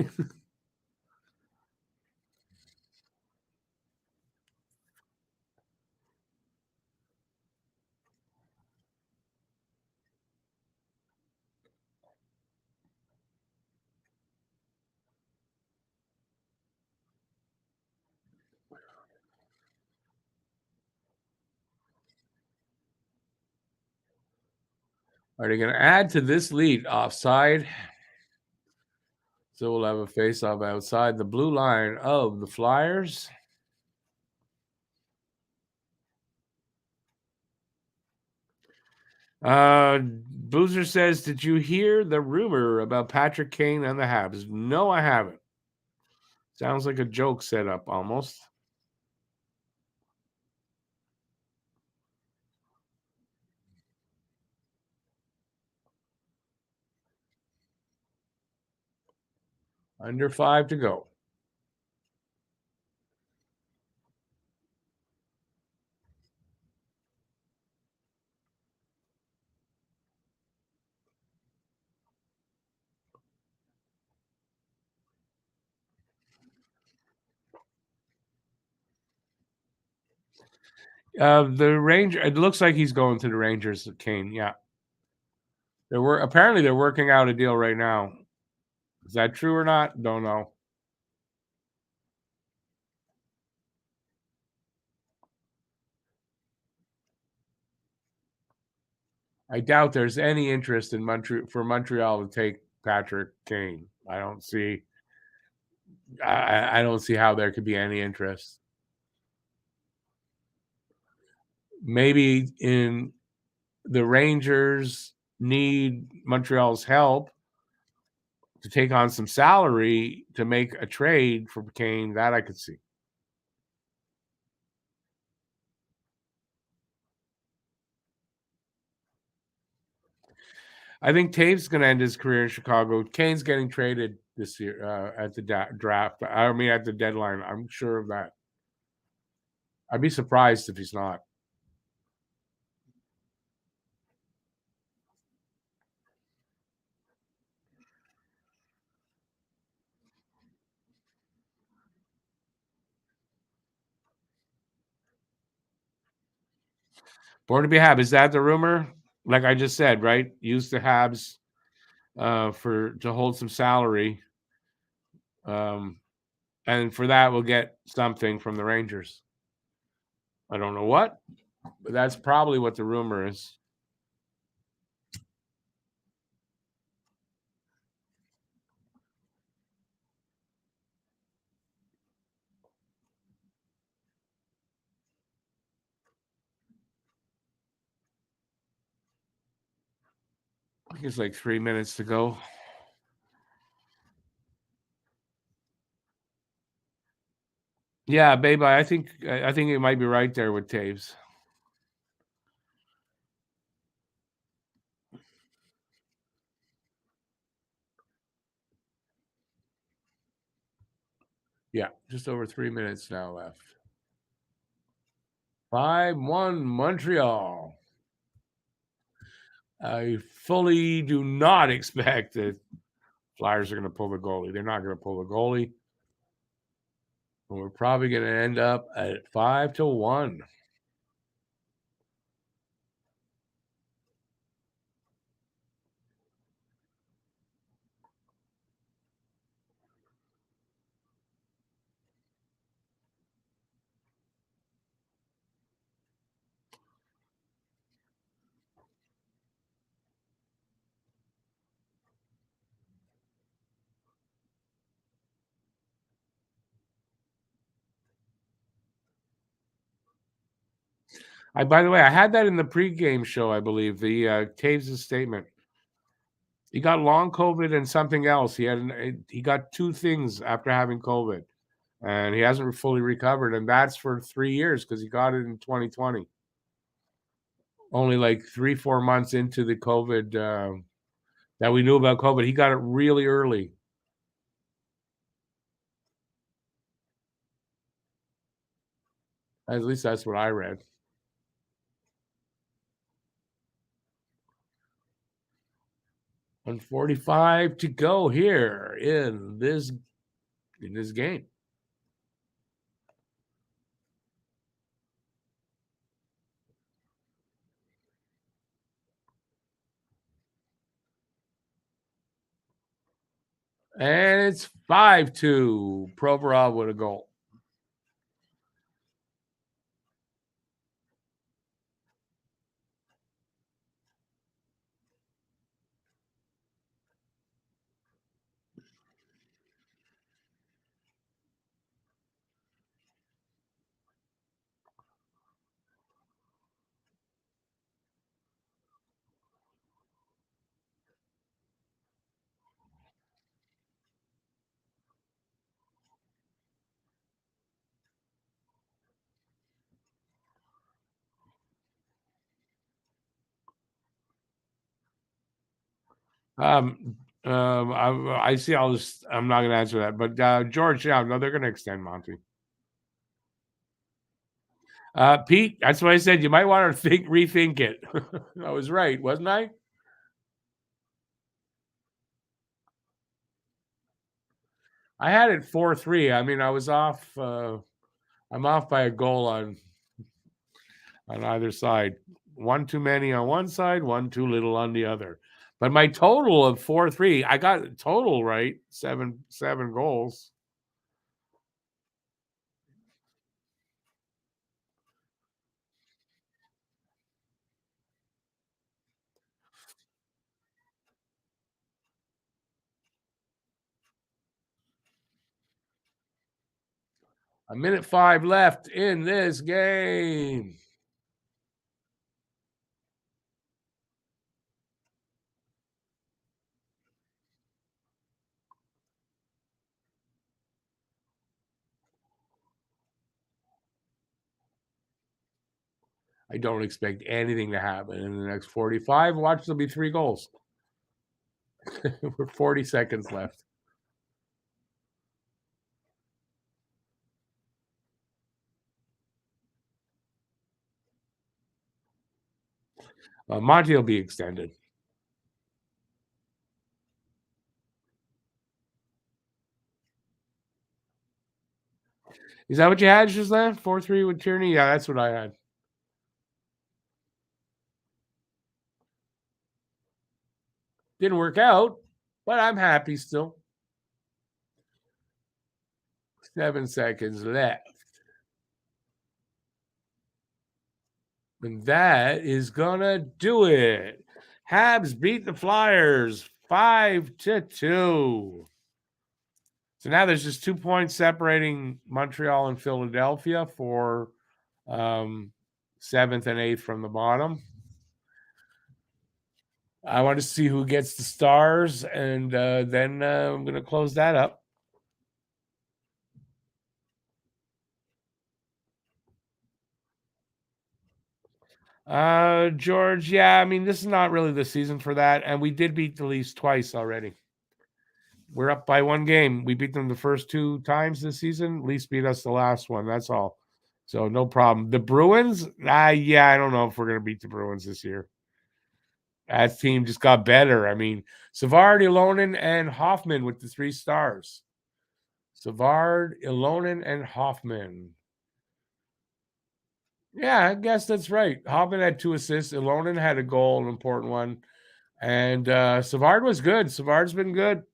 Are they going to add to this lead? Offside. So we'll have a face-off outside the blue line of the Flyers. Boozer says, did you hear the rumor about Patrick Kane and the Habs? No, I haven't. Sounds like a joke set up almost. Under 5 to go. The Ranger. It looks like he's going to the Rangers. Kane. Yeah, apparently they're working out a deal right now. Is that true or not? Don't know. I doubt there's any interest in Montreal to take Patrick Kane. I don't see. I don't see how there could be any interest. Maybe in the Rangers need Montreal's help to take on some salary to make a trade for Kane. That I could see. I think Taves going to end his career in Chicago. Kane's getting traded this year at the draft. I mean, at the deadline. I'm sure of that. I'd be surprised if he's not. Born to be Habs. Is that the rumor? Like I just said, right? Use the Habs to hold some salary, and for that we'll get something from the Rangers. I don't know what, but that's probably what the rumor is. I think it's like 3 minutes to go. Yeah, babe. I think it might be right there with Taves. Yeah, just over 3 minutes now left. 5-1 Montreal. I fully do not expect that Flyers are going to pull the goalie. They're not going to pull the goalie. And we're probably going to end up at 5-1. By the way, I had that in the pregame show, I believe, the Taves' statement. He got long COVID and something else. He got two things after having COVID, and he hasn't fully recovered. And that's for 3 years because he got it in 2020. Only like 3-4 months into the COVID that we knew about COVID, he got it really early. At least that's what I read. 1:45 to go here in this game. And it's 5-2. Provorov with a goal. I see all this. I'm not going to answer that, but George, yeah, no, they're going to extend Monty. Pete, that's what I said. You might want to rethink it. I was right, wasn't I? I had it 4-3. I mean, I was off. I'm off by a goal on either side. One too many on one side, one too little on the other. But my total of 4-3, I got the total right. Seven goals. A minute 5 left in this game. I don't expect anything to happen in the next 45. Watch, there'll be 3 goals. We're 40 seconds left. Monty will be extended. Is that what you had, Giselle? 4-3 with Tierney? Yeah, that's what I had. Didn't work out, but I'm happy still. 7 seconds left. And that is gonna do it. Habs beat the Flyers 5-2. So now there's just 2 points separating Montreal and Philadelphia for 7th and 8th from the bottom. I want to see who gets the Stars, and then I'm going to close that up. George, yeah, I mean, this is not really the season for that, and we did beat the Leafs twice already. We're up by 1 game. We beat them the first 2 times this season. Leafs beat us the last one. That's all. So no problem. The Bruins, yeah, I don't know if we're going to beat the Bruins this year. That team just got better. I mean, Savard, Ilonen, and Hoffman with the 3 stars. Savard, Ilonen, and Hoffman. Yeah, I guess that's right. Hoffman had 2 assists. Ilonen had a goal, an important one. And Savard was good. Savard's been good.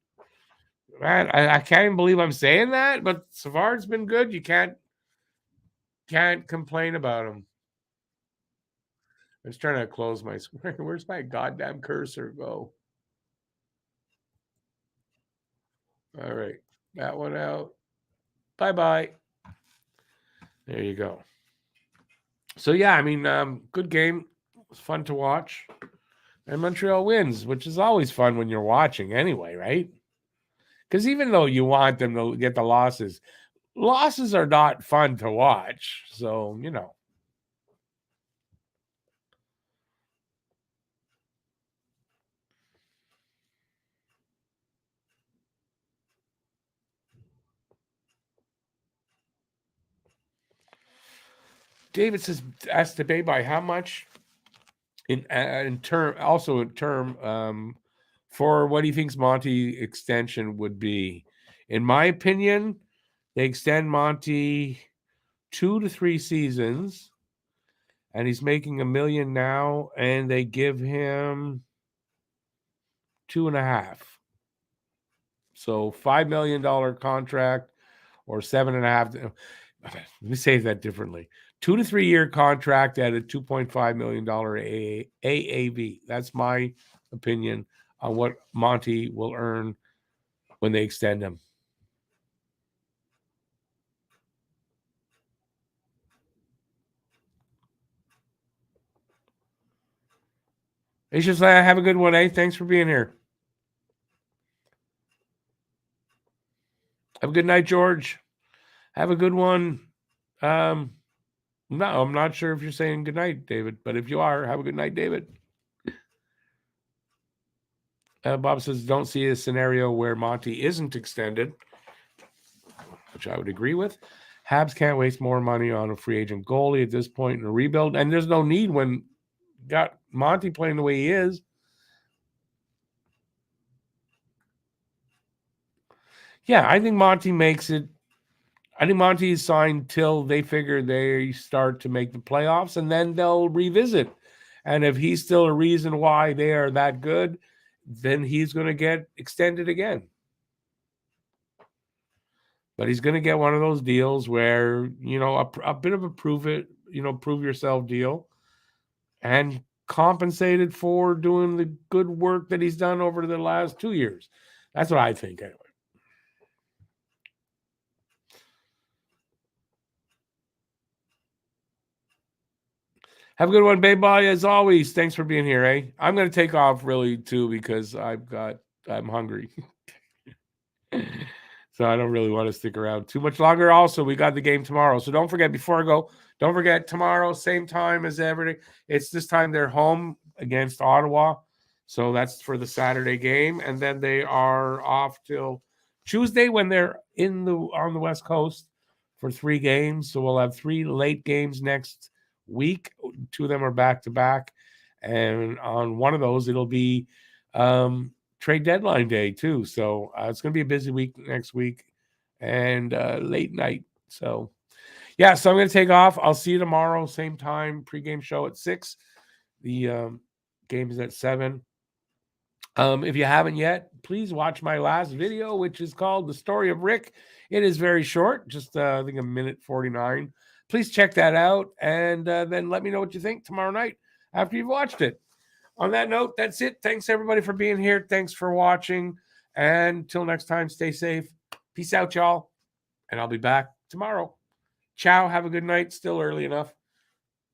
Man, I can't even believe I'm saying that, but Savard's been good. You can't complain about him. I was trying to close my screen. Where's my goddamn cursor go? All right. That one out. Bye-bye. There you go. So, yeah, I mean, good game. It was fun to watch. And Montreal wins, which is always fun when you're watching anyway, right? Because even though you want them to get the losses are not fun to watch. So, you know. David says, asked to pay by how much in term for what he thinks Monty extension would be. In my opinion, they extend Monty 2 to 3 seasons, and he's making $1 million now, and they give him 2.5. So $5 million contract or 7.5. Let me say that differently. 2 to 3 year contract at a $2.5 million AAV. That's my opinion on what Monty will earn when they extend him. It's just like, have a good one, eh? Thanks for being here. Have a good night, George. Have a good one. No, I'm not sure if you're saying good night, David, but if you are, have a good night, David. Bob says, don't see a scenario where Monty isn't extended, which I would agree with. Habs can't waste more money on a free agent goalie at this point in a rebuild, and there's no need when got Monty playing the way he is. Yeah, I think Monty makes it. I think Monty is signed till they figure they start to make the playoffs, and then they'll revisit. And if he's still a reason why they are that good, then he's going to get extended again. But he's going to get one of those deals where, a bit of a prove yourself deal, and compensated for doing the good work that he's done over the last 2 years. That's what I think, anyway. Have a good one, Babe Boy. As always, thanks for being here, eh? I'm going to take off really, too, because I'm hungry. So I don't really want to stick around too much longer. Also, we got the game tomorrow. So don't forget, before I go, don't forget tomorrow, same time as everything. It's this time they're home against Ottawa. So that's for the Saturday game. And then they are off till Tuesday when they're on the West Coast for 3 games. So we'll have 3 late games next week. 2 of them are back to back. And on one of those, it'll be trade deadline day too. So it's going to be a busy week next week and late night. So yeah, so I'm going to take off. I'll see you tomorrow, same time, pregame show at 6. The game is at 7. If you haven't yet, please watch my last video, which is called The Story of Rick. It is very short, just I think 1:49. Please check that out, and then let me know what you think tomorrow night after you've watched it. On that note, that's it. Thanks, everybody, for being here. Thanks for watching. And until next time, stay safe. Peace out, y'all. And I'll be back tomorrow. Ciao. Have a good night. Still early enough.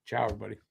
Ciao, everybody.